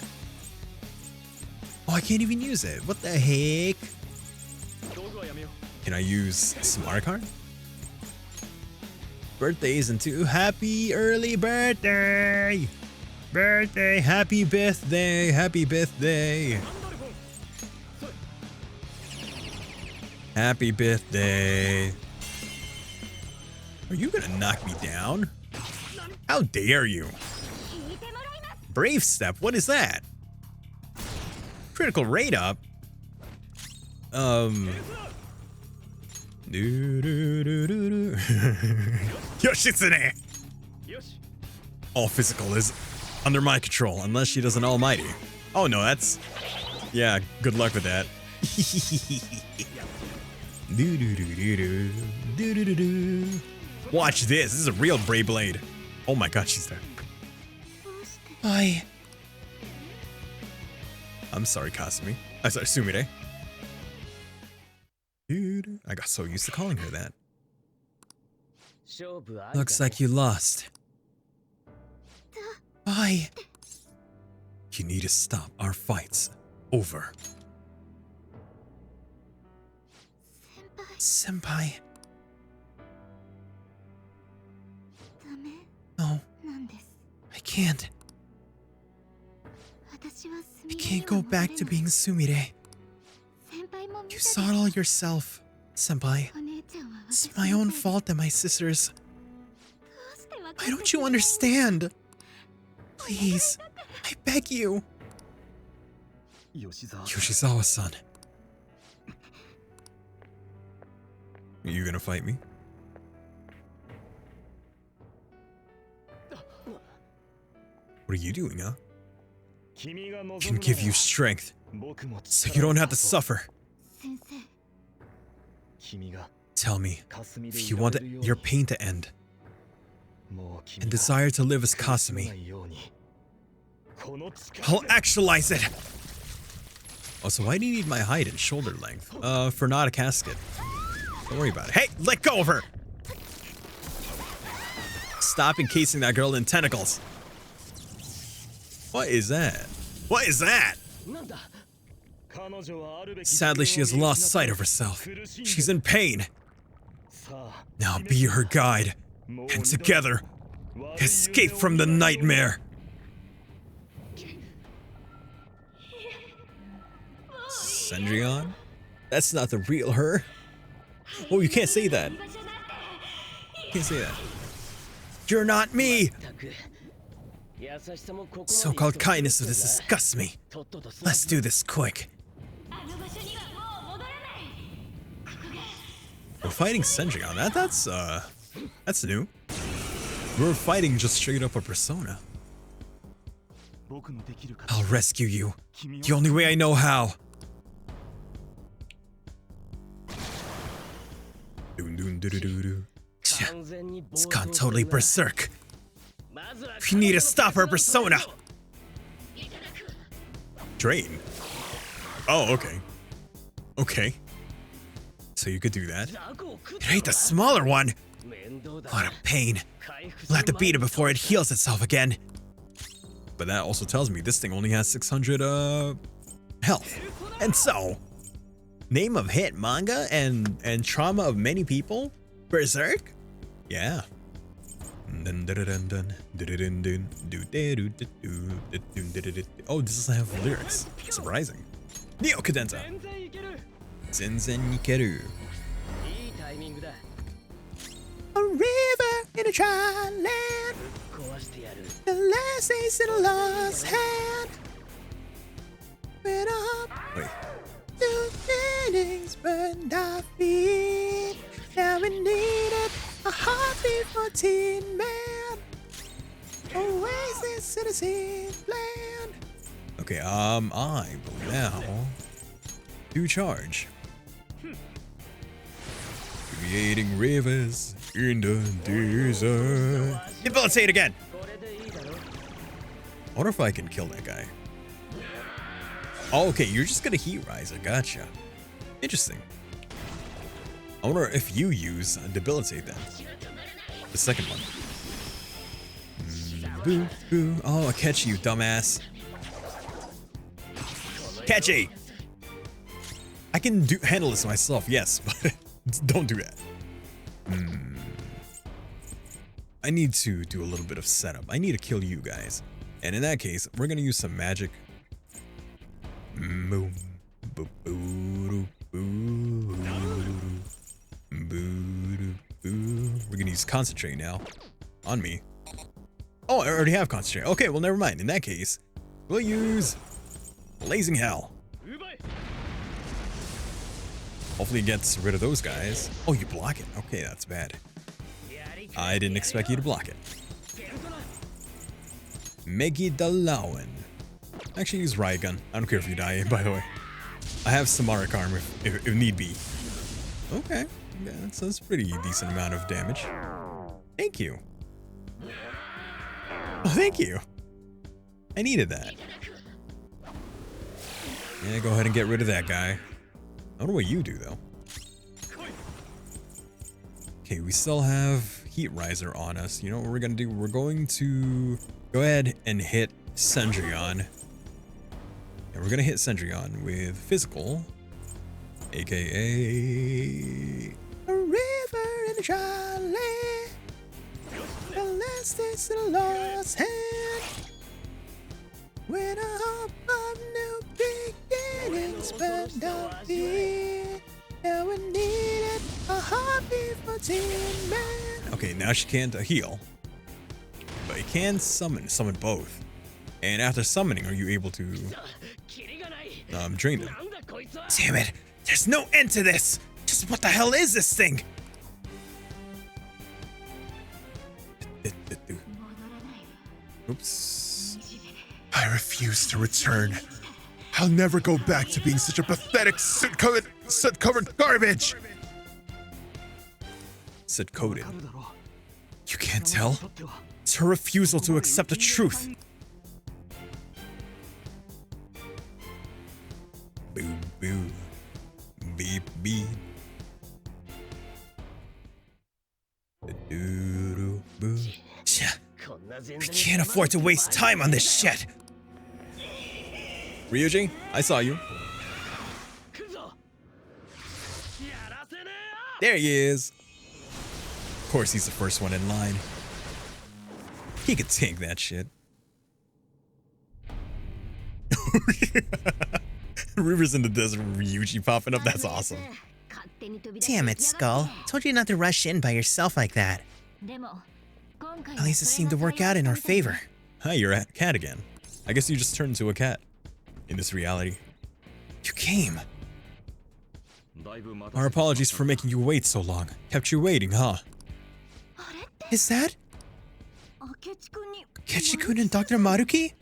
Oh, I can't even use it. What the heck? Can I use Smart Card? Birthdays and two. Happy early birthday! Birthday! Happy birthday! Happy birthday! Happy birthday! Are you gonna knock me down? How dare you? Brave Step, what is that? Critical rate up? Yoshitsune! All physical is under my control, unless she does an almighty. Oh no, that's... Yeah, good luck with that. Watch this, this is a real Beyblade. Oh my god, she's there. I'm sorry, Kasumi. I'm sorry, Sumire. I got so used to calling her that. Looks like you lost. Why? You need to stop our fights. Over. Senpai. No. I can't. I can't go back to being Sumire. You saw it all yourself, Senpai. It's my own fault that my sisters... Why don't you understand? Please, I beg you. Yoshizawa-san. Are you gonna fight me? What are you doing, huh? Can give you strength, so you don't have to suffer. Tell me, if you want your pain to end, and desire to live as Kasumi, I'll actualize it! Oh, so why do you need my height and shoulder length? For not a casket. Don't worry about it. Hey, let go of her! Stop encasing that girl in tentacles. What is that? What is that? Sadly, she has lost sight of herself. She's in pain. Now be her guide, and together, escape from the nightmare. Cendrillon? That's not the real her. Oh, you can't say that. You can't say that. You're not me! So-called kindness of this disgusts me. Let's do this quick. We're fighting Cendrillon. That's new. We're fighting just straight up a persona. I'll rescue you. The only way I know how. It's gone totally berserk. We need to stop her persona. Drain. Oh, okay. Okay. So you could do that. It ain't the smaller one. What a pain. We'll have to beat it before it heals itself again. But that also tells me this thing only has 600 health. And so, name of hit manga and trauma of many people? Berserk? Yeah. Oh, this doesn't have lyrics. Surprising. Neo Cadenza. Zenzen Ikeru. A river in a dry land. The last ace in a lost hand. When wait. Two innings burned our feet. Now we needed a heartbeat for Teen Man. Oasis citizen land. Okay, I will now do charge. Creating rivers in the desert. Debilitate again. I wonder if I can kill that guy. Oh, okay, you're just gonna heat rise. I gotcha. Interesting. I wonder if you use debilitate then. The second one. Boo, boo. Oh, I catch you, dumbass. Catchy. I can handle this myself, yes, but don't do that. I need to do a little bit of setup. I need to kill you guys. And in that case, we're gonna use some magic. We're gonna use concentrate now. On me. Oh, I already have concentrate. Okay, well, never mind. In that case, we'll use Blazing Hell. Hopefully it gets rid of those guys. Oh, you block it. Okay, that's bad. I didn't expect you to block it. Megi Dalawan. Actually, use Riot Gun. I don't care if you die, by the way. I have Samaric Arm if need be. Okay. Yeah, that's pretty decent amount of damage. Thank you. Oh, thank you. I needed that. Yeah, go ahead and get rid of that guy. I don't know what you do, though. Okay, we still have Heat Riser on us. You know what we're going to do? We're going to go ahead and hit Cendrillon. And we're going to hit Cendrillon with Physical, aka dry land. Unless there's a lost hand. When a hope of new beginnings burned up here. Now we needed a heartbeat for Tin Man. Okay, now she can't heal. But you can summon both. And after summoning, are you able to drain them? Damn it! There's no end to this! Just what the hell is this thing? Oops. I refuse to return. I'll never go back to being such a pathetic soot-covered garbage. Soot coated. You can't tell? It's her refusal to accept the truth. Boo boo. Beep beep. Doo boo. We can't afford to waste time on this shit. Ryuji, I saw you. There he is. Of course, he's the first one in line. He could tank that shit. Rivers in the desert with Ryuji popping up. That's awesome. Damn it, Skull. Told you not to rush in by yourself like that. At least it seemed to work out in our favor. Hi, you're a cat again. I guess you just turned into a cat. In this reality. You came. Our apologies for making you wait so long. Kept you waiting, huh? Is that Akechi-kun and Dr. Maruki?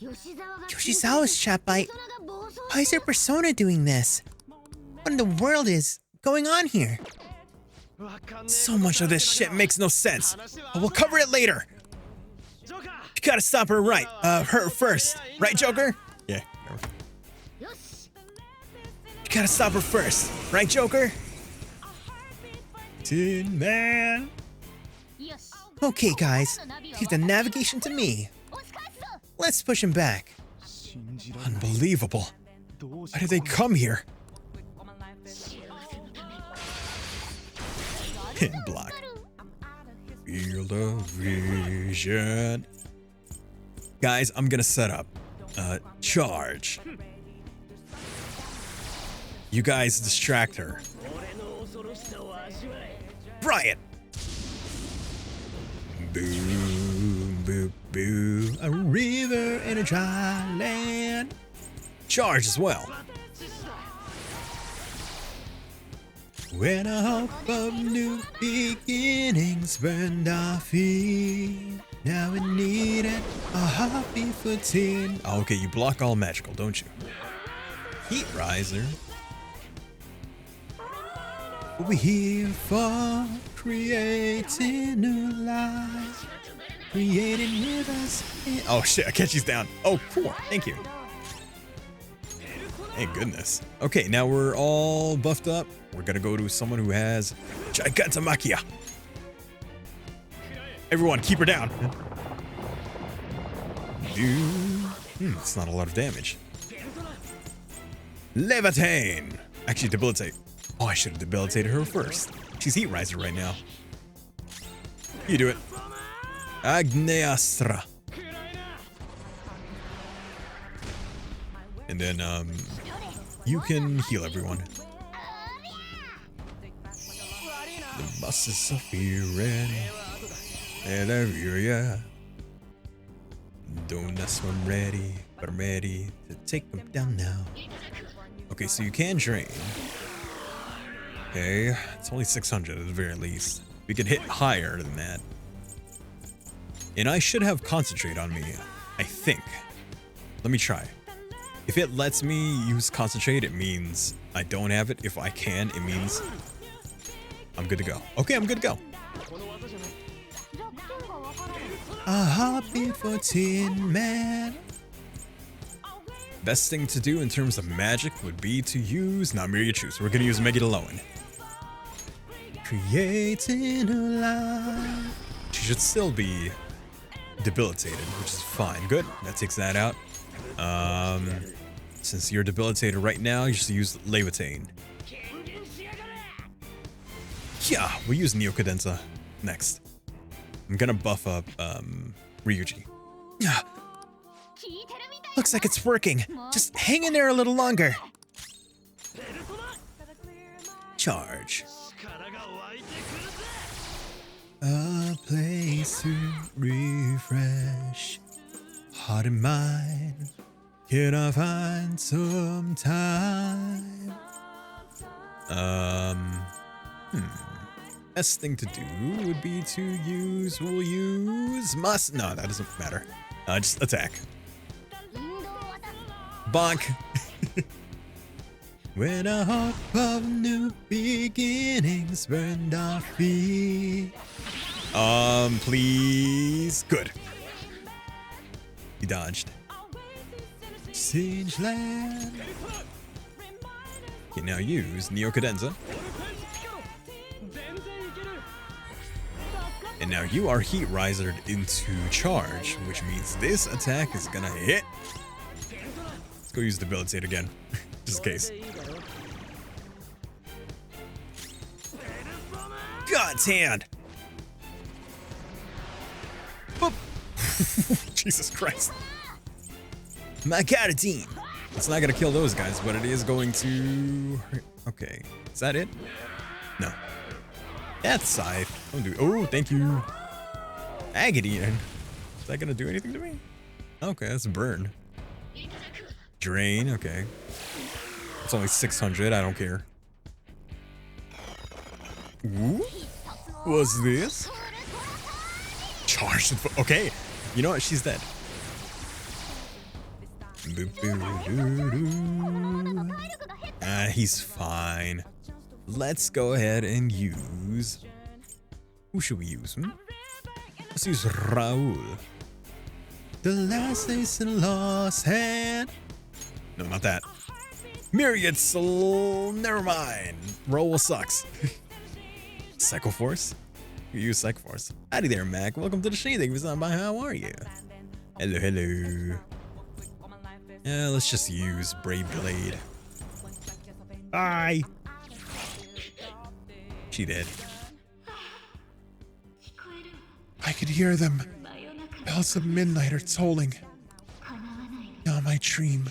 Yoshizawa's chat bite. Why is their persona doing this? What in the world is going on here? So much of this shit makes no sense. But we'll cover it later. You gotta stop her her first. Right, Joker? Yeah. You gotta stop her first. Right, Joker? Tin Man. Okay, guys. Leave the navigation to me. Let's push him back. Unbelievable. Why did they come here? Block. Field of vision. Guys, I'm gonna set up charge. You guys distract her. Brian! Boo, boo, boo. A river in a dry land. Charge as well. When a hope of new beginnings burned our feet. Now we need it, a heartbeat for tin. Oh, okay, you block all magical, don't you? Heat riser. We're here for creating new life. Creating with us. Oh shit, Akechi's down. Oh, cool. Thank you. Thank goodness. Okay, now we're all buffed up. We're gonna go to someone who has Gigantamakia. Everyone, keep her down. It's not a lot of damage. Levitate. Actually, debilitate. Oh, I should have debilitated her first. She's Heat Riser right now. You do it. Agneastra. And then, you can heal everyone. The buses are fearing. Yeah. Don't ask when I'm ready, but I'm ready to take them down now. Okay, so you can drain. Okay, it's only 600 at the very least. We can hit higher than that. And I should have concentrate on me, I think. Let me try. If it lets me use concentrate, it means I don't have it. If I can, it means I'm good to go. Okay, I'm good to go. A heartbeat for Tin Man. Best thing to do in terms of magic would be to use Namiri Choose. We're gonna use Megidaloan. Creating a life. She should still be debilitated, which is fine. Good, that takes that out. Since you're debilitated right now, you should use Levitate. Yeah, we'll use Neo Cadenza next. I'm gonna buff up Ryuji. Yeah. Looks like it's working. Just hang in there a little longer. Charge. A place to refresh heart and mind. Can I find some time? Best thing to do would be to use. We'll use must. No, that doesn't matter. Just attack. Bonk. When a hope of new beginnings burned our feet. Please. Good. He dodged. Siege land. Okay, now use Neo Cadenza. And now you are Heat Risered into charge, which means this attack is gonna hit. Let's go use Debilitate again, just in case. God's hand! Boop. Jesus Christ. Makoto. It's not gonna kill those guys, but it is going to... Okay, is that it? No. That's Scythe. Don't do... Oh, thank you. Agony. Is that gonna do anything to me? Okay, that's Burn. Drain, okay. It's only 600, I don't care. Ooh? What's this? Charged. Okay, you know what? She's dead. He's fine. Let's go ahead and use... Who should we use? Let's use Raul. The last ace in lost hand. No, not that. Myriad Soul. Never mind. Raul sucks. Psycho Force? You use Psycho Force. Howdy there, Mac. Welcome to the stream. Thank you for stopping by. How are you? Hello, hello. Yeah, let's just use Brave Blade. Bye. She did. I could hear them. Bells of midnight are tolling. Now my dream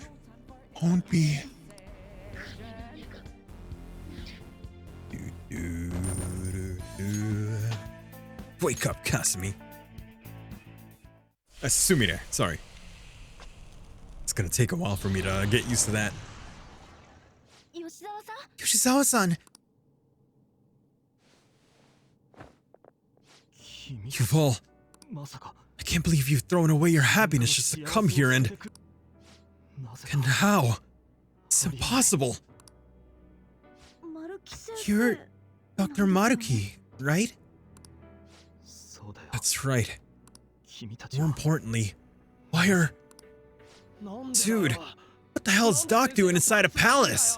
won't be. Wake up, Kasumi. Sumire, sorry. It's gonna take a while for me to get used to that. Yoshizawa-san. You've all... I can't believe you've thrown away your happiness just to come here and how? It's impossible. You're Dr. Maruki, right? That's right. More importantly, why are... Dude, what the hell is Doc doing inside a palace?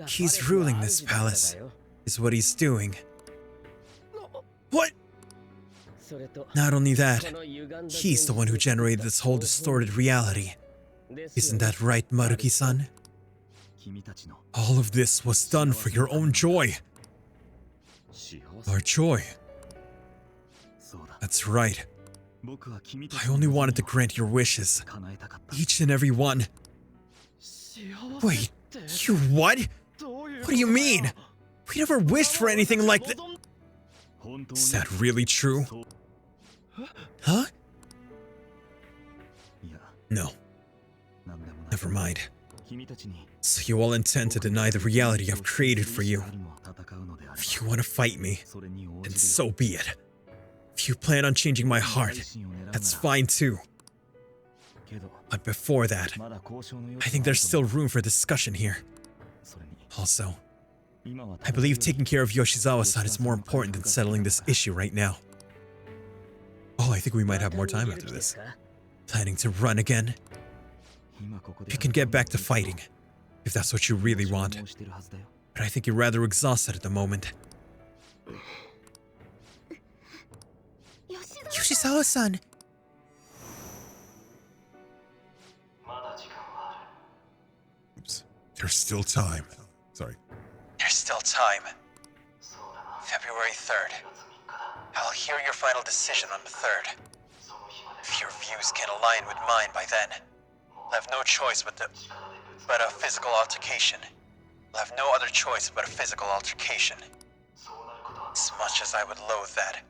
He's ruling this palace, is what he's doing. What? Not only that, he's the one who generated this whole distorted reality. Isn't that right, Maruki-san? All of this was done for your own joy. Our joy. That's right. I only wanted to grant your wishes. Each and every one. Wait, you what? What do you mean? We never wished for anything like that. Is that really true? Huh? No. Never mind. So you all intend to deny the reality I've created for you. If you want to fight me, then so be it. If you plan on changing my heart, that's fine too. But before that, I think there's still room for discussion here. Also, I believe taking care of Yoshizawa-san is more important than settling this issue right now. Oh, I think we might have more time after this. Planning to run again? You can get back to fighting, if that's what you really want. But I think you're rather exhausted at the moment. Yoshizawa-san. Oops. There's still time. Sorry. There's still time. February 3rd. I'll hear your final decision on the 3rd. If your views can align with mine by then, I'll have no choice but a physical altercation. I'll have no other choice but a physical altercation. As much as I would loathe that,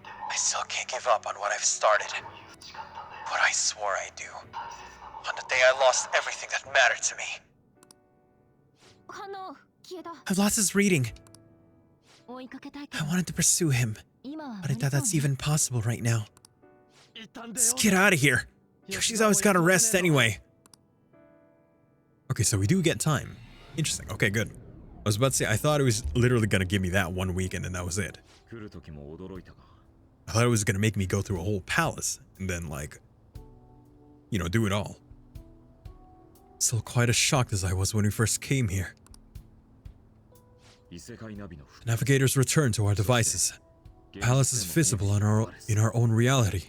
I still can't give up on what I've started. What I swore I'd do. On the day I lost everything that mattered to me. I've lost his reading. I wanted to pursue him, but I thought that's even possible right now. Let's get out of here. Yoshizawa's got to rest anyway. Okay, so we do get time. Interesting. Okay, good. I was about to say, I thought it was literally going to give me that 1 week and then that was it. I thought it was going to make me go through a whole palace and then, like, you know, do it all. Still quite as shocked as I was when we first came here. The navigators return to our devices. The palace is visible in our own reality.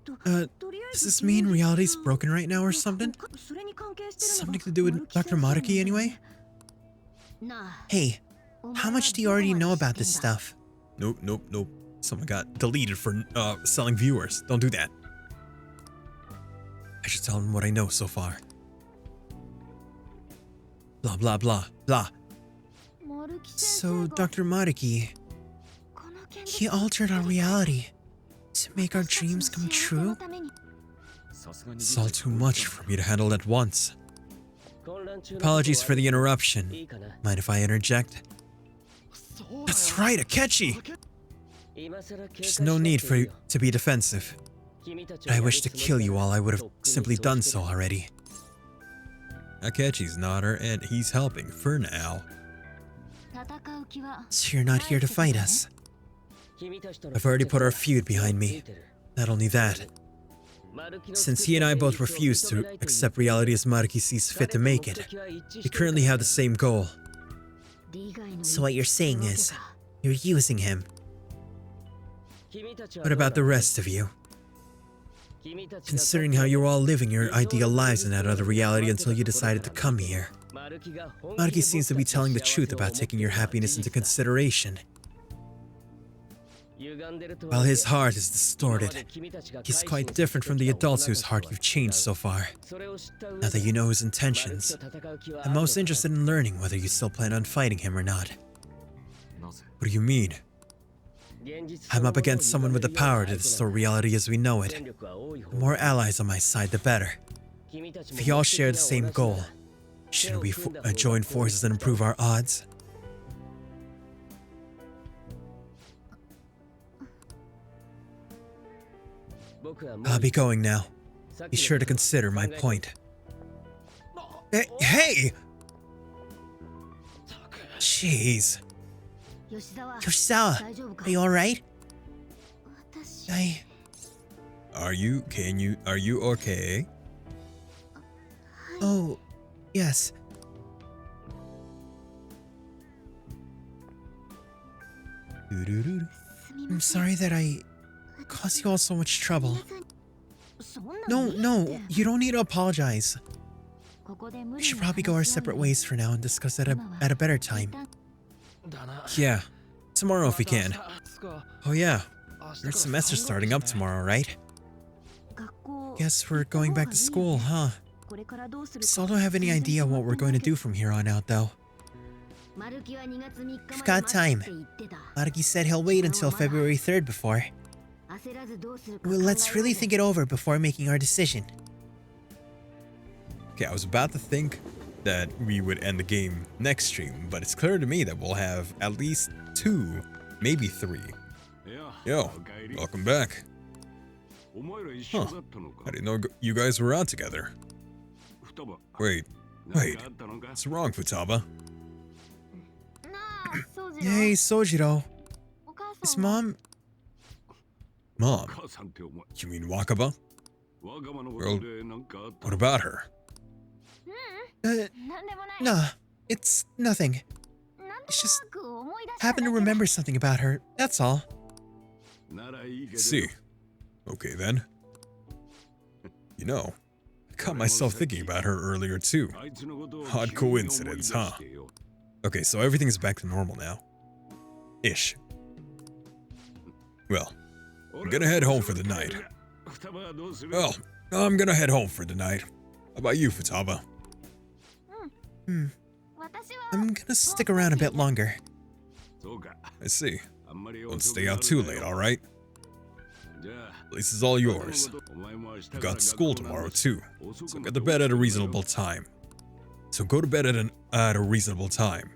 Does this mean reality's broken right now or something? Something to do with Dr. Maruki anyway? Hey, how much do you already know about this stuff? Nope. Someone got deleted for selling viewers. Don't do that. I should tell him what I know so far. Blah, blah, blah, blah. So, Dr. Maruki, he altered our reality to make our dreams come true? It's all too much for me to handle at once. Apologies for the interruption. Mind if I interject? That's right, Akechi! There's no need for you to be defensive. I wish to kill you all, I would have simply done so already. Akechi's not her and he's helping for now. So you're not here to fight us? I've already put our feud behind me. Not only that, since he and I both refuse to accept reality as Maruki sees fit to make it, we currently have the same goal. So what you're saying is, you're using him. What about the rest of you? Considering how you were all living your ideal lives in that other reality until you decided to come here, Maruki seems to be telling the truth about taking your happiness into consideration. While his heart is distorted, he's quite different from the adults whose heart you've changed so far. Now that you know his intentions, I'm most interested in learning whether you still plan on fighting him or not. What do you mean? I'm up against someone with the power to distort reality as we know it. The more allies on my side, the better. If we all share the same goal, shouldn't we join forces and improve our odds? I'll be going now. Be sure to consider my point. Hey! Jeez. Yoshizawa, are you alright? Are you okay? Oh, yes. I'm sorry that I caused you all so much trouble. No, you don't need to apologize. We should probably go our separate ways for now and discuss it at a better time. Yeah, tomorrow if we can. Oh yeah, your semester's starting up tomorrow, right? Guess we're going back to school, huh? Still don't have any idea what we're going to do from here on out, though. We've got time. Maruki said he'll wait until February 3rd before. Well, let's really think it over before making our decision. Okay, I was about to think that we would end the game next stream, but it's clear to me that we'll have at least 2, maybe 3. Yo, welcome back. Huh, I didn't know you guys were out together. Wait, what's wrong, Futaba? Hey, Sojiro. Is Mom? You mean Wakaba? Well, what about her? Nah, it's nothing. It's just happened to remember something about her, that's all. See. Okay then. You know, I caught myself thinking about her earlier too. Odd coincidence, huh? Okay, so everything's back to normal now. Ish. Well, I'm gonna head home for the night. Well, I'm gonna head home for the night. How about you, Futaba? I'm gonna stick around a bit longer. I see. Don't stay out too late, alright? Place is all yours. You got school tomorrow too, so get to bed at a reasonable time. So go to bed at a reasonable time.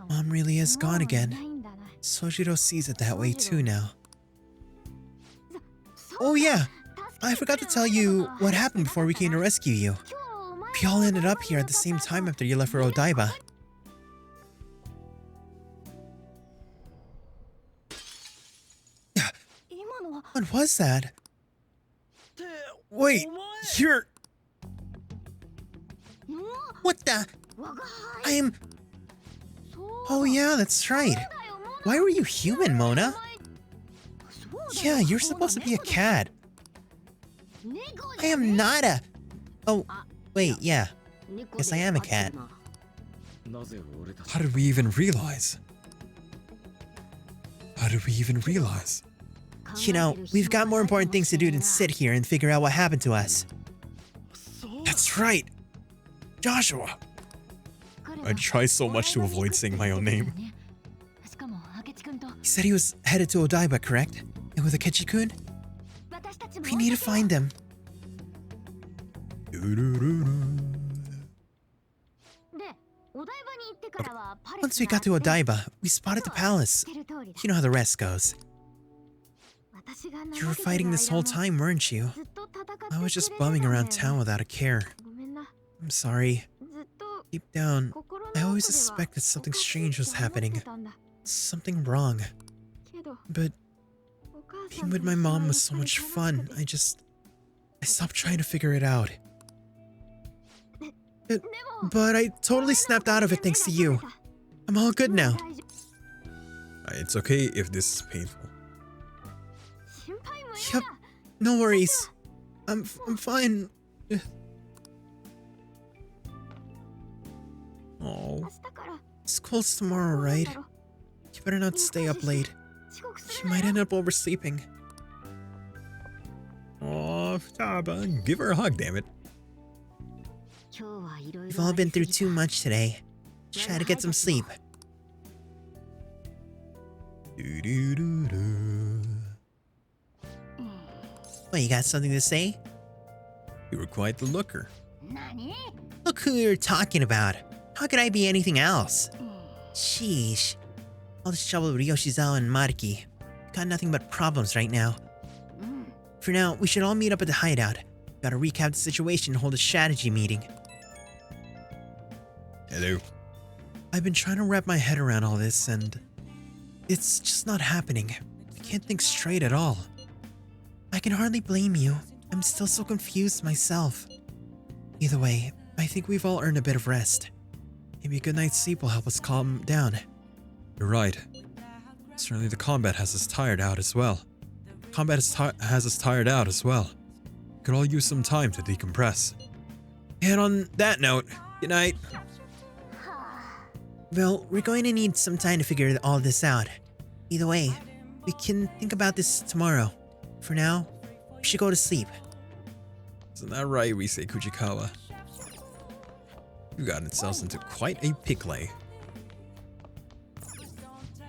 Mom really is gone again. Sojiro sees it that way too now. Oh yeah, I forgot to tell you what happened before we came to rescue you. We all ended up here at the same time after you left for Odaiba. What was that? Wait, you're... What the? I am... Oh yeah, that's right. Why were you human, Mona? Yeah, you're supposed to be a cat. I am not a... Oh, wait, yeah. Yes, I am a cat. How did we even realize? How did we even realize? You know, we've got more important things to do than sit here and figure out what happened to us. That's right! Joshua! I try so much to avoid saying my own name. He said he was headed to Odaiba, correct? And with Akechi-kun? We need to find him. Once we got to Odaiba, we spotted the palace. You know how the rest goes. You were fighting this whole time, weren't you? I was just bumming around town without a care. I'm sorry. Deep down, I always suspected something strange was happening. Something wrong. But being with my mom was so much fun, I stopped trying to figure it out. But I totally snapped out of it thanks to you. I'm all good now. It's okay if this is painful. Yep, no worries. I'm fine. Oh, School's tomorrow, right? You better not stay up late. You might end up oversleeping. oh, Futaba, give her a hug, damn it. We've all been through too much today. Try to get some sleep. What, you got something to say? You were quite the looker. Look who you're talking about. How could I be anything else? Sheesh. All this trouble with Yoshizawa and Mariki. Got nothing but problems right now. For now, we should all meet up at the hideout. Gotta recap the situation and hold a strategy meeting. Hello. I've been trying to wrap my head around all this and... it's just not happening. I can't think straight at all. I can hardly blame you. I'm still so confused myself. Either way, I think we've all earned a bit of rest. Maybe a good night's sleep will help us calm down. You're right. Certainly the combat has us tired out as well. Combat has us tired out as well. We could all use some time to decompress. And on that note, good night. Well, we're going to need some time to figure all this out. Either way, we can think about this tomorrow. For now, we should go to sleep. Isn't that right, we say Kujikawa? We've gotten ourselves into quite a pickle.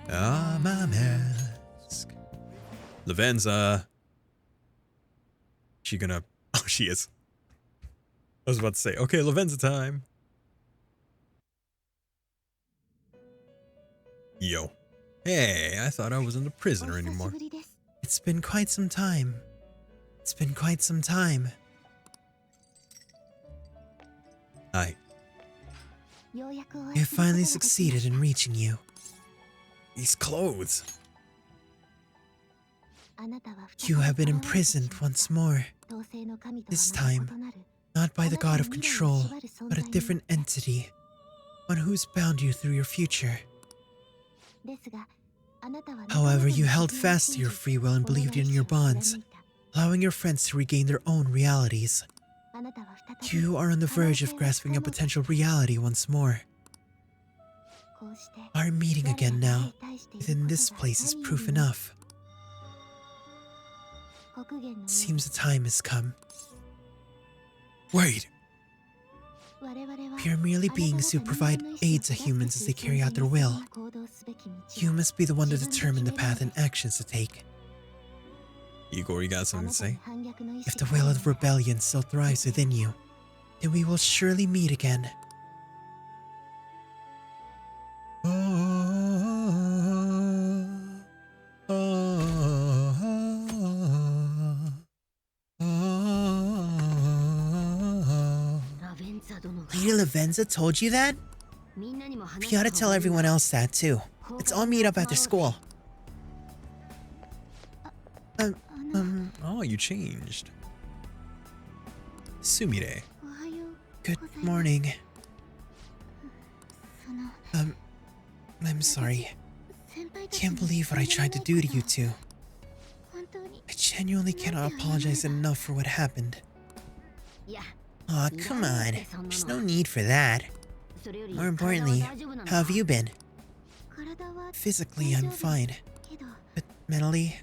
Ah, my mask. Lavenza. She gonna... Oh, she is. I was about to say, okay, Lavenza time. Yo. Hey, I thought I wasn't a prisoner anymore. It's been quite some time. It's been quite some time. Hi. I have finally succeeded in reaching you. These clothes. You have been imprisoned once more. This time, not by the god of control, but a different entity. One who's bound you through your future. However, you held fast to your free will and believed in your bonds, allowing your friends to regain their own realities. You are on the verge of grasping a potential reality once more. Our meeting again now, within this place is proof enough. Seems the time has come. Wait! We are merely beings who provide aid to humans as they carry out their will. You must be the one to determine the path and actions to take. Igor, you got something to say? If the will of rebellion still thrives within you, then we will surely meet again. Lady Lavenza told you that? You ought to tell everyone else that too. Let's all meet up after school. Oh, you changed. Sumire. Good morning. I'm sorry. Can't believe what I tried to do to you two. I genuinely cannot apologize enough for what happened. Aw, come on. There's no need for that. More importantly, how have you been? Physically, I'm fine. But mentally,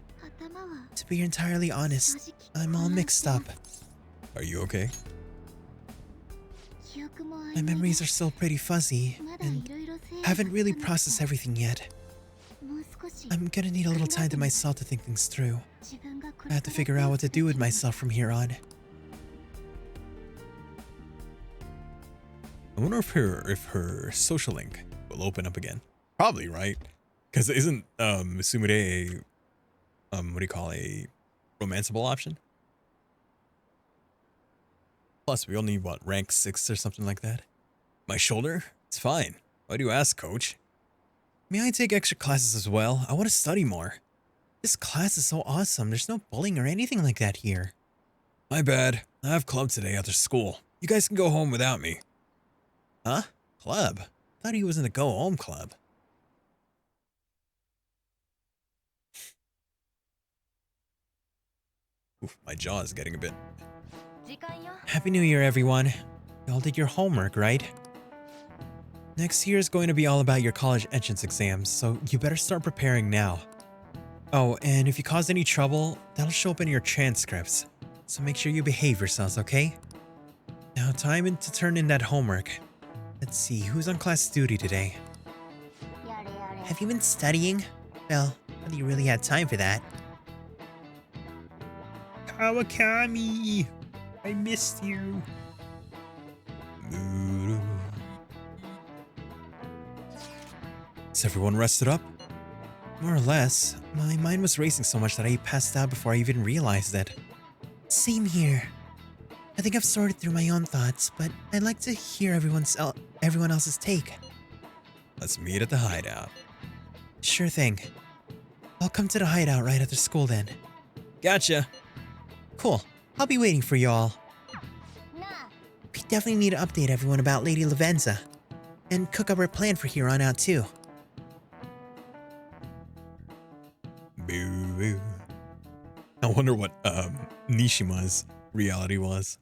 to be entirely honest, I'm all mixed up. Are you okay? My memories are still pretty fuzzy, and haven't really processed everything yet. I'm gonna need a little time to myself to think things through. I have to figure out what to do with myself from here on. I wonder if her social link will open up again. Probably, right? Because isn't Sumire what do you call a romanceable option? Plus, we only what, rank 6 or something like that. My shoulder? It's fine. Why do you ask, coach? May I take extra classes as well? I want to study more. This class is so awesome. There's no bullying or anything like that here. My bad. I have club today after school. You guys can go home without me. Huh? Club? Thought he was in a go-home club. Oof, my jaw is getting a bit... Happy New Year, everyone. You all did your homework, right? Next year is going to be all about your college entrance exams, so you better start preparing now. Oh, and if you cause any trouble, that'll show up in your transcripts. So make sure you behave yourselves, okay? Now, time to turn in that homework. Let's see, who's on class duty today? Have you been studying? Well, whether you really had time for that. Kawakami! I missed you. Is everyone rested up? More or less. My mind was racing so much that I passed out before I even realized it. Same here. I think I've sorted through my own thoughts, but I'd like to hear everyone else's take. Let's meet at the hideout. Sure thing. I'll come to the hideout right after school then. Gotcha. Cool. I'll be waiting for y'all. We definitely need to update everyone about Lady Lavenza. And cook up our plan for here on out too. Boo boo. I wonder what Nishima's reality was.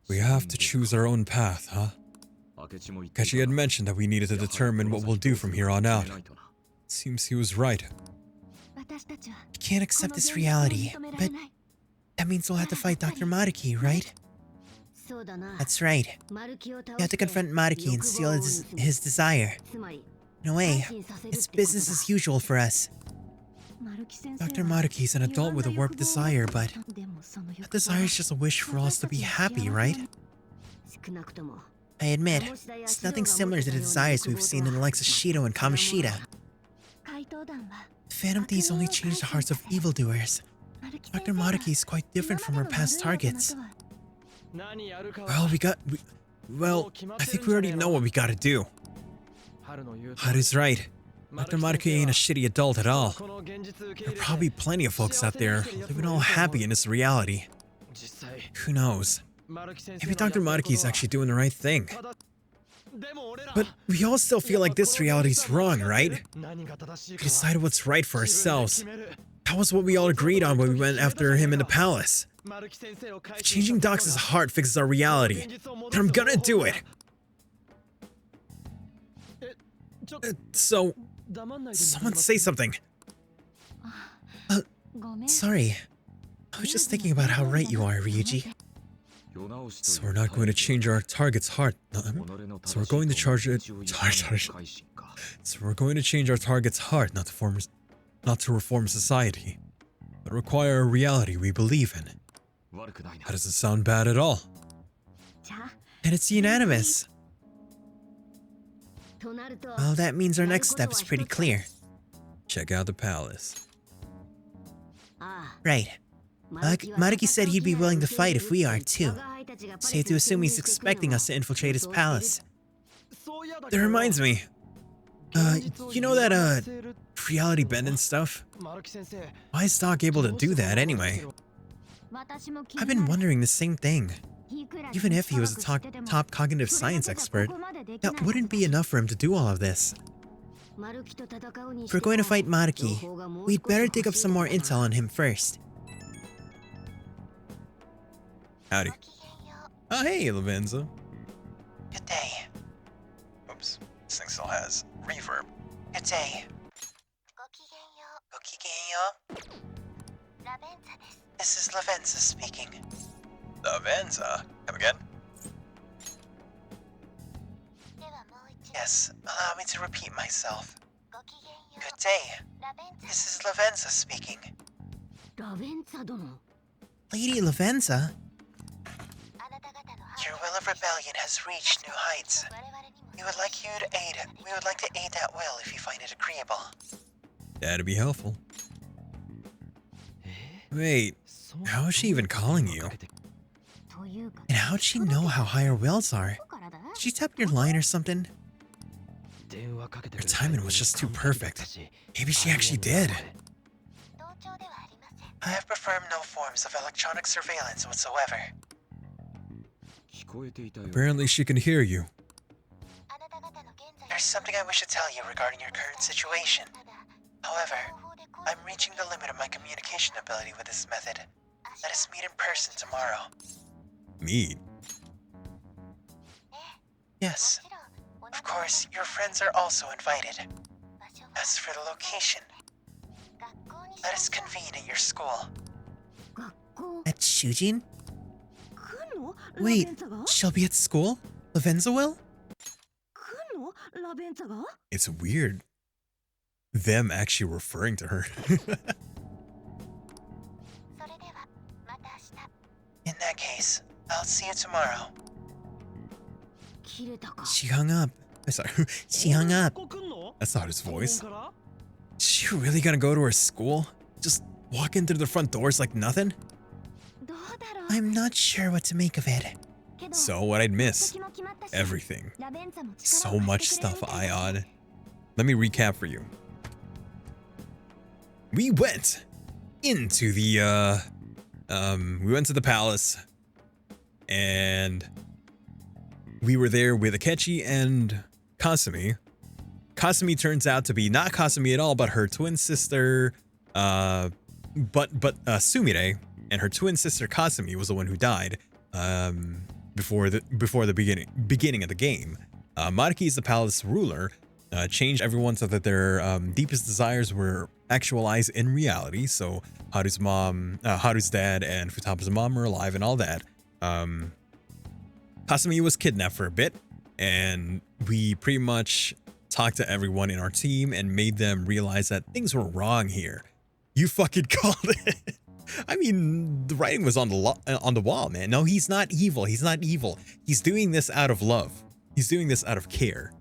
We have to choose our own path, huh? Kachi had mentioned that we needed to determine what we'll do from here on out. Seems he was right. We can't accept this reality, but that means we'll have to fight Dr. Maruki, right? That's right. We have to confront Maruki and steal his desire. In a way, it's business as usual for us. Dr. Maruki is an adult with a warped desire, but that desire is just a wish for us to be happy, right? I admit, it's nothing similar to the desires we've seen in the likes of Shido and Kamoshida. Phantom Thieves only change the hearts of evildoers. Dr. Maruki is quite different from her past targets. Well, I think we already know what we gotta do. Haru's right. Dr. Maruki ain't a shitty adult at all. There are probably plenty of folks out there living all happy in this reality. Who knows? Maybe Dr. Maruki is actually doing the right thing. But we all still feel like this reality's wrong, right? We decided what's right for ourselves. That was what we all agreed on when we went after him in the palace. If changing Dox's heart fixes our reality, then I'm gonna do it. So, someone say something. Sorry. I was just thinking about how right you are, Ryuji. So we're not going to change our target's heart. So we're going to charge it. So we're going to change our target's heart, not to reform society, but require a reality we believe in. That doesn't sound bad at all. And it's unanimous. Well, that means our next step is pretty clear. Check out the palace. Right. Maruki said he'd be willing to fight if we are too. Safe to assume he's expecting us to infiltrate his palace. That reminds me. You know that, reality bend and stuff? Why is Doc able to do that anyway? I've been wondering the same thing. Even if he was a top cognitive science expert, that wouldn't be enough for him to do all of this. If we're going to fight Maruki, we'd better dig up some more intel on him first. Howdy. Oh, hey, Lavenza. Good day. Oops, this thing still has reverb. Good day. Gokigenyo. This is Lavenza speaking. Lavenza? Come again? Yes, allow me to repeat myself. Good day. This is Lavenza speaking. Lady Lavenza? Your will of rebellion has reached new heights. We would like to aid that will if you find it agreeable. That'd be helpful. Wait, how is she even calling you? And how'd she know how high our wills are? Did she tap your line or something? Her timing was just too perfect. Maybe she actually did. I have performed no forms of electronic surveillance whatsoever. Apparently she can hear you. There's something I wish to tell you regarding your current situation. However, I'm reaching the limit of my communication ability with this method. Let us meet in person tomorrow. Meet? Yes. Of course, your friends are also invited. As for the location, let us convene at your school. At Shujin? Wait, she'll be at school? Lavenza will? It's weird. Them actually referring to her. In that case, I'll see you tomorrow. She hung up. Sorry. She hung up. That's not his voice. Is she really gonna go to her school? Just walk in through the front doors like nothing? I'm not sure what to make of it. So what I'd miss? Everything. So much stuff, Ion. Let me recap for you. We went into the palace, and we were there with Akechi and Kasumi. Kasumi turns out to be not Kasumi at all, but her twin sister, Sumire, and her twin sister Kasumi was the one who died before the beginning of the game. Maruki is the palace ruler, changed everyone so that their deepest desires were actualized in reality. So Haru's dad and Futaba's mom are alive and all that. Kasumi was kidnapped for a bit, and we pretty much talked to everyone in our team and made them realize that things were wrong here. You fucking called it. I mean, the writing was on the wall, man. No, he's not evil. He's not evil. He's doing this out of love. He's doing this out of care.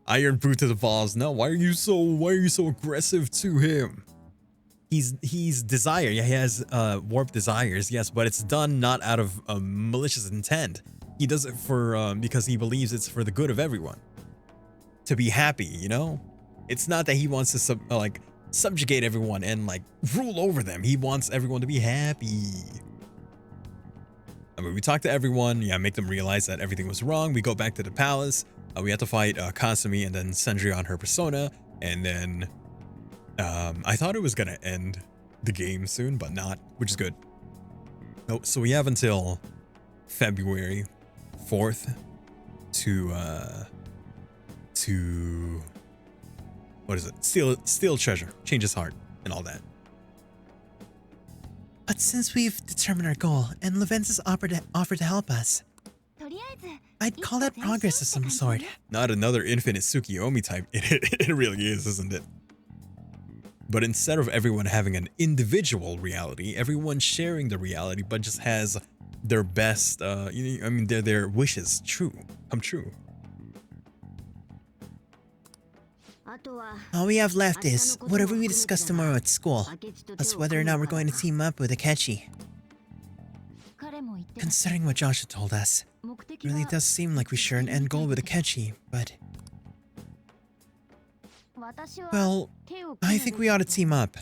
Iron boot to the balls. No, why are you so aggressive to him? He's desire. Yeah, he has warped desires. Yes, but it's done not out of malicious intent. He does it for because he believes it's for the good of everyone. To be happy, you know? It's not that he wants to subjugate everyone and like rule over them. He wants everyone to be happy. I mean, we talked to everyone, yeah, make them realize that everything was wrong. We go back to the palace. We have to fight Kasumi and then Cendrillon, her persona, and then I thought it was gonna end the game soon, but not, which is good. Oh, so we have until February 4th to what is it? Steal treasure, change his heart, and all that. But since we've determined our goal and Lavenza's offered to help us, I'd call that progress of some sort. Not another infinite Tsukiyomi type. It really is, isn't it? But instead of everyone having an individual reality, everyone sharing the reality, but just has their best, their wishes come true. All we have left is whatever we discuss tomorrow at school, plus whether or not we're going to team up with Akechi. Considering what Joshua told us, it really does seem like we share an end goal with Akechi, but... Well, I think we ought to team up.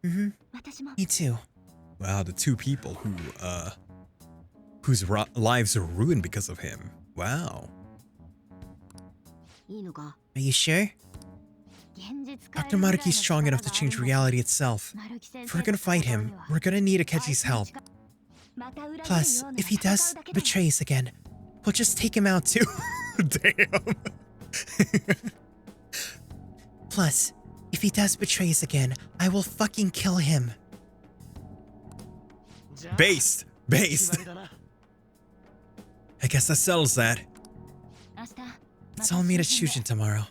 Me too. Wow, the two people whose lives are ruined because of him. Wow. Are you sure? Dr. Maruki's strong enough to change reality itself. If we're gonna fight him, we're gonna need Akechi's help. Plus, if he does betray us again, we'll just take him out too. Damn. Plus, if he does betray us again, I will fucking kill him. Based. I guess that settles that. It's all meet at Shujin tomorrow.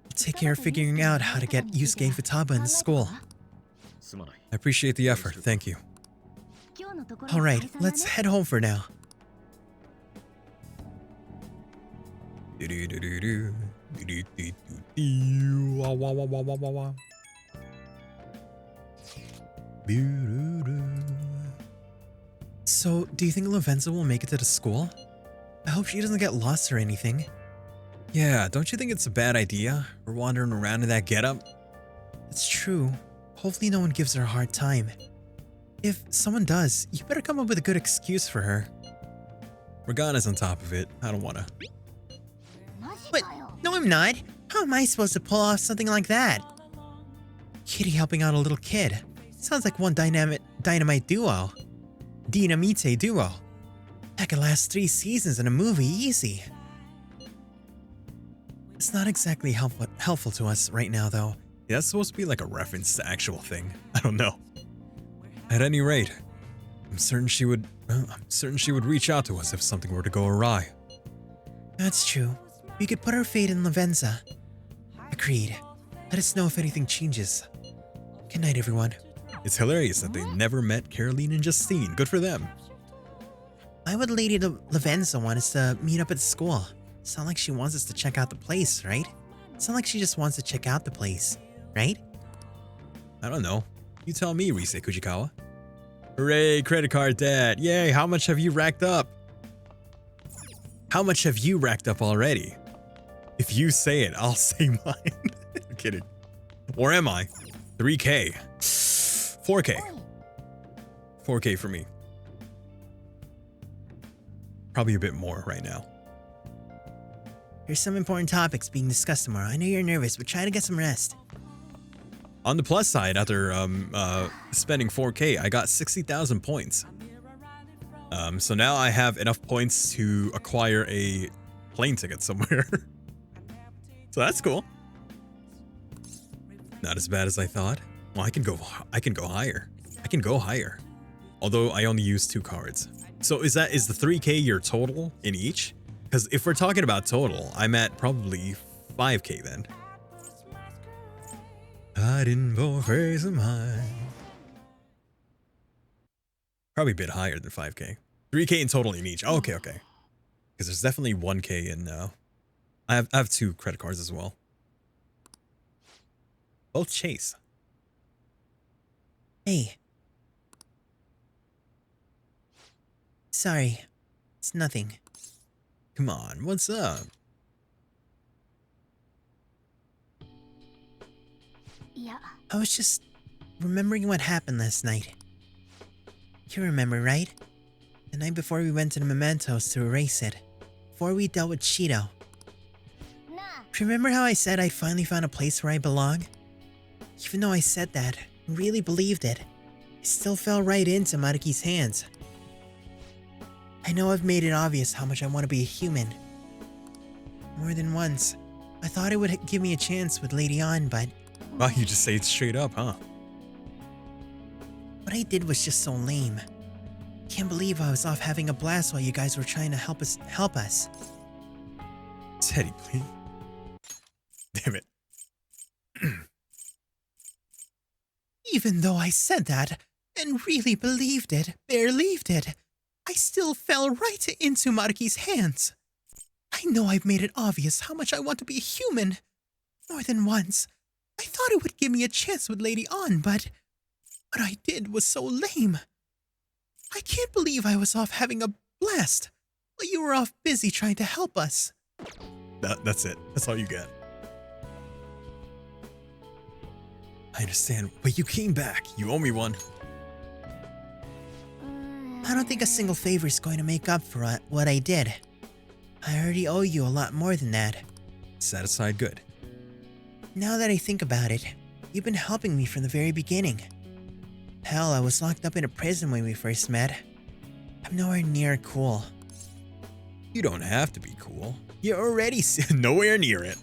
We'll take care of figuring out how to get Yusuke and Futaba in the school. I appreciate the effort, thank you. Alright, let's head home for now. So, do you think Lavenza will make it to the school? I hope she doesn't get lost or anything. Yeah, don't you think it's a bad idea? We're wandering around in that getup. It's true. Hopefully no one gives her a hard time. If someone does, you better come up with a good excuse for her. Morgana's on top of it. I don't wanna. What? No, I'm not. How am I supposed to pull off something like that? Kitty helping out a little kid. Sounds like one dynamite duo. Dynamite duo. That could last 3 seasons in a movie easy. It's not exactly helpful to us right now, though. Yeah, that's supposed to be like a reference to actual thing. I don't know. At any rate, I'm certain she would reach out to us if something were to go awry. That's true. We could put our fate in Lavenza. Agreed. Let us know if anything changes. Good night, everyone. It's hilarious that they never met Caroline and Justine. Good for them. Why would Lady Lavenza want us to meet up at the school? It's not like she wants us to check out the place, right? It's not like she just wants to check out the place, right? I don't know. You tell me, Rise Kujikawa. Hooray, credit card debt. Yay, how much have you racked up? How much have you racked up already? If you say it, I'll say mine. I'm kidding. Or am I? 3K. 4K. 4K for me. Probably a bit more right now. There's some important topics being discussed tomorrow. I know you're nervous, but try to get some rest. On the plus side, after spending 4K, I got 60,000 points. So now I have enough points to acquire a plane ticket somewhere. So that's cool. Not as bad as I thought. Well, I can go higher. I can go higher. Although I only use 2 cards. So is the 3K your total in each? Because if we're talking about total, I'm at probably 5K then. I didn't go crazy mine. Probably a bit higher than 5K. 3K in total in each. Oh, okay. Because there's definitely 1K in I have 2 credit cards as well. Both Chase. Hey. Sorry. It's nothing. Come on, what's up? I was just remembering what happened last night. You remember, right? The night before we went to the mementos to erase it. Before we dealt with Shido. Remember how I said I finally found a place where I belong? Even though I said that, I really believed it. I still fell right into Maruki's hands. I know I've made it obvious how much I want to be a human. More than once. I thought it would give me a chance with Lady On, but Wow, you just say it straight up, huh? what I did was just so lame. Can't believe I was off having a blast while you guys were trying to help us. Teddy, please. Damn it. Even though I said that and really believed it, I still fell right into Maruki's hands. I know I've made it obvious how much I want to be a human. More than once. I thought it would give me a chance with Lady On, but what I did was so lame. I can't believe I was off having a blast while you were off busy trying to help us. That's it. That's all you get. I understand, but you came back. You owe me one. I don't think a single favor is going to make up for what I did. I already owe you a lot more than that. Satisfied, good. Now that I think about it, you've been helping me from the very beginning. Hell, I was locked up in a prison when we first met. I'm nowhere near cool. You don't have to be cool. You're already nowhere near it.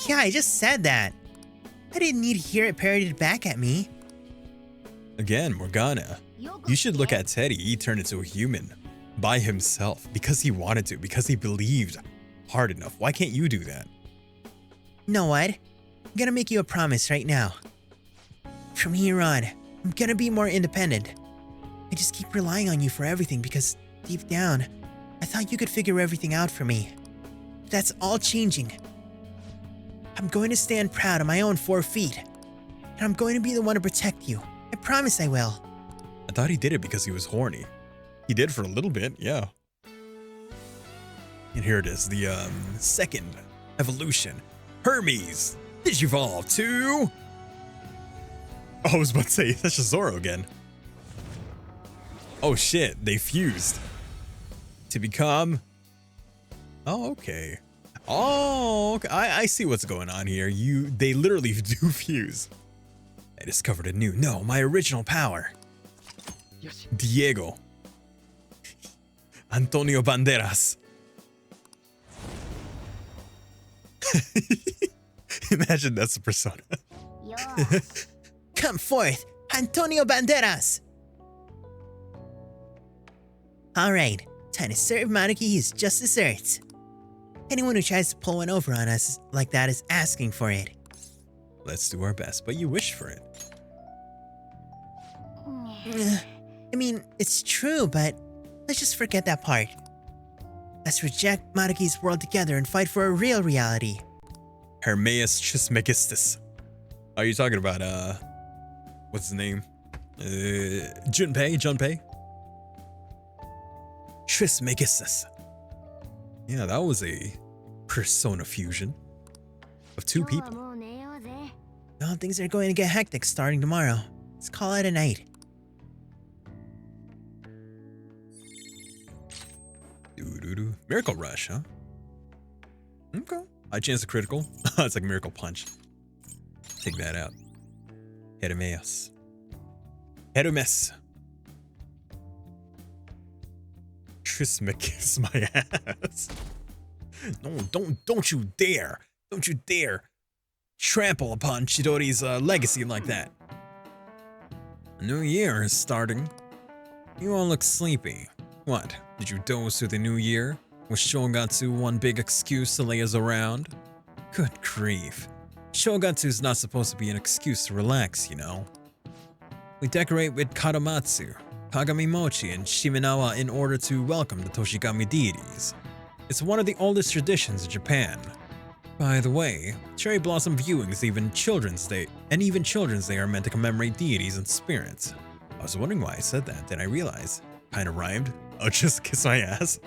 Yeah, I just said that. I didn't need to hear it parroted back at me. Again, Morgana. You should look at Teddy. He turned into a human. By himself. Because he wanted to. Because he believed hard enough. Why can't you do that? You know what? I'm gonna make you a promise right now. From here on, I'm gonna be more independent. I just keep relying on you for everything because deep down, I thought you could figure everything out for me. But that's all changing. I'm going to stand proud on my own 4 feet. And I'm going to be the one to protect you. I promise I will. I thought he did it because he was horny. He did for a little bit, yeah. And here it is, the second evolution. Hermes! Digivolve to... Oh, I was about to say, that's just Zoro again. Oh shit, they fused. To become... Oh, okay. Oh, okay. I see what's going on here. They literally do fuse. I discovered a new... No, my original power. Diego. Antonio Banderas. Imagine that's the persona. Come forth, Antonio Banderas! Alright, time to serve Maruki his just desserts. Anyone who tries to pull one over on us like that is asking for it. Let's do our best, but you wish for it. I mean, it's true, but let's just forget that part. Let's reject Maruki's world together and fight for a real reality. Hermes Trismegistus. Are you talking about, what's his name? Junpei? Trismegistus. Yeah, that was a persona fusion of 2 people. Well, things are going to get hectic starting tomorrow. Let's call it a night. Miracle Rush, huh? Okay. High chance of critical. It's like Miracle Punch. Take that out. Hermes. Trismegistus my ass. No, don't you dare. Don't you dare trample upon Chidori's legacy like that. A new year is starting. You all look sleepy. What? Did you doze through the new year? Was Shogatsu one big excuse to lay us around? Good grief. Shogatsu's not supposed to be an excuse to relax, you know. We decorate with Karamatsu, Kagami Mochi, and Shimenawa in order to welcome the Toshigami deities. It's one of the oldest traditions in Japan. By the way, cherry blossom viewings, even Children's Day are meant to commemorate deities and spirits. I was wondering why I said that, then I realized. Kinda rhymed. Oh, just kiss my ass.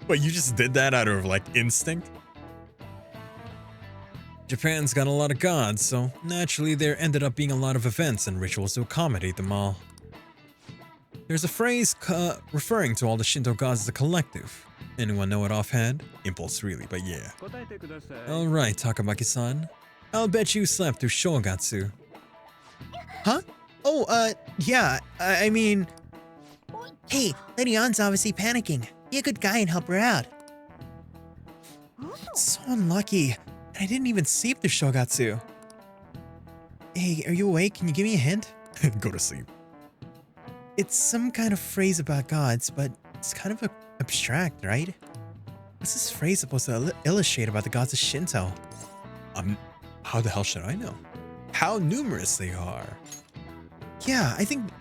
But you just did that out of, like, instinct? Japan's got a lot of gods, so naturally there ended up being a lot of events and rituals to accommodate them all. There's a phrase referring to all the Shinto gods as a collective. Anyone know it offhand? Impulse really, but yeah. Alright, Takamaki-san. I'll bet you slept through Shogatsu. Huh? Oh, yeah, I mean... Hey, Lady On's obviously panicking. Be a good guy and help her out. So unlucky. I didn't even sleep through Shogatsu. Hey, are you awake? Can you give me a hint? Go to sleep. It's some kind of phrase about gods, but it's kind of abstract, right? What's this phrase supposed to illustrate about the gods of Shinto? How the hell should I know? How numerous they are. Yeah, I think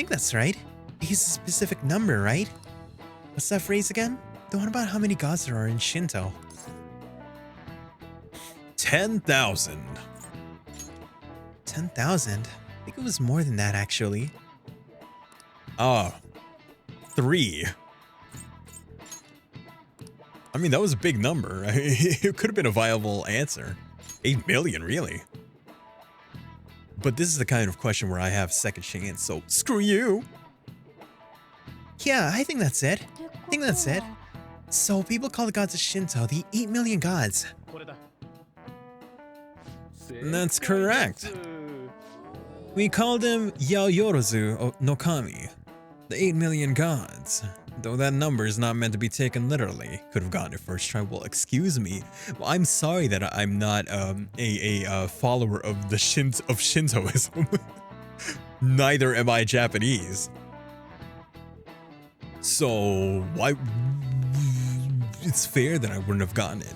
that's right. It's a specific number, right? What's that phrase again? The one about how many gods there are in Shinto. 10,000. 10,000? I think it was more than that, actually. 3. I mean, that was a big number. It could have been a viable answer. 8 million, really. But this is the kind of question where I have second chance, so screw you. Yeah, I think that's it. So people call the gods of Shinto the 8 million gods. And that's correct. We call them Yaoyorozu no Kami, the 8 million gods. Though that number is not meant to be taken literally. Could have gotten it first try. Well, excuse me. Well, I'm sorry that I'm not a follower of the Shintoism. Neither am I Japanese. So why? It's fair that I wouldn't have gotten it.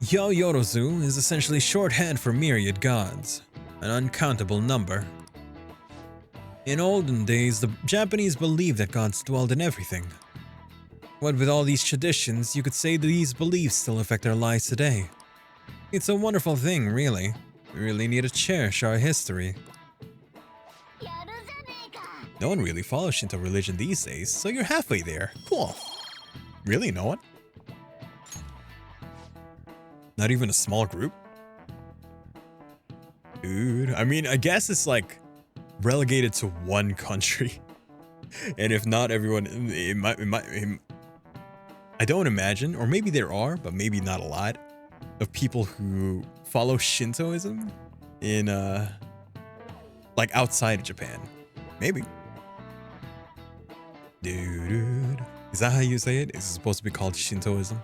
Yaoyorozu is essentially shorthand for myriad gods, an uncountable number. In olden days, the Japanese believed that gods dwelled in everything. What with all these traditions, you could say these beliefs still affect our lives today. It's a wonderful thing, really. We really need to cherish our history. No one really follows Shinto religion these days, so you're halfway there. Cool. Really, no one? Not even a small group? Dude, I mean, I guess it's like relegated to one country. And if not everyone, I don't imagine, or maybe there are, but maybe not a lot, of people who follow Shintoism in, like outside of Japan. Maybe. Dude. Is that how you say it? Is it supposed to be called Shintoism?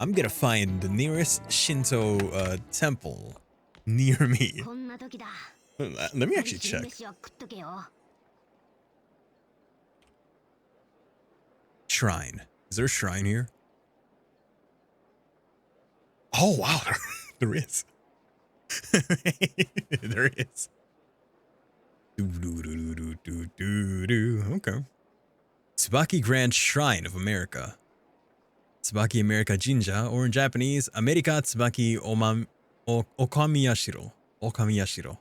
I'm gonna find the nearest Shinto temple near me. Let me actually check. Shrine. Is there a shrine here? Oh wow, there is. There is. Okay. Tsubaki Grand Shrine of America. Tsubaki America Jinja, or in Japanese, America Tsubaki Okamiyashiro. Okamiyashiro.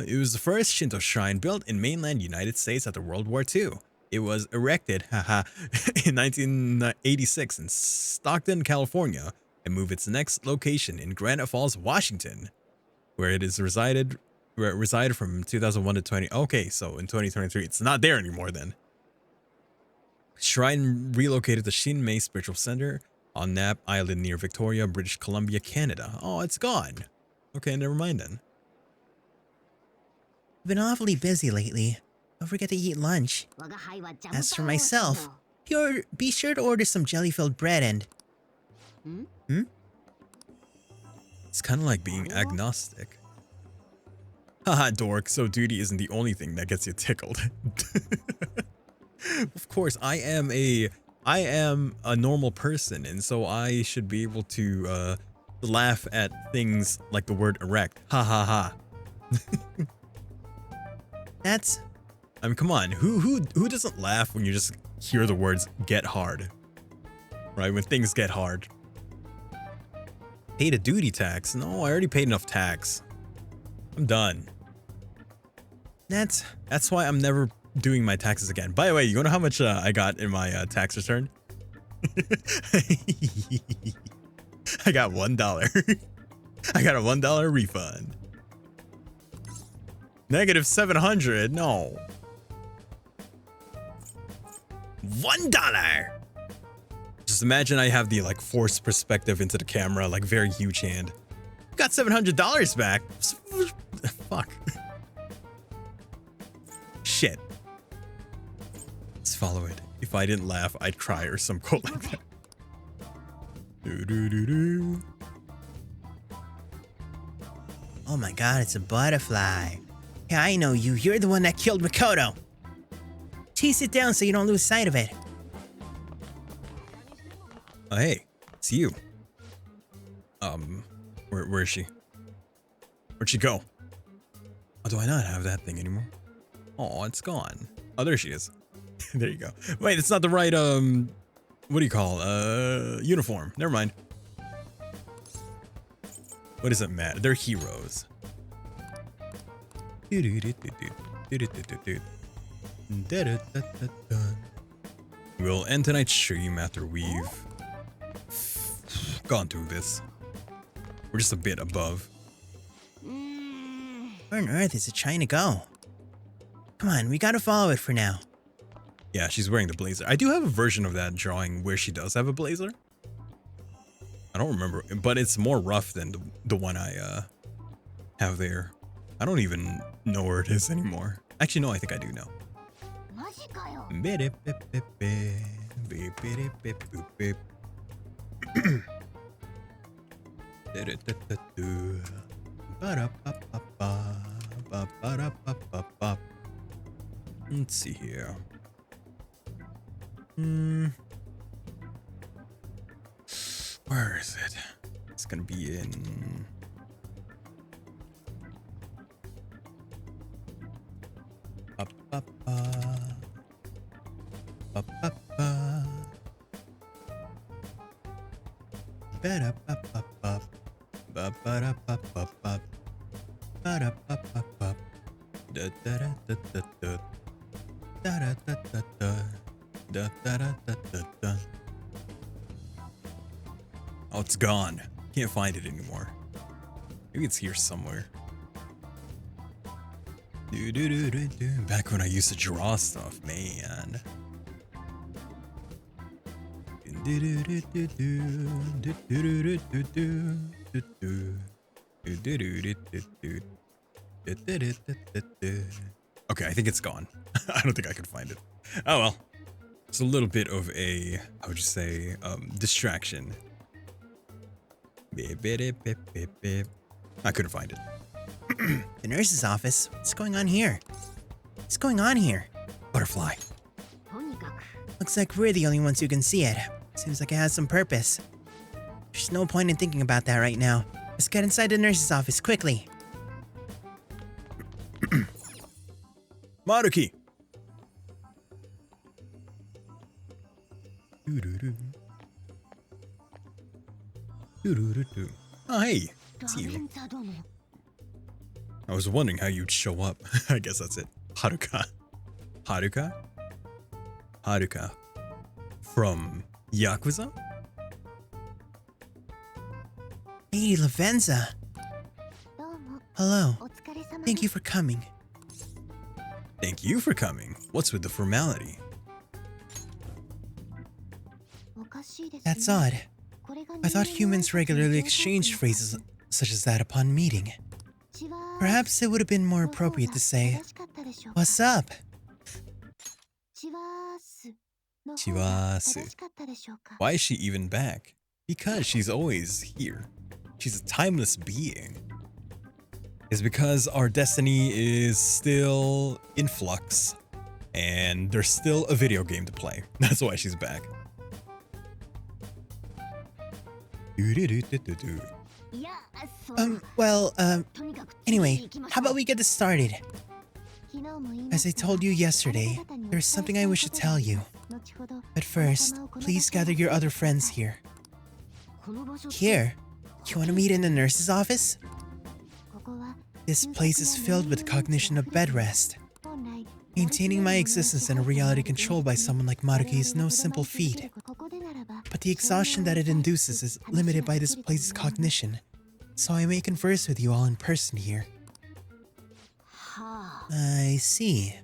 It was the first Shinto shrine built in mainland United States after World War II. It was erected, in 1986 in Stockton, California, and moved its next location in Granite Falls, Washington, where it resided from 2001 to 20. Okay, so in 2023, it's not there anymore then. Shrine relocated to Shinmei Spiritual Center on Knapp Island near Victoria, British Columbia, Canada. Oh, it's gone. Okay, never mind then. I've been awfully busy lately. Don't forget to eat lunch. As for myself, be sure to order some jelly-filled bread and... It's kind of like being agnostic. Haha, dork, so duty isn't the only thing that gets you tickled. Of course, I am a normal person, and so I should be able to laugh at things like the word erect. Ha ha ha. That's... I mean, come on, who doesn't laugh when you just hear the words get hard? Right, when things get hard. Paid a duty tax? No, I already paid enough tax. I'm done. That's why I'm never doing my taxes again. By the way, you know how much I got in my tax return? I got $1. I got a $1 refund. Negative 700? No. $1. Just imagine I have the like forced perspective into the camera, like very huge hand. got $700 back. Fuck. Shit. Let's follow it. If I didn't laugh, I'd cry or some quote like that. Oh my god, it's a butterfly. Yeah, I know you. You're the one that killed Makoto. Chase it down so you don't lose sight of it. Oh, hey, it's you. Where is she? Where'd she go? Oh, do I not have that thing anymore? Oh, it's gone. Oh, there she is. There you go. Wait, it's not the right, what do you call, uniform. Never mind. What does it matter? They're heroes. We'll end tonight's stream after we've gone through this. We're just a bit above. Where on earth is it trying to go? Come on, we gotta follow it for now. Yeah, she's wearing the blazer. I do have a version of that drawing where she does have a blazer. I don't remember, but it's more rough than the one I have there. I don't even know where it is anymore. Actually, no, I think I do know. Let's see here. Where is it? It's gonna be in... Oh, it's gone. Can't find it anymore. Maybe it's here somewhere. Back when I used to draw stuff, man. Okay, I think it's gone. I don't think I can find it. Oh well. It's a little bit of a, how would you say, distraction. I couldn't find it. The nurse's office? What's going on here? What's going on here? Butterfly. Looks like we're the only ones who can see it. Seems like it has some purpose. There's no point in thinking about that right now. Let's get inside the nurse's office quickly. Maruki. Oh, hey. It's you. I was wondering how you'd show up. I guess that's it. Haruka. Haruka? Haruka. From Yakuza? Hey, Lavenza. Hello. Thank you for coming. Thank you for coming. What's with the formality? That's odd. I thought humans regularly exchanged phrases such as that upon meeting. Perhaps it would have been more appropriate to say, "What's up?" Chiwasu. Why is she even back? Because she's always here. She's a timeless being. It's because our destiny is still in flux and there's still a video game to play. That's why she's back. Anyway, how about we get this started? As I told you yesterday, there's something I wish to tell you. But first, please gather your other friends here. Here? You want to meet in the nurse's office? This place is filled with cognition of bed rest. Maintaining my existence in a reality controlled by someone like Maruki is no simple feat. But the exhaustion that it induces is limited by this place's cognition, so I may converse with you all in person here. I see.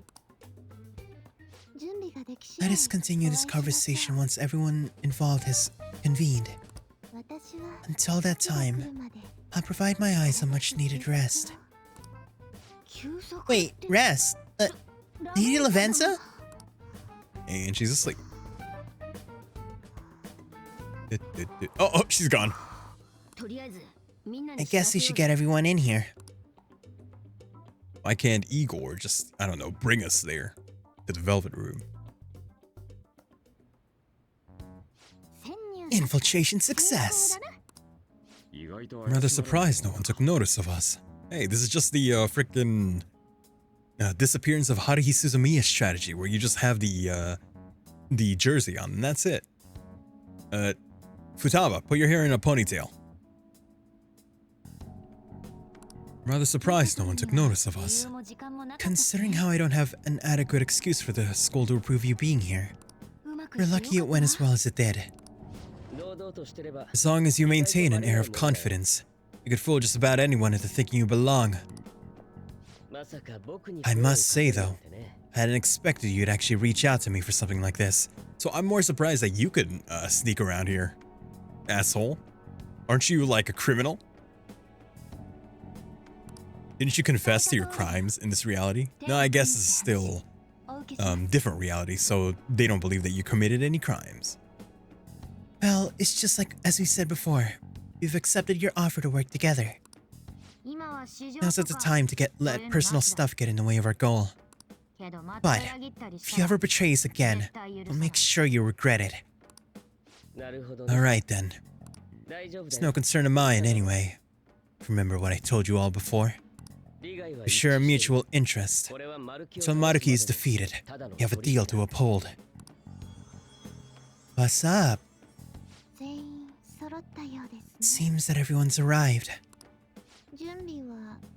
Let us continue this conversation once everyone involved has convened. Until that time, I'll provide my eyes a much-needed rest. Wait, rest? Lady Lavenza? And she's asleep. Oh, she's gone. I guess we should get everyone in here. Why can't Igor just, I don't know, bring us there to the Velvet Room? Infiltration success. I'm rather surprised no one took notice of us. Hey, this is just the frickin' disappearance of Haruhi Suzumiya's strategy, where you just have the jersey on, and that's it. Futaba, put your hair in a ponytail. I'm rather surprised no one took notice of us. Considering how I don't have an adequate excuse for the school to approve you being here, we're lucky it went as well as it did. As long as you maintain an air of confidence, you could fool just about anyone into thinking you belong. I must say though, I hadn't expected you'd actually reach out to me for something like this. So I'm more surprised that you could sneak around here. Asshole. Aren't you like a criminal? Didn't you confess to your crimes in this reality? No, I guess it's still different reality, so they don't believe that you committed any crimes. Well, it's just like as we said before. We've accepted your offer to work together. Now's not the time to let personal stuff get in the way of our goal. But if you ever betray us again, we'll make sure you regret it. Alright then. It's no concern of mine anyway. Remember what I told you all before? We share a mutual interest. Until Maruki is defeated, you have a deal to uphold. What's up? It seems that everyone's arrived.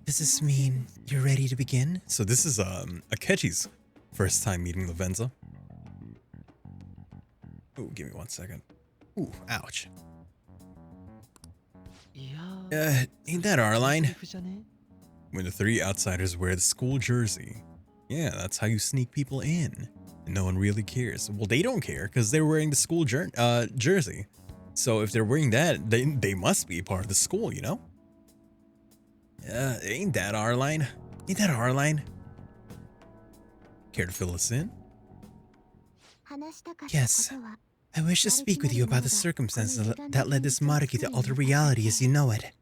Does this mean you're ready to begin? So this is Akechi's first time meeting Lavenza. Ooh, give me 1 second. Ooh, ouch. Ain't that our line? When the three outsiders wear the school jersey. Yeah, that's how you sneak people in. And no one really cares. Well, they don't care because they're wearing the school jersey. So if they're wearing that, they must be part of the school, you know? Ain't that our line? Ain't that our line? Care to fill us in? Yes. I wish to speak with you about the circumstances that led this Maruki to alter reality as you know it,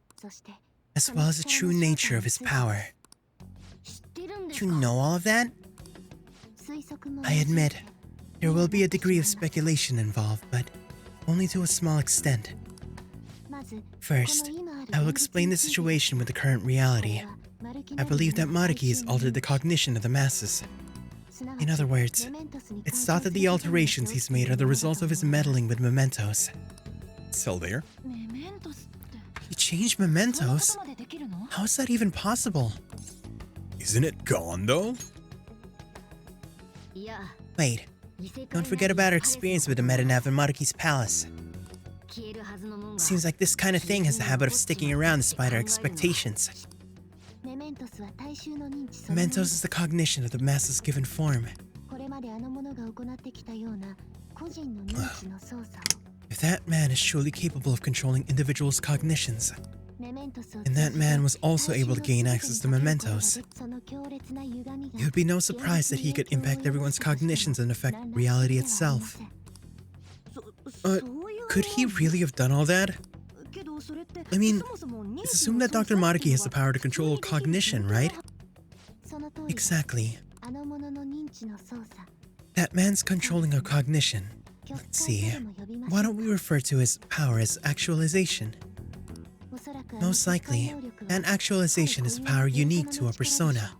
as well as the true nature of his power. You know all of that? I admit, there will be a degree of speculation involved, but only to a small extent. First, I will explain the situation with the current reality. I believe that Maruki has altered the cognition of the masses. In other words, it's thought that the alterations he's made are the result of his meddling with mementos. Still there? He changed mementos? How is that even possible? Isn't it gone though? Wait, don't forget about our experience with the Metanav in Maruki's palace. Seems like this kind of thing has the habit of sticking around despite our expectations. Mementos is the cognition of the masses given form. If that man is truly capable of controlling individuals' cognitions, and that man was also able to gain access to mementos, it would be no surprise that he could impact everyone's cognitions and affect reality itself. Could he really have done all that? I mean, it's assumed that Dr. Maruki has the power to control cognition, right? Exactly. That man's controlling our cognition. Let's see. Why don't we refer to his power as actualization? Most likely, an actualization is a power unique to a persona.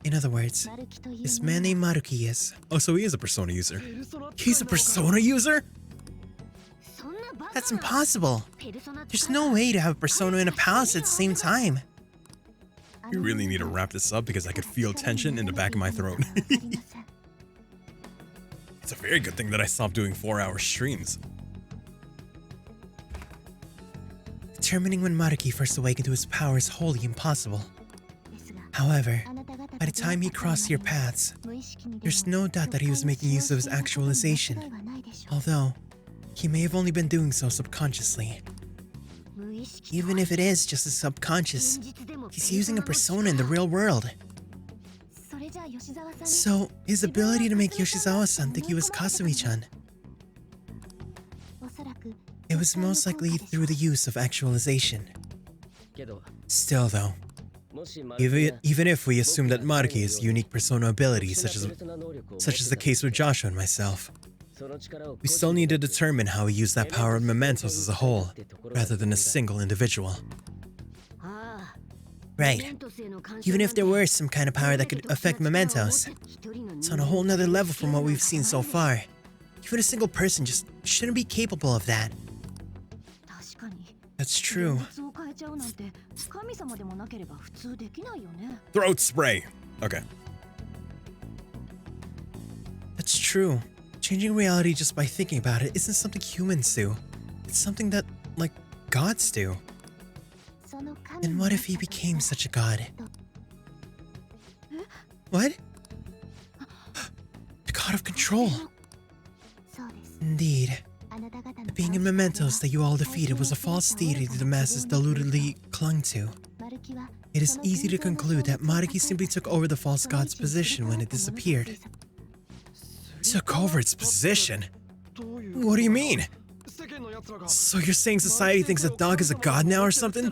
In other words, this man named Maruki is... Oh, so he is a persona user. He's a persona user? That's impossible. There's no way to have a persona in a palace at the same time. We really need to wrap this up because I could feel tension in the back of my throat. It's a very good thing that I stopped doing 4-hour streams. Determining when Maruki first awakened to his power is wholly impossible. However, by the time he crossed your paths, there's no doubt that he was making use of his actualization, although he may have only been doing so subconsciously. Even if it is just a subconscious, he's using a persona in the real world. So, his ability to make Yoshizawa-san think he was Kasumi-chan. It was most likely through the use of actualization. Still though, even if we assume that Maruki has unique persona abilities such as the case with Joshua and myself, we still need to determine how he used that power of mementos as a whole, rather than a single individual. Right. Even if there were some kind of power that could affect mementos, it's on a whole nother level from what we've seen so far. Even a single person just shouldn't be capable of that. That's true. Throat spray. Okay. That's true. Changing reality just by thinking about it isn't something humans do. It's something that, like, gods do. And what if he became such a god? What? The god of control. Indeed. The being in mementos that you all defeated was a false deity that the masses deludedly clung to. It is easy to conclude that Maruki simply took over the false god's position when it disappeared. Took over its position? What do you mean? So you're saying society thinks a dog is a god now or something?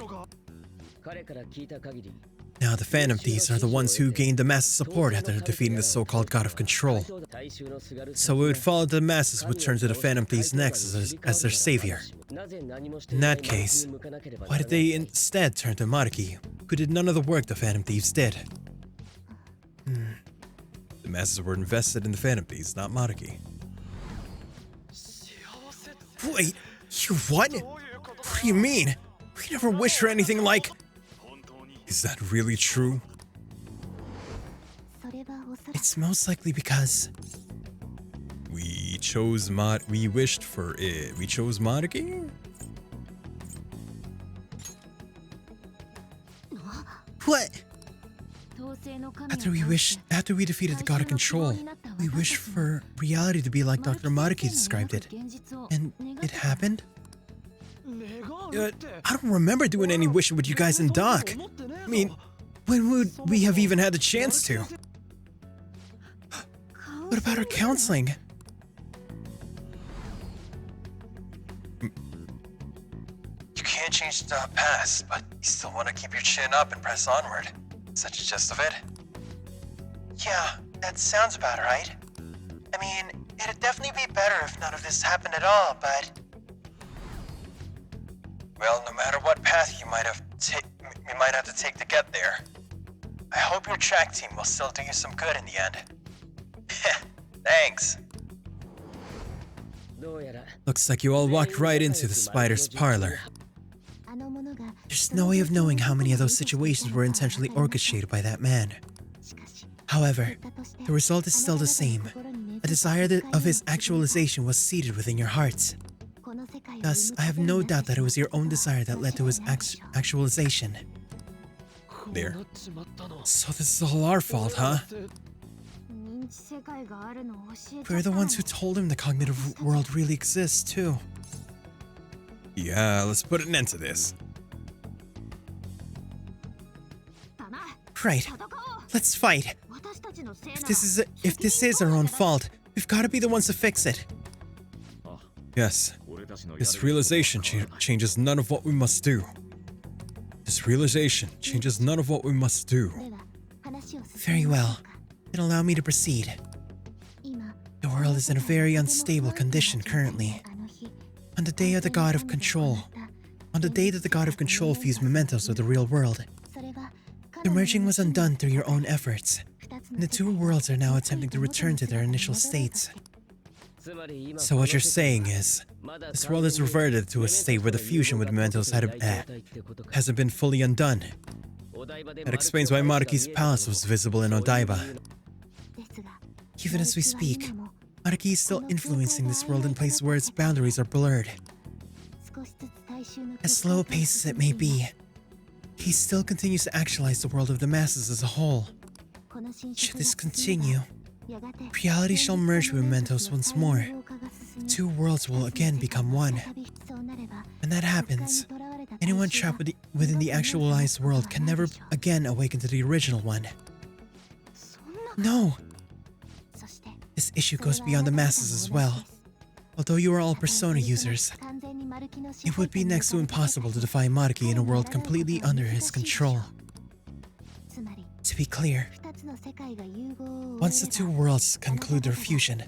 Now the Phantom Thieves are the ones who gained the masses' support after defeating the so-called god of control. So it would follow that the masses would turn to the Phantom Thieves next as their savior. In that case, why did they instead turn to Maruki, who did none of the work the Phantom Thieves did? The masses were invested in the Phantom Thieves, not Maruki. Wait, you what? What do you mean? We never wished for anything like... Is that really true? It's most likely because... We wished for it. We chose Maruki? What? After we defeated the god of control, we wished for reality to be like Dr. Maruki described it. And it happened? I don't remember doing any wishing with you guys in dock. I mean, when would we have even had the chance to? What about our counseling? You can't change the past, but you still want to keep your chin up and press onward. Such a gist of it. Yeah, that sounds about right. I mean, it'd definitely be better if none of this happened at all, but... Well, no matter what path you might have to take to get there, I hope your track team will still do you some good in the end. Thanks. Looks like you all walked right into the spider's parlor. There's no way of knowing how many of those situations were intentionally orchestrated by that man. However, the result is still the same. A desire of his actualization was seated within your hearts. Thus, I have no doubt that it was your own desire that led to his actualization. There. So this is all our fault, huh? We're the ones who told him the cognitive world really exists, too. Yeah, let's put an end to this. Right. Let's fight. If this is our own fault, we've got to be the ones to fix it. Yes. This realization changes none of what we must do. This realization changes none of what we must do. Very well. Then allow me to proceed. The world is in a very unstable condition currently. On the day of the God of Control, on the day that the God of Control fused mementos with the real world, the merging was undone through your own efforts, and the two worlds are now attempting to return to their initial states. So what you're saying is, this world has reverted to a state where the fusion with mementos hasn't been fully undone. That explains why Maruki's palace was visible in Odaiba. Even as we speak, Maruki is still influencing this world in places where its boundaries are blurred. As slow a pace as it may be, he still continues to actualize the world of the masses as a whole. Should this continue, reality shall merge with mementos once more. The two worlds will again become one. When that happens, Anyone trapped within the actualized world can never again awaken to the original one. No! This issue goes beyond the masses as well. Although you are all Persona users, it would be next to impossible to defy Maruki in a world completely under his control. To be clear, once the two worlds conclude their fusion,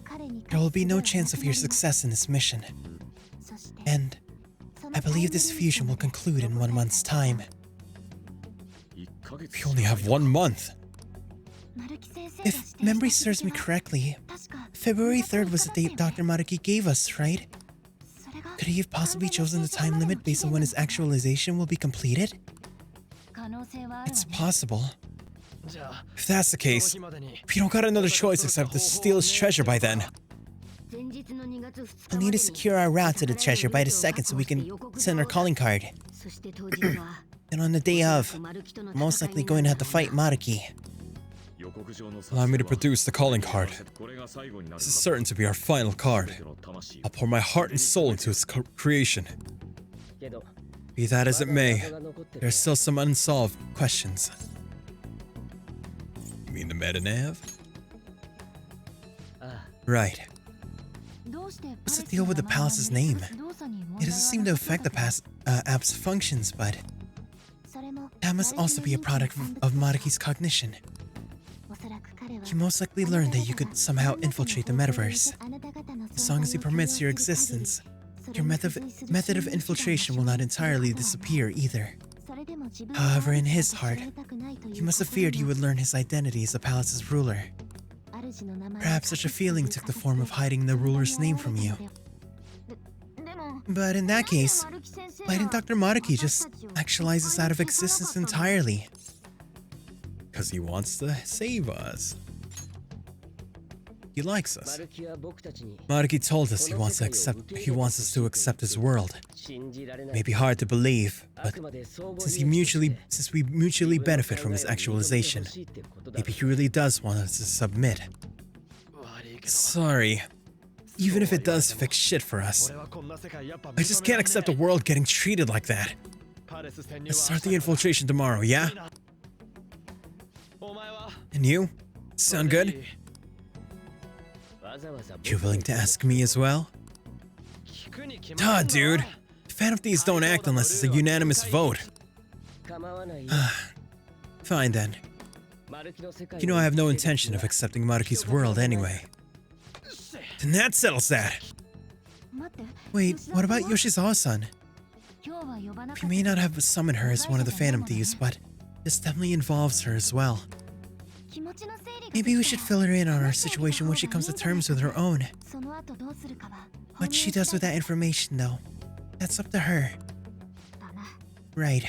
there will be no chance of your success in this mission. And I believe this fusion will conclude in 1 month's time. We only have 1 month. If memory serves me correctly, February 3rd was the date Dr. Maruki gave us, right? Could he have possibly chosen the time limit based on when his actualization will be completed? It's possible. If that's the case, we don't got another choice except to steal his treasure by then. We'll need to secure our route to the treasure by the 2nd so we can send our calling card. And on the day of, we're most likely going to have to fight Maruki. Allow me to produce the calling card. This is certain to be our final card. I'll pour my heart and soul into its creation. Be that as it may, there are still some unsolved questions. You mean the meta-nav? Right. What's the deal with the palace's name? It doesn't seem to affect the app's functions, but that must also be a product of Maruki's cognition. He most likely learned that you could somehow infiltrate the metaverse. As long as he permits your existence, your method of infiltration will not entirely disappear either. However, in his heart, he must have feared you would learn his identity as the palace's ruler. Perhaps such a feeling took the form of hiding the ruler's name from you. But in that case, why didn't Dr. Maruki just actualize us out of existence entirely? Because he wants to save us. He likes us. Maruki told us he wants us to accept his world. May be hard to believe, but since we mutually benefit from his actualization, maybe he really does want us to submit. Sorry. Even if it does fix shit for us, I just can't accept a world getting treated like that. Let's start the infiltration tomorrow, yeah? And you? Sound good? You're willing to ask me as well? Duh, dude. Phantom Thieves don't act unless it's a unanimous vote. Fine then. You know I have no intention of accepting Maruki's world anyway. Then that settles that. Wait, what about Yoshizawa-san? We may not have summoned her as one of the Phantom Thieves, but this definitely involves her as well. Maybe we should fill her in on our situation when she comes to terms with her own. What she does with that information, though, that's up to her. Right.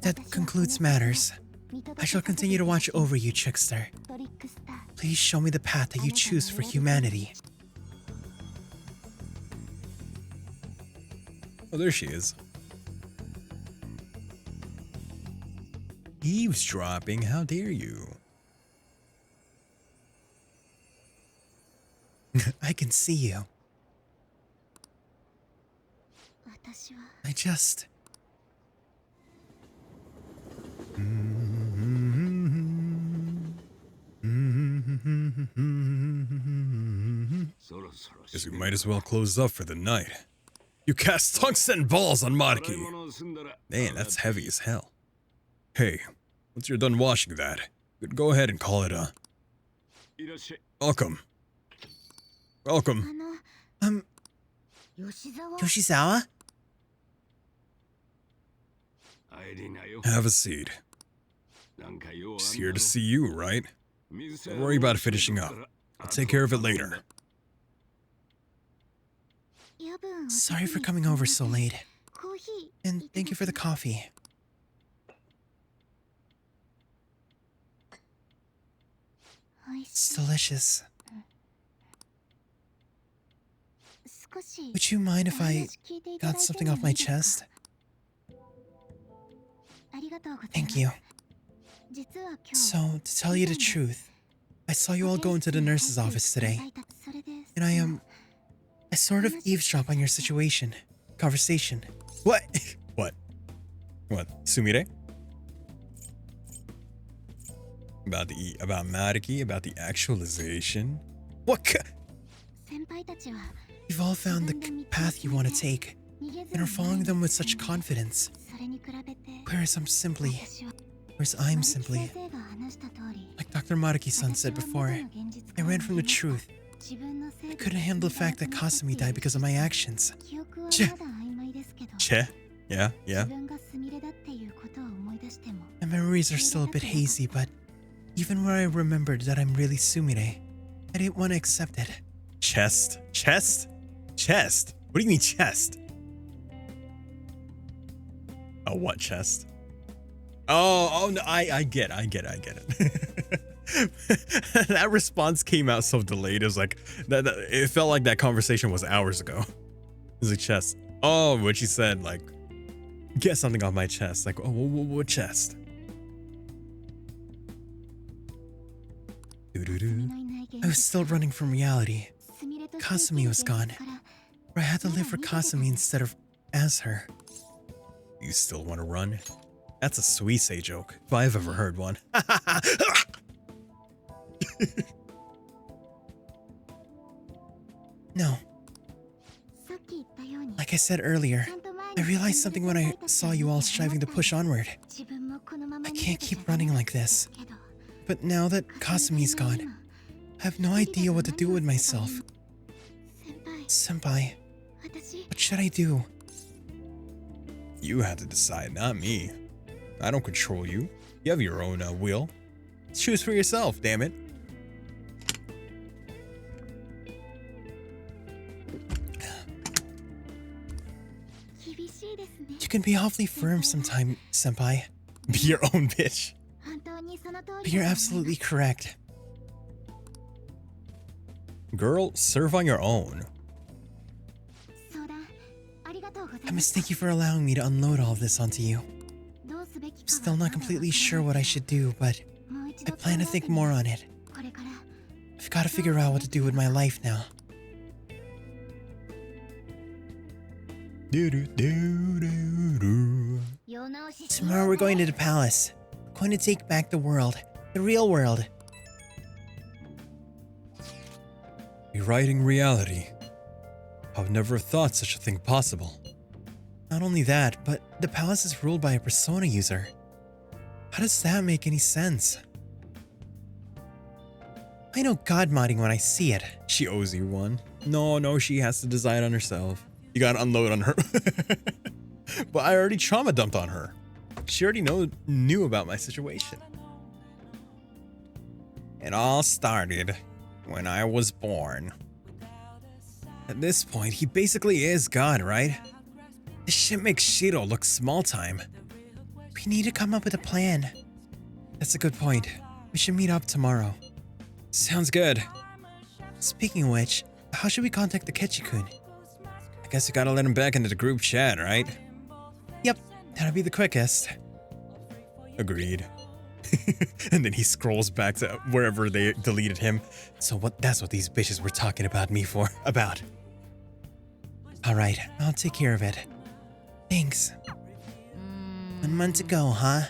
That concludes matters. I shall continue to watch over you, Trickster. Please show me the path that you choose for humanity. Oh, there she is. Eavesdropping, how dare you? I can see you. I just... Guess we might as well close up for the night. You cast tungsten balls on Maruki. Man, that's heavy as hell. Hey, once you're done washing that, you could go ahead and call it a... Welcome. Welcome. Yoshizawa? Have a seat. Just here to see you, right? Don't worry about finishing up. I'll take care of it later. Sorry for coming over so late. And thank you for the coffee. It's delicious. Would you mind if I got something off my chest? Thank you. So, to tell you the truth, I saw you all go into the nurse's office today. And I sort of eavesdropped on your conversation. What? What? What? Sumire? About Mariki, about the actualization? What? You've all found the path you want to take, and are following them with such confidence. Whereas I'm simply, like Dr. Mariki-san said before, I ran from the truth. I couldn't handle the fact that Kasumi died because of my actions. Che? Yeah. My memories are still a bit hazy, but even where I remembered that I'm really Sumire, I didn't want to accept it. Chest? What do you mean chest? Oh, what chest? Oh no, I get it. That response came out so delayed. It was like that. It felt like that conversation was hours ago. It was like chest. Oh, what she said, like, get something off my chest. Like, oh, what chest? I was still running from reality. Kasumi was gone. Or I had to live for Kasumi instead of as her. You still want to run? That's a Suisei joke, if I've ever heard one. No. Like I said earlier, I realized something when I saw you all striving to push onward. I can't keep running like this. But now that Kasumi's gone, I have no idea what to do with myself. Senpai, what should I do? You had to decide, not me. I don't control you. You have your own will. Choose for yourself, damn it. You can be awfully firm sometime, Senpai. Be your own bitch. But you're absolutely correct. Girl, serve on your own. I must thank you for allowing me to unload all of this onto you. I'm still not completely sure what I should do, but I plan to think more on it. I've got to figure out what to do with my life now. Tomorrow we're going to the palace. We're going to take back the world. The real world. Rewriting reality. I would never have thought such a thing possible. Not only that, but the palace is ruled by a persona user. How does that make any sense? I know god modding when I see it. She owes you one. No, she has to design on herself. You gotta unload on her. But I already trauma dumped on her. She already knew about my situation. It all started when I was born. At this point, he basically is God, right? This shit makes Shiro look small time. We need to come up with a plan. That's a good point. We should meet up tomorrow. Sounds good. Speaking of which, how should we contact the Ketchi-kun? I guess you gotta let him back into the group chat, right? Yep, that'll be the quickest. Agreed. And then he scrolls back to wherever they deleted him. So that's what these bitches were talking about me for. About. Alright, I'll take care of it. Thanks. 1 month to go, huh?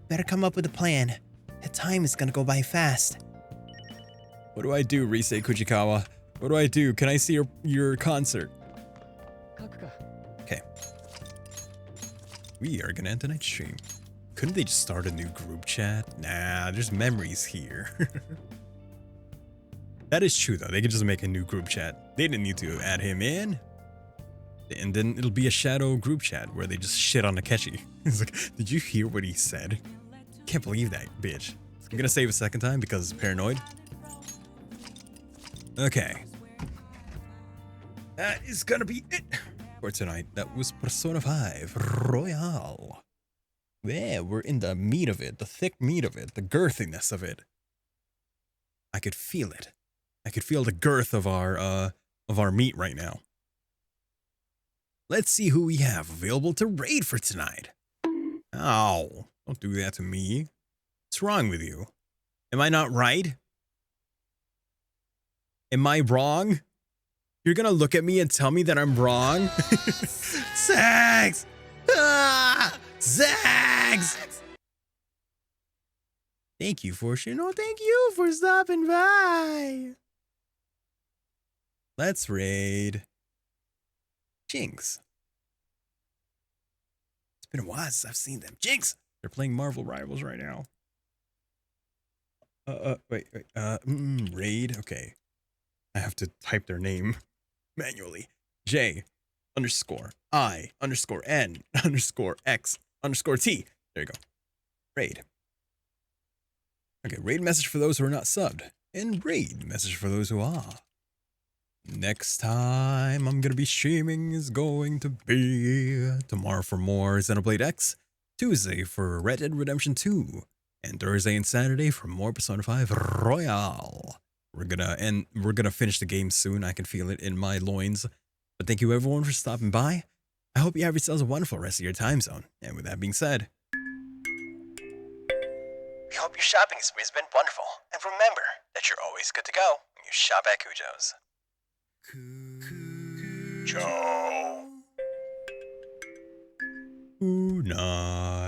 Better come up with a plan. The time is gonna go by fast. What do I do, Risei Kujikawa? What do I do? Can I see your concert? Okay. We are gonna end tonight's stream. Couldn't they just start a new group chat? Nah, there's memories here. That is true though, they could just make a new group chat. They didn't need to add him in. And then it'll be a shadow group chat where they just shit on Akechi. It's like, did you hear what he said? Can't believe that, bitch. I'm gonna save a second time because paranoid. Okay. That is gonna be it for tonight. That was Persona 5 Royale. Yeah, we're in the meat of it, the thick meat of it, the girthiness of it. I could feel it. I could feel the girth of our meat right now. Let's see who we have available to raid for tonight. Oh, don't do that to me. What's wrong with you? Am I not right? Am I wrong? You're gonna look at me and tell me that I'm wrong? Zags! Ah! Zags! Thank you for thank you for stopping by. Let's raid Jinx. It's been a while since I've seen them. Jinx! They're playing Marvel Rivals right now. Wait. Raid. Okay. I have to type their name manually. J_I_N_X_T. There you go. Raid. Okay, raid message for those who are not subbed. And raid message for those who are. Next time I'm gonna be streaming is going to be tomorrow for more Xenoblade X, Tuesday for Red Dead Redemption 2, and Thursday and Saturday for more Persona 5 Royale. We're gonna finish the game soon. I can feel it in my loins. But thank you everyone for stopping by. I hope you have yourselves a wonderful rest of your time zone. And with that being said, We hope your shopping spree has been wonderful, and remember that you're always good to go when you shop at Kujo's. Joe. good night.